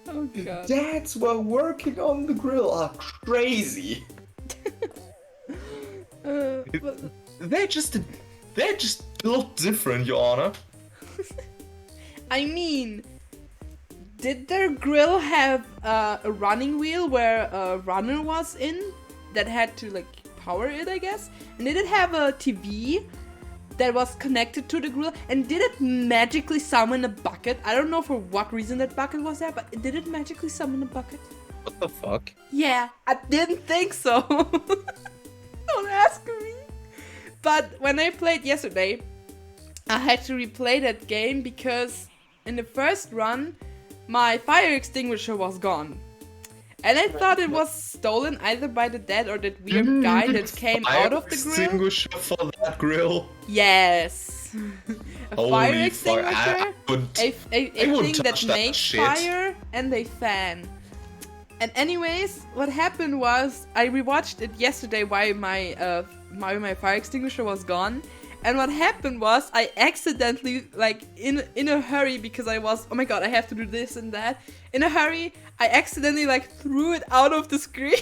Oh god. Dads were working on the grill are crazy. But- They're just built different, Your Honor. I mean, did their grill have a running wheel where a runner was in that had to like power it, I guess? And did it have a TV that was connected to the grill? And did it magically summon a bucket? I don't know for what reason that bucket was there, but did it magically summon a bucket? What the fuck? Yeah, I didn't think so. Don't ask me. But when I played yesterday, I had to replay that game because in the first run, my fire extinguisher was gone. And I thought it was stolen either by the dad or that weird guy that came out of the grill. Extinguisher for that grill. Yes. A Holy fire fuck, extinguisher, I wouldn't- a I thing wouldn't that touch that makes shit. fire, and a fan. And anyways, what happened was I rewatched it yesterday why my fire extinguisher was gone. And what happened was I accidentally, like in a hurry, because I was, oh my god, I have to do this and that. In a hurry, I accidentally like threw it out of the screen.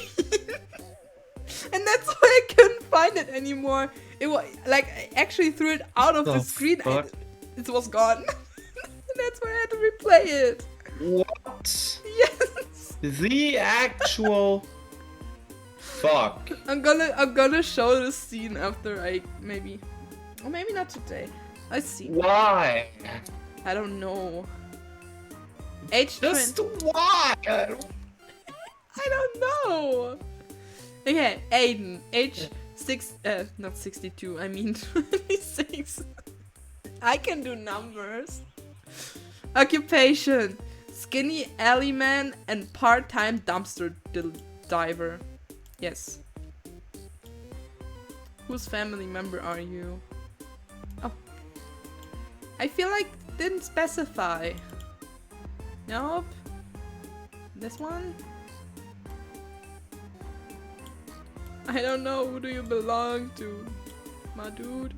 And that's why I couldn't find it anymore. It was like I actually threw it out of the The screen fuck? and it was gone. And that's why I had to replay it. What? Yes. The actual fuck. I'm gonna show the scene after I maybe, or maybe not today. I see. Why? I don't know. H20. Just why? I don't know. Okay, Aiden. Not 62. I mean 26. I can do numbers. Occupation: skinny alley man and part-time dumpster diver. Yes. Whose family member are you? Oh. I feel like didn't specify. Nope. This one? I don't know. Who do you belong to? My dude?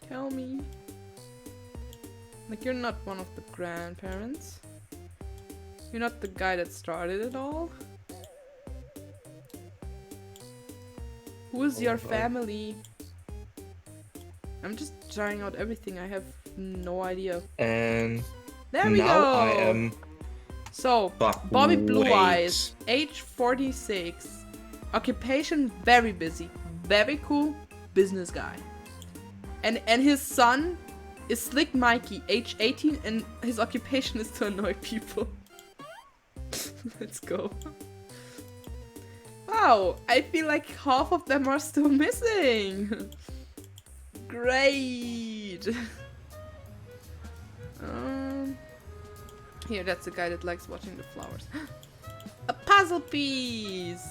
Tell me. Like, you're not one of the grandparents. You're not the guy that started it all. Who's your family? I'm just trying out everything. I have no idea. And There we now go. I am. So So, Fuck, Bobby Blue wait. Eyes, age 46, occupation very busy, very cool, business guy. And his son is Slick Mikey, age 18, and his occupation is to annoy people. Let's go. Wow, I feel like half of them are still missing. Great. Here, that's the guy that likes watching the flowers. A puzzle piece!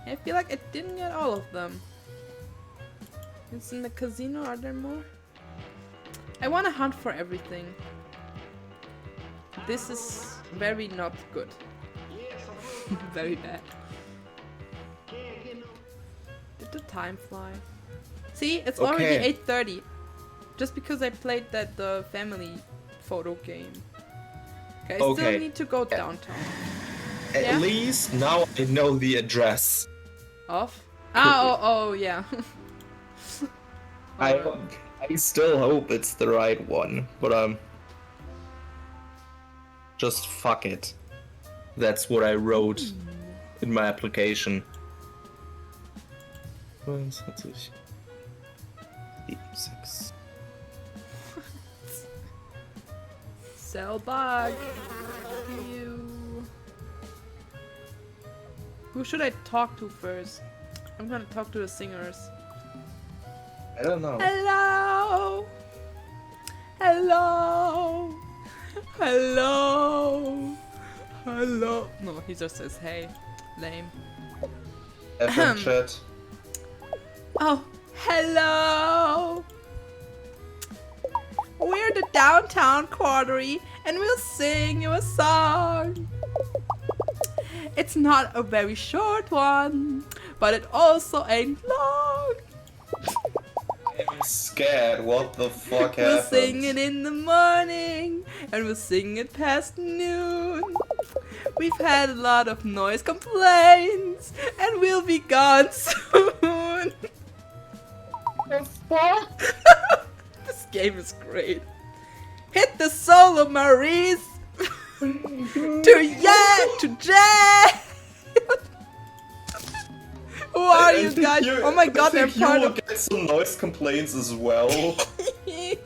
I feel like I didn't get all of them. It's in the casino, are there more? I want to hunt for everything. This is very not good. Very bad. Did the time fly? See, it's already 8:30. Just because I played the family photo game. Okay, I still need to go downtown. At least now I know the address. Off? Oh, yeah. I still hope it's the right one, but just fuck it. That's what I wrote in my application. 22, 6. Sell bug. You. Who should I talk to first? I'm gonna talk to the singers. I don't know. Hello. Hello. Hello. Hello. No, he just says hey. Lame. FM chat. Oh, hello. We're the downtown quartery and we'll sing you a song. It's not a very short one, but it also ain't long. I'm scared. What the fuck We'll happened? sing it in the morning and we'll sing it past noon. We've had a lot of noise complaints and we'll be gone soon. This game is great. Hit the solo, Maurice. to jail. Who are you guys? Oh my god, they're part you of. will get some noise complaints as well.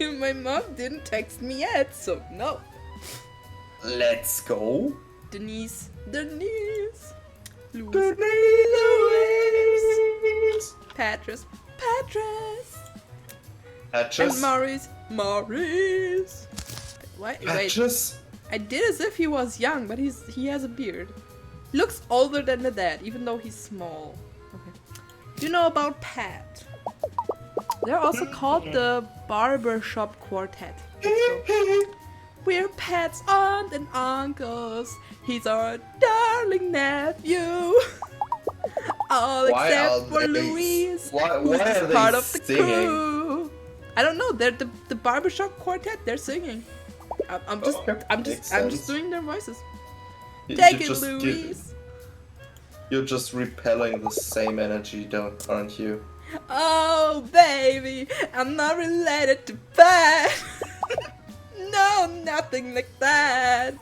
My mom didn't text me yet, so no. Let's go. Denise. Louis. Patras. And Maurice. Wait. Patches? I did as if he was young, but he has a beard. Looks older than the dad, even though he's small. Okay. Do you know about Pat? They're also called the Barbershop Quartet. So, we're Pat's aunt and uncles. He's our darling nephew. All except for Louise, who's just part of the crew. I don't know. They're the Barbershop Quartet. They're singing. I'm just doing their voices. Take it, Louise. You're just repelling the same energy, aren't you? Oh, baby, I'm not related to Pat. No, nothing like that.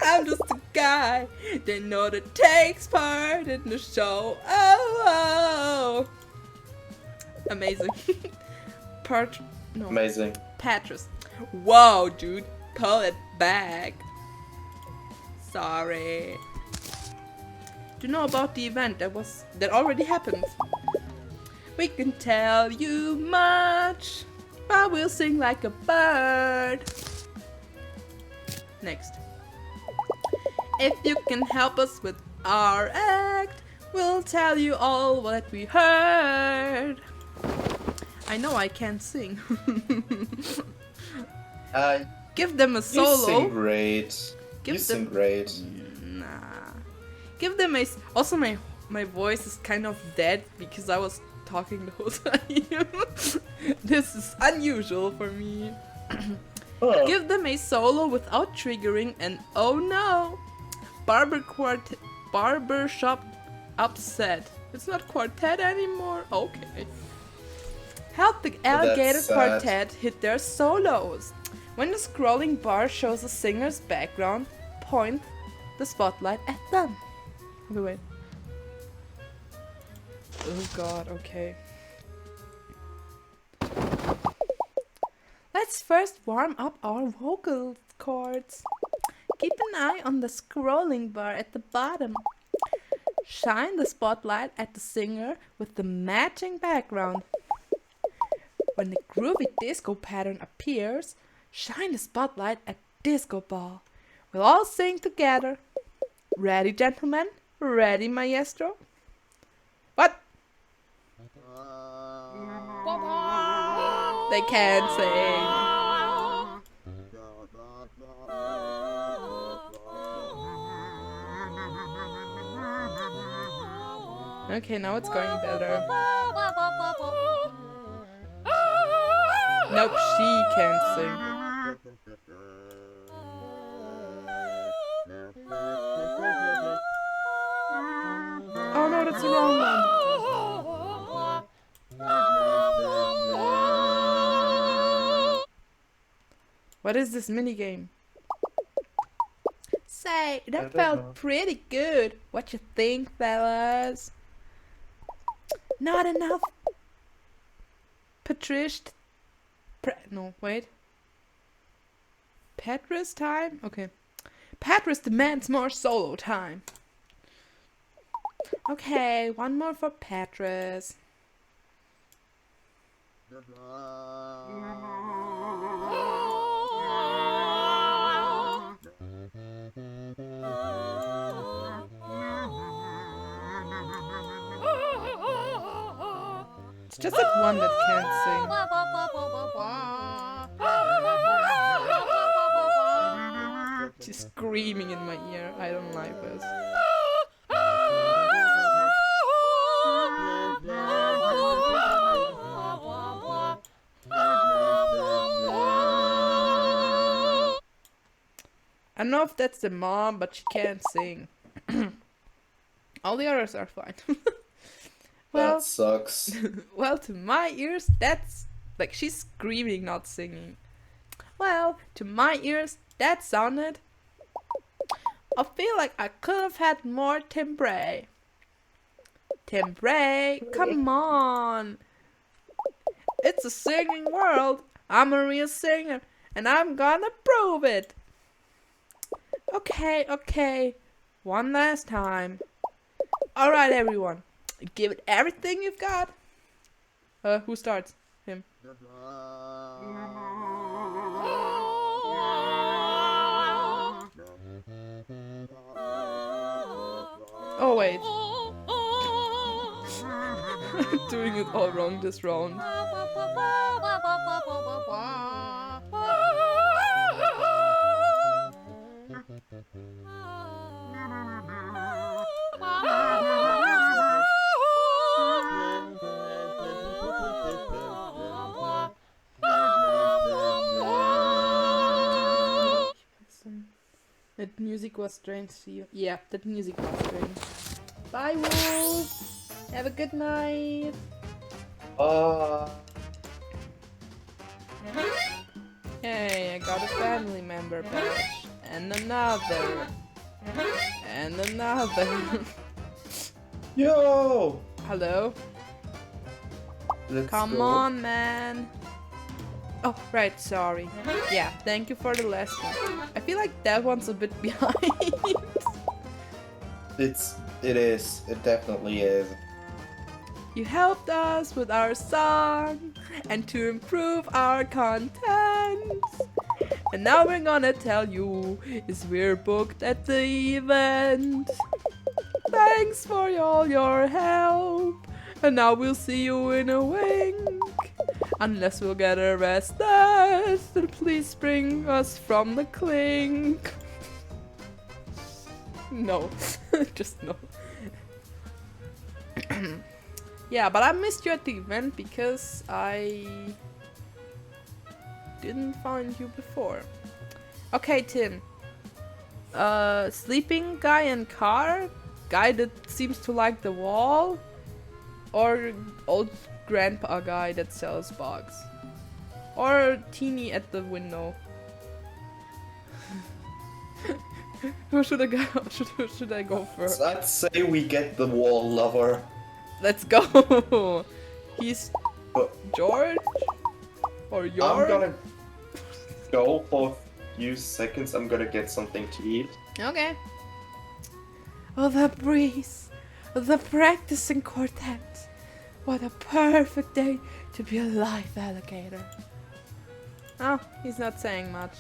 I'm just a guy they know that takes part in the show. Oh. Amazing. Amazing. Patras. Whoa, dude, pull it back. Sorry. Do you know about the event that already happened? We can tell you much, but we'll sing like a bird. Next. If you can help us with our act, we'll tell you all what we heard. I know I can't sing. Give them a solo. You sing great. You sing great. Nah. Give them a... Also, my voice is kind of dead because I was talking the whole time. This is unusual for me. Give them a solo without triggering and oh no! Barbershop upset. It's not quartet anymore? Okay. Help the Alligator Quartet hit their solos. When the scrolling bar shows a singer's background, point the spotlight at them. Okay, wait. Oh god, okay. Let's first warm up our vocal cords. Keep an eye on the scrolling bar at the bottom. Shine the spotlight at the singer with the matching background. When the groovy disco pattern appears, shine the spotlight at disco ball. We'll all sing together. Ready, gentlemen? Ready, maestro? What? They can't sing. Okay, now it's going better. Nope, she can't sing. Oh no, that's the wrong one. What is this minigame? Say, that felt pretty good. What you think, fellas? Not enough. No, wait. Patris time? Okay. Patris demands more solo time. Okay, one more for Patris. It's just that one that can't sing. She's screaming in my ear. I don't like this. I don't know if that's the mom, but she can't sing. All the others are fine. Well, that sucks. well, to my ears, that's like she's screaming, not singing. Well, to my ears, that sounded. I feel like I could have had more timbre. Timbre, come on. It's a singing world. I'm a real singer, and I'm gonna prove it. Okay, okay. One last time. Alright, everyone. Give it everything you've got. Who starts? Him. Oh, wait. I'm doing it all wrong this round. That music was strange to you. Yeah, that music was strange. Bye, Wolf! Have a good night! Hey, I got a family member badge. And another. And another. Yo! Hello? Let's Come go. on, man! Oh, right, sorry. Yeah, thank you for the lesson. I feel like that one's a bit behind. It is. It definitely is. You helped us with our song and to improve our content. And now we're gonna tell you is we're booked at the event. Thanks for all your help. And now we'll see you in a wink. Unless we'll get arrested, then please bring us from the clink. No, just no. Yeah, but I missed you at the event because I didn't find you before. Okay, Tim. Sleeping guy in car? Guy that seems to like the wall? Or old grandpa guy that sells bugs? Or teeny at the window? Who should I go? Should I go first? I'd say we get the wall lover. Let's go. He's But George or I'm George. gonna go for a few seconds. I'm gonna get something to eat. Okay. Oh, the breeze, the practicing quartet. What a perfect day to be alive, alligator. Oh, he's not saying much.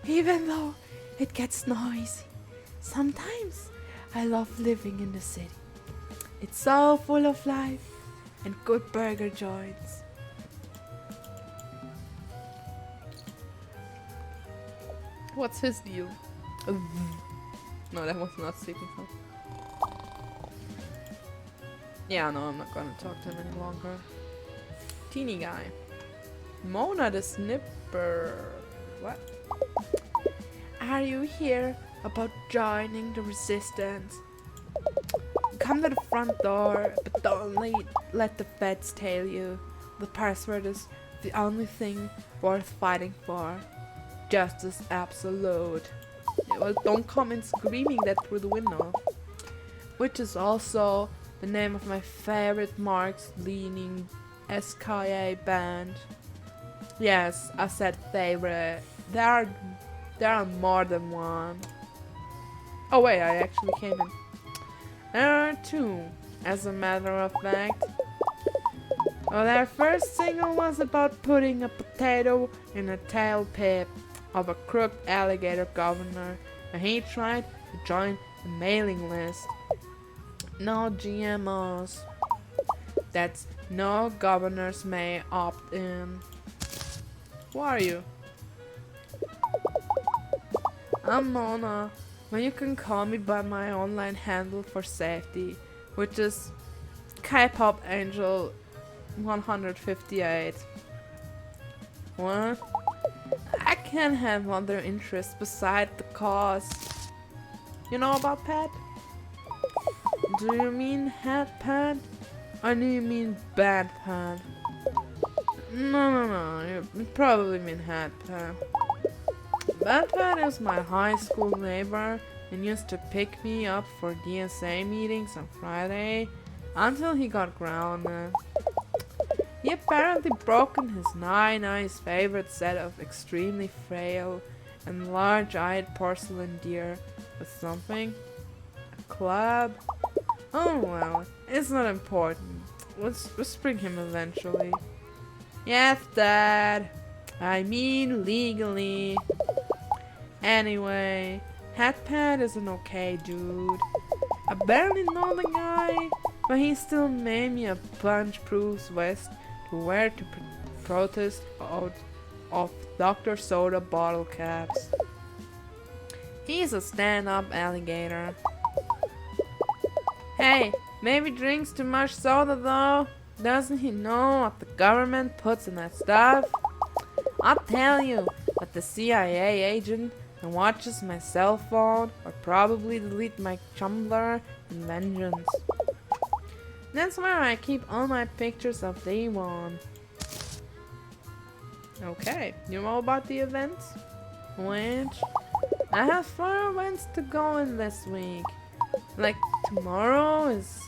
Even though it gets noisy, sometimes I love living in the city. It's so full of life and good burger joints. What's his deal? No, that was not sleeping phone. Yeah, no, I'm not gonna talk to him any longer. Teeny guy. Mona the Snipper. What? Are you here about joining the resistance? Come to the front door, but don't let the feds tail you. The password is the only thing worth fighting for. Justice absolute. Yeah, well, don't come in screaming that through the window. Which is also the name of my favorite Marx-leaning SKA band. Yes, I said favorite. There are more than one. Oh wait, I actually came in. There are two, as a matter of fact. Well, their first single was about putting a potato in a tailpipe of a crooked alligator governor, and he tried to join the mailing list. No GMOs. That's no governors may opt in. Who are you? I'm Mona, but you can call me by my online handle for safety, which is K-pop Angel 158. What? I can't have other interests beside the cause. You know about Pat? Do you mean hat pad? Or do you mean bad pad? No, you probably mean hat pad. Bad pad is my high school neighbor and used to pick me up for DSA meetings on Friday until he got grounded. He apparently broken his Nine-Eyes favorite set of extremely frail and large-eyed porcelain deer with something. A club? Oh well, it's not important. Let's bring him eventually. Yes, Dad. I mean legally. Anyway, Hatpad is an okay dude. I barely know the guy, but he still made me a punch-proof vest to wear to protest out of Dr. Soda bottle caps. He's a stand-up alligator. Hey, maybe drinks too much soda though. Doesn't he know what the government puts in that stuff? I'll tell you, but the CIA agent and watches my cell phone or probably delete my Tumblr in vengeance. That's where I keep all my pictures of day one. Okay, you know about the events? Which? I have 4 events to go in this week. Like tomorrow is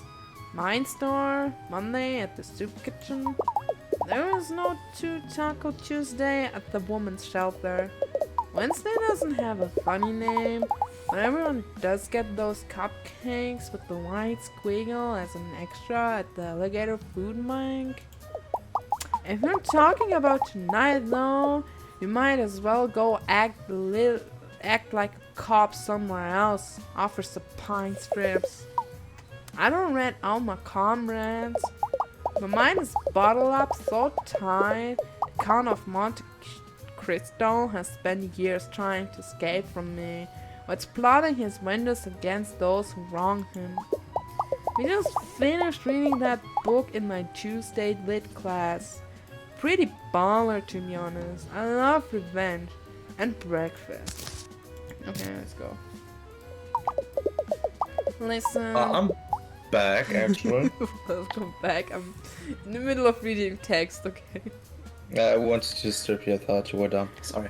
Mine Store, Monday at the Soup Kitchen. There is no Taco Tuesday at the Woman's Shelter. Wednesday doesn't have a funny name, but everyone does get those cupcakes with the white squiggle as an extra at the Alligator Food Bank. If you're talking about tonight though, you might as well go act like a cop somewhere else. Offer some pine strips. I don't rent out my comrades, but mine is bottled up so tight. The Count of Monte Cristo has spent years trying to escape from me, but plotting his windows against those who wronged him. We just finished reading that book in my Tuesday lit class. Pretty baller, to be honest. I love revenge and breakfast. Okay, let's go. Listen. I'm back, actually. Welcome back. I'm in the middle of reading text, okay? I wanted to disturb you. I thought you were done. Sorry.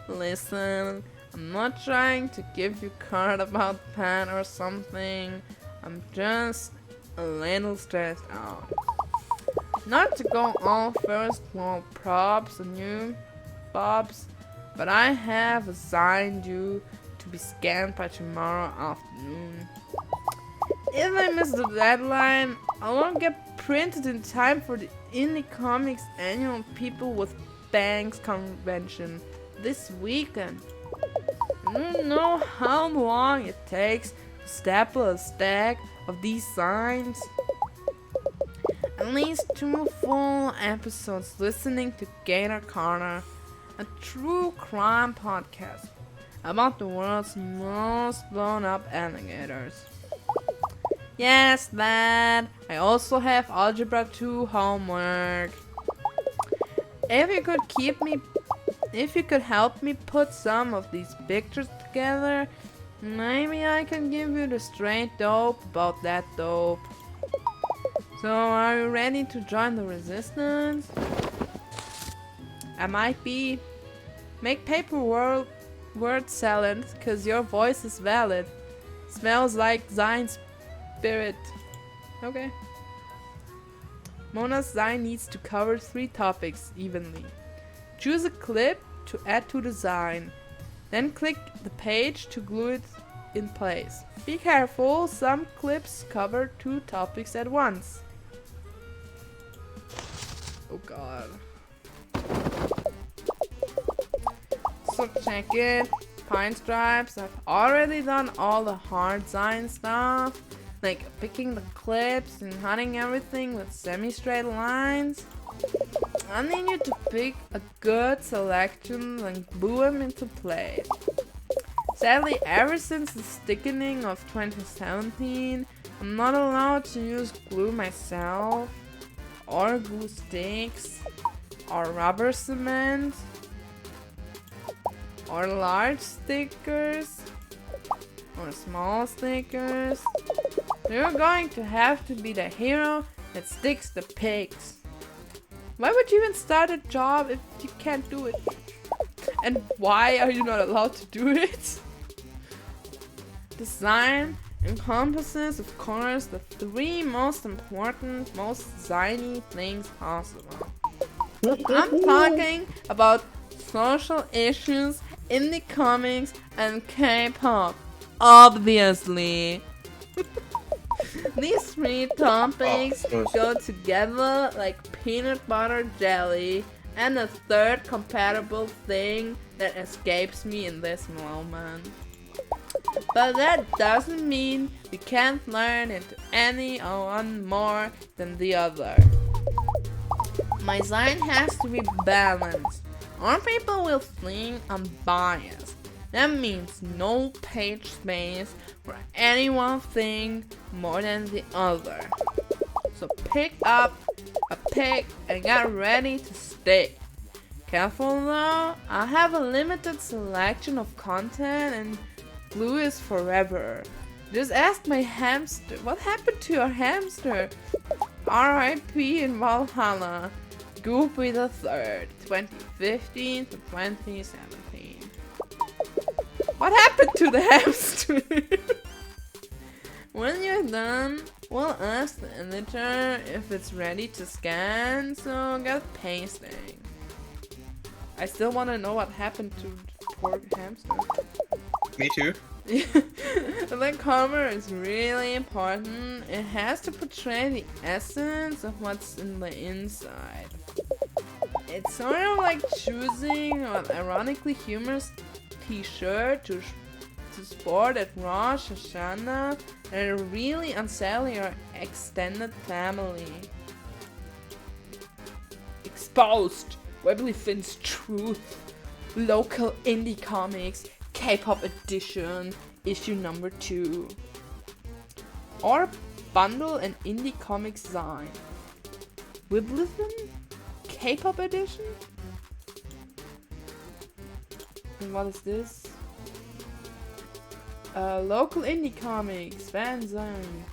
Listen, I'm not trying to give you card about Pan or something. I'm just a little stressed out. Not to go all first world props on you, Bobs, but I have a sign due to be scanned by tomorrow afternoon. If I miss the deadline, I won't get printed in time for the Indie Comics annual People with Banks convention this weekend. I don't know how long it takes to staple a stack of these signs. At least 2 full episodes listening to Gator Corner, a true crime podcast about the world's most blown up alligators. Yes, that. I also have Algebra 2 homework. If you could help me put some of these pictures together, maybe I can give you the straight dope about that dope. So, are you ready to join the resistance? I might be. Make paper word salad, cause your voice is valid. Smells like Zion spirit. Okay. Mona's Zion needs to cover 3 topics evenly. Choose a clip to add to the Zion. Then click the page to glue it in place. Be careful, some clips cover 2 topics at once. Oh god. So check it. Pine stripes. I've already done all the hard Zion stuff. Like picking the clips and cutting everything with semi-straight lines. I need you to pick a good selection and glue them into place. Sadly, ever since the thickening of 2017, I'm not allowed to use glue myself, or glue sticks, or rubber cement, or large stickers, or small stickers. You're going to have to be the hero that sticks the pigs. Why would you even start a job if you can't do it? And why are you not allowed to do it? Design encompasses, of course, the 3 most important, most ziny things possible. I'm talking about social issues, indie comics, and K-pop. Obviously. These 3 topics go together like peanut butter jelly, and a third compatible thing that escapes me in this moment. But that doesn't mean we can't learn into any one more than the other. My Zion has to be balanced, or people will think I'm biased. That means no page space for any one thing more than the other. So pick up a pick and get ready to stick. Careful though, I have a limited selection of content and glue is forever. Just ask my hamster. What happened to your hamster? R.I.P. in Valhalla. Goopy the 3rd, 2015 to 2017. What happened to the hamster? When you're done, we'll ask the editor if it's ready to scan, so get pasting. I still want to know what happened to the poor hamster. Me too. The cover is really important. It has to portray the essence of what's in the inside. It's sort of like choosing an ironically humorous t-shirt to sport at Rosh Hashanah and a really unselling or extended family. Exposed! Webley Finn's Truth. Local indie comics. K-pop edition. Issue number 2. Or bundle an indie comics Zion. Webley Finn? K-pop edition? And what is this? Local indie comics, fan zone.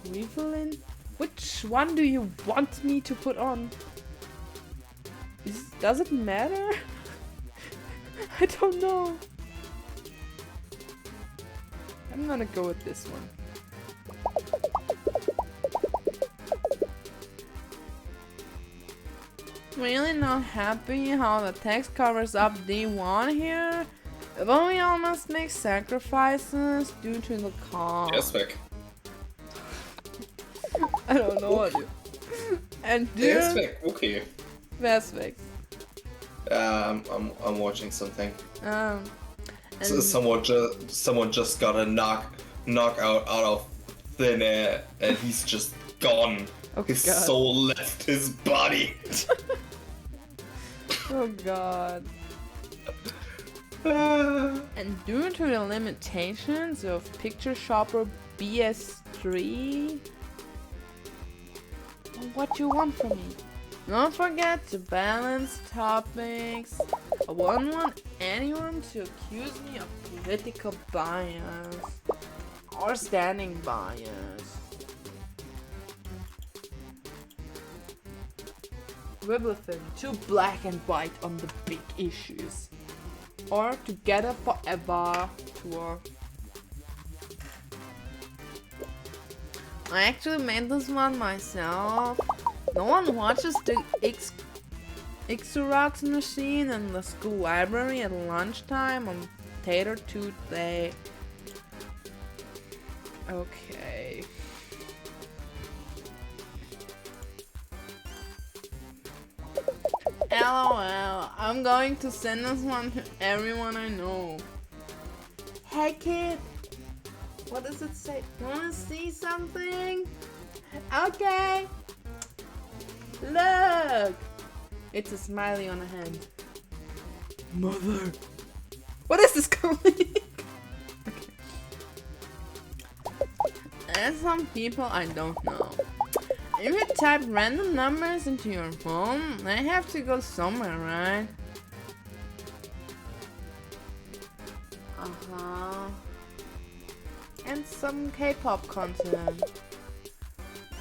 Refillin? Which one do you want me to put on? Does it matter? I don't know. I'm gonna go with this one. Really not happy how the text covers up D1 here, but we all must make sacrifices due to the cost. Yes, Vic. I don't know what you. And Yes, dude, Vic. Okay. where's Vic? I'm watching something. And So someone just got a knockout out of thin air, and he's just gone. Oh, His God. soul left his body. Oh god. And due to the limitations of Picture Shopper BS3, what you want from me? Don't forget to balance topics. I wouldn't want anyone to accuse me of political bias or standing bias. Wibblethin, too black and white on the big issues. Or Together Forever tour. I actually made this one myself. No one watches the Xerox machine in the school library at lunchtime on Tater Tuesday. Okay. LOL, I'm going to send this one to everyone I know. Hey kid, what does it say? Wanna see something? Okay. Look! It's a smiley on a hand. Mother. What is this comic? Okay. There's some people I don't know. If you type random numbers into your phone, they have to go somewhere, right? Uh-huh. And some K-pop content.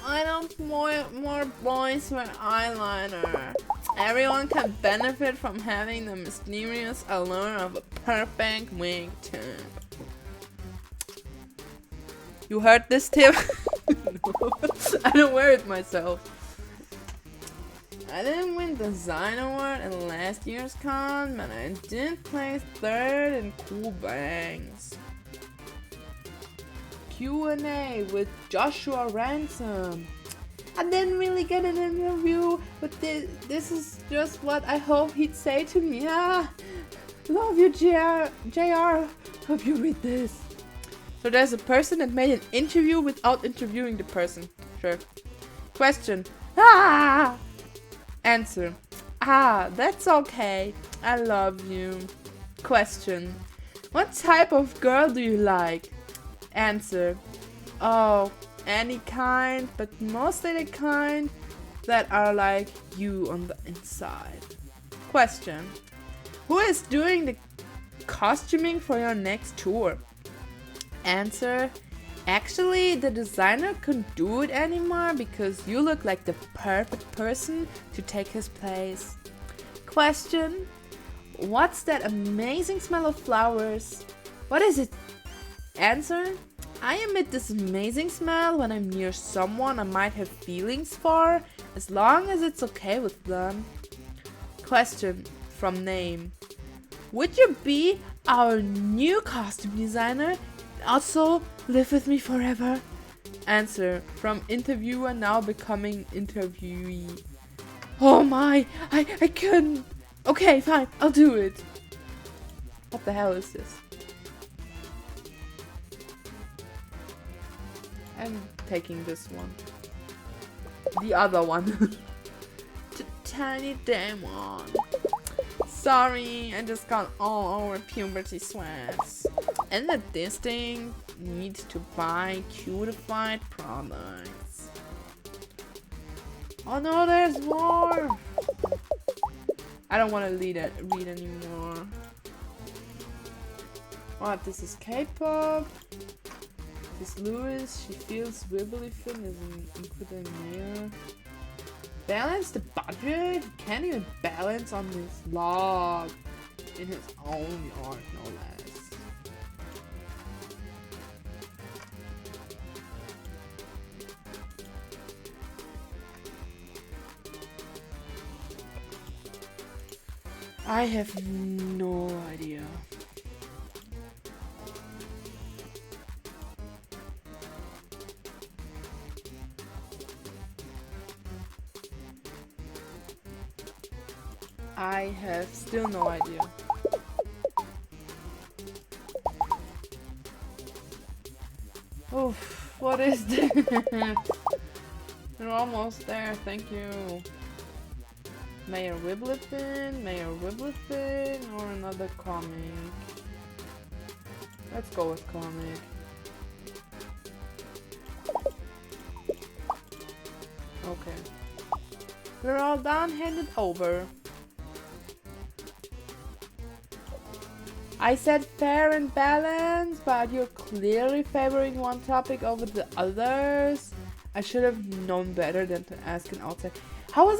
I don't want more boys with eyeliner. Everyone can benefit from having the mysterious allure of a perfect wing tip. You heard this tip? No, I don't wear it myself. I didn't win Design Award in last year's con, but I did place 3rd in Cool Bangs. Q&A with Joshua Ransom. I didn't really get an interview, but this is just what I hope he'd say to me. Ah, love you, JR. Hope you read this. So there's a person that made an interview without interviewing the person. Sure. Question. Ah! Answer. Ah, that's okay. I love you. Question. What type of girl do you like? Answer. Oh, any kind, but mostly the kind that are like you on the inside. Question. Who is doing the costuming for your next tour? Answer. Actually, the designer couldn't do it anymore because you look like the perfect person to take his place. Question. What's that amazing smell of flowers? What is it? Answer. I emit this amazing smell when I'm near someone I might have feelings for, as long as it's okay with them. Question from name. Would you be our new costume designer? Also live with me forever? Answer from interviewer now becoming interviewee. Oh my, I couldn't. Okay, fine, I'll do it. What the hell is this? I'm taking this one. The other one. The tiny demon. Sorry, I just got all over puberty sweats. And that this thing needs to buy cutified products. Oh no, there's more! I don't want to read anymore. What, this is K-pop. This Lewis, she feels wibbly thin as an inquisitor. Balance the budget? He can't even balance on this log. In his own yard, no less. I have no idea. I have still no idea. Oof, what is this? We're almost there, thank you. Mayor Wibblefin, or another comic? Let's go with comic. Okay. We're all done, handed over. I said fair and balanced, but you're clearly favoring one topic over the others. I should have known better than to ask an outside. How was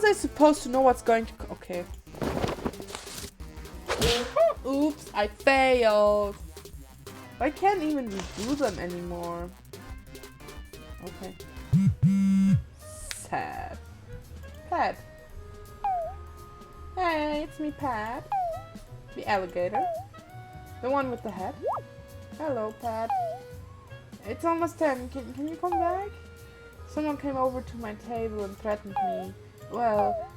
I supposed to know what's going to... Okay. Oops, I failed. I can't even redo them anymore. Okay. Sad. Pat. Hey, it's me, Pat. The alligator. The one with the hat. Hello, Pat. It's almost 10. Can you come back? Someone came over to my table and threatened me. Well,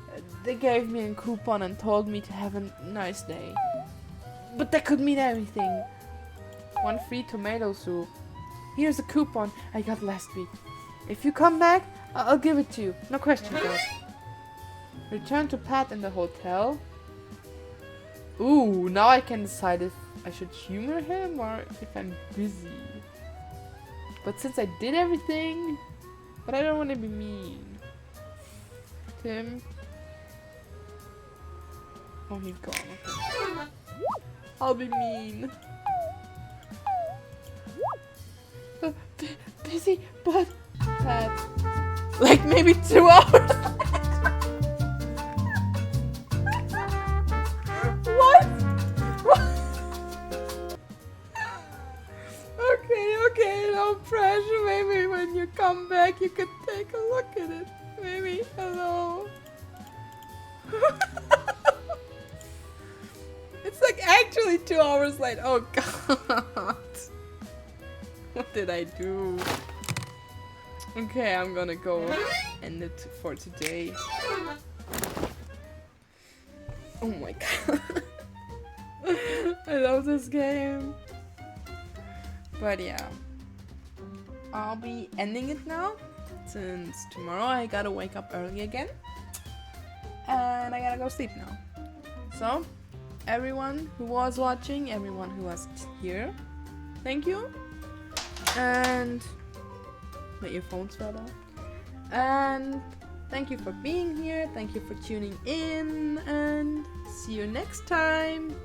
they gave me a coupon and told me to have a nice day. But that could mean everything. 1 free tomato soup. Here's a coupon I got last week. If you come back, I'll give it to you. No questions asked. Return to Pat in the hotel. Ooh, now I can decide if I should humor him or if I'm busy. But since I did everything, but I don't want to be mean. Tim. Oh, he's gone. Okay. I'll be mean. Busy, but Pat. Like maybe 2 hours. What? Okay, no pressure. Maybe when you come back you could take a look at it. Maybe, hello. It's like actually 2 hours late. Oh god. What did I do? Okay, I'm gonna go end it for today. Oh my god. I love this game. But yeah. I'll be ending it now. Since tomorrow I gotta wake up early again. And I gotta go sleep now. So, everyone who was watching, everyone who was here, thank you. And my earphones fell out. And thank you for being here. Thank you for tuning in. And see you next time.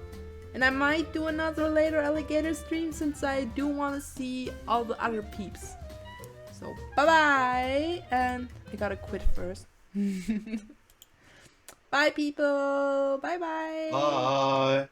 And I might do another later alligator stream since I do want to see all the other peeps. So bye bye. And I gotta quit first. Bye people. Bye bye. Bye.